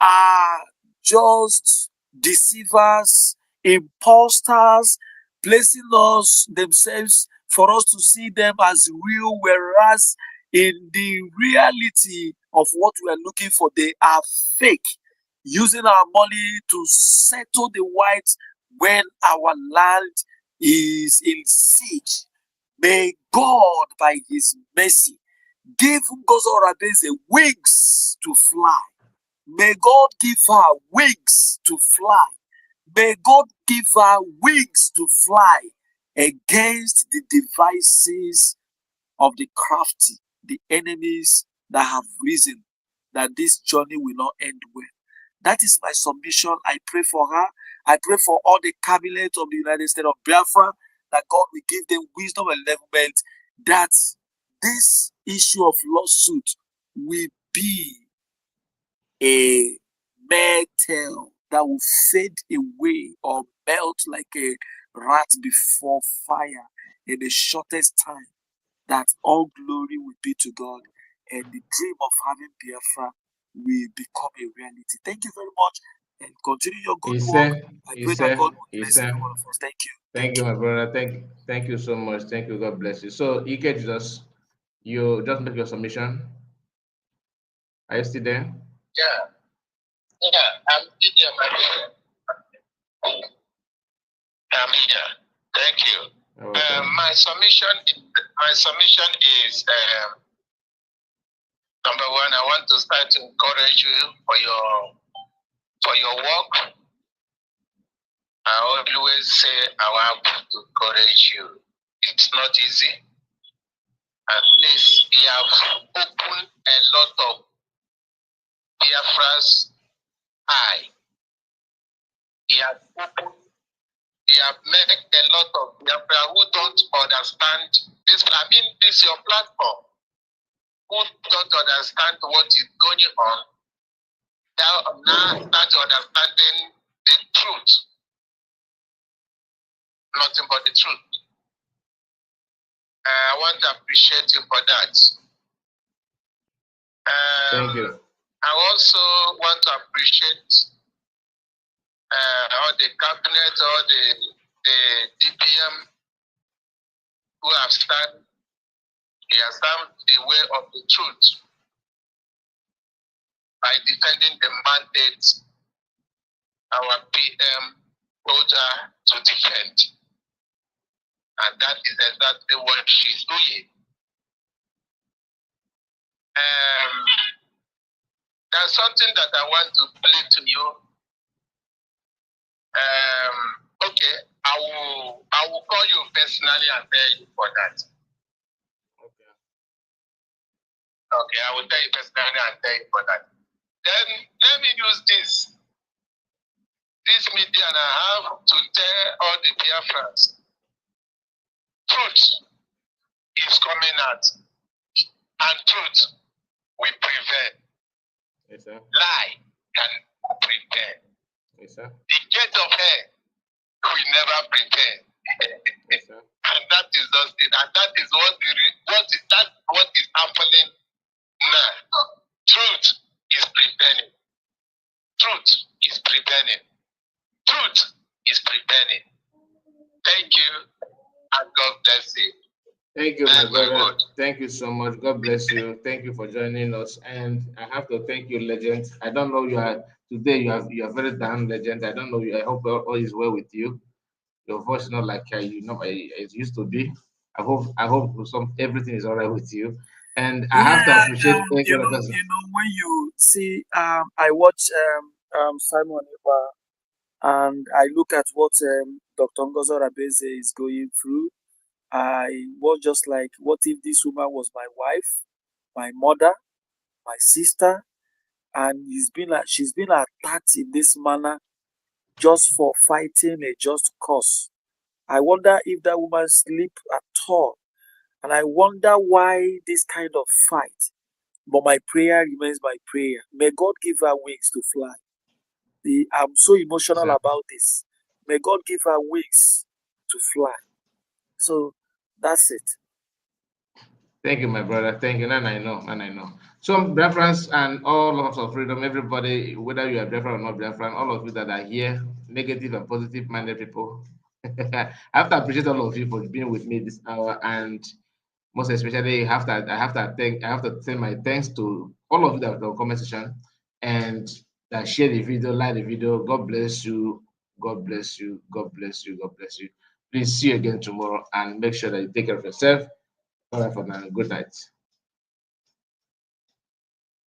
S7: are just deceivers, imposters, placing us themselves for us to see them as real, whereas in the reality of what we are looking for, they are fake, using our money to settle the white when our land is in siege. May God, by his mercy, give Ngozi Oradeze wings to fly. May God give her wings to fly. May God give her wings to fly against the devices of the crafty, the enemies that have risen, that this journey will not end well. That is my submission. I pray for her. I pray for all the cabinet of the United States of Biafra, that God will give them wisdom and enlightenment, that this issue of lawsuit will be a mere tale that will fade away or melt like a rat before fire in the shortest time, that all glory will be to God and the dream of having Biafra will become a reality. Thank you very much and continue your good work. I pray that God will bless every one of us. Thank you.
S3: Thank you, my brother. Thank you so much. Thank you. God bless you. So, Ike Jesus, you just make your submission. Are you still there?
S12: Yeah, I'm here, my brother. I'm here. Thank you. My submission is number one. I want to start to encourage you for your work. I always say I want to encourage you. It's not easy. At least we have opened a lot of Biafra's eye. He has made a lot of Biafra who don't understand this. I mean, this is your platform. Who don't understand what is going on. Now start understanding the truth. Nothing but the truth. I want to appreciate you for that.
S3: Thank you.
S12: I also want to appreciate all the cabinet, all the DPM who have stand the way of the truth by defending the mandate our PM told her to defend. And that is exactly what she's doing. There's something that I want to play to you. Okay, I will call you personally and tell you for that. Okay, I will tell you personally and tell you for that. Then let me use this media and I have to tell all the Biafrans. Truth is coming out, and truth will prevail.
S3: Yes, sir.
S12: Lie can prevail.
S3: Yes, sir.
S12: The gate of hell will never prevail.
S3: Yes, sir.
S12: And that is just it. And that is what is happening now. Truth is prevailing. Truth is prevailing. Truth is prevailing. Thank you, and God bless you.
S3: Thank you, my brother. Thank you so much. God bless you. Thank you for joining us. And I have to thank you, Legend. I don't know you are today. You are very damn Legend. I don't know you. I hope all is well with you. Your voice is not like it used to be. I hope everything is all right with you. And I have to appreciate
S7: you know, when you see I watch Simon Ekpa and I look at what Dr. Ngozi Oradeze is going through, I was just like, what if this woman was my wife, my mother, my sister, and she's been attacked in this manner just for fighting a just cause. I wonder if that woman sleep at all. And I wonder why this kind of fight. But my prayer remains my prayer. May God give her wings to fly. I'm so emotional about this. May God give her wings to fly. So that's it.
S3: Thank you, my brother. Thank you. And I know. So, Biafrans and all of us of freedom, everybody, whether you are Biafran or not Biafran, all of you that are here, negative and positive minded people, I have to appreciate all of you for being with me this hour, and most especially, I have to send my thanks to all of you that have done comment section and that share the video, like the video. God bless you. God bless you. God bless you. God bless you. Please see you again tomorrow and make sure that you take care of yourself. All right for now. Good night.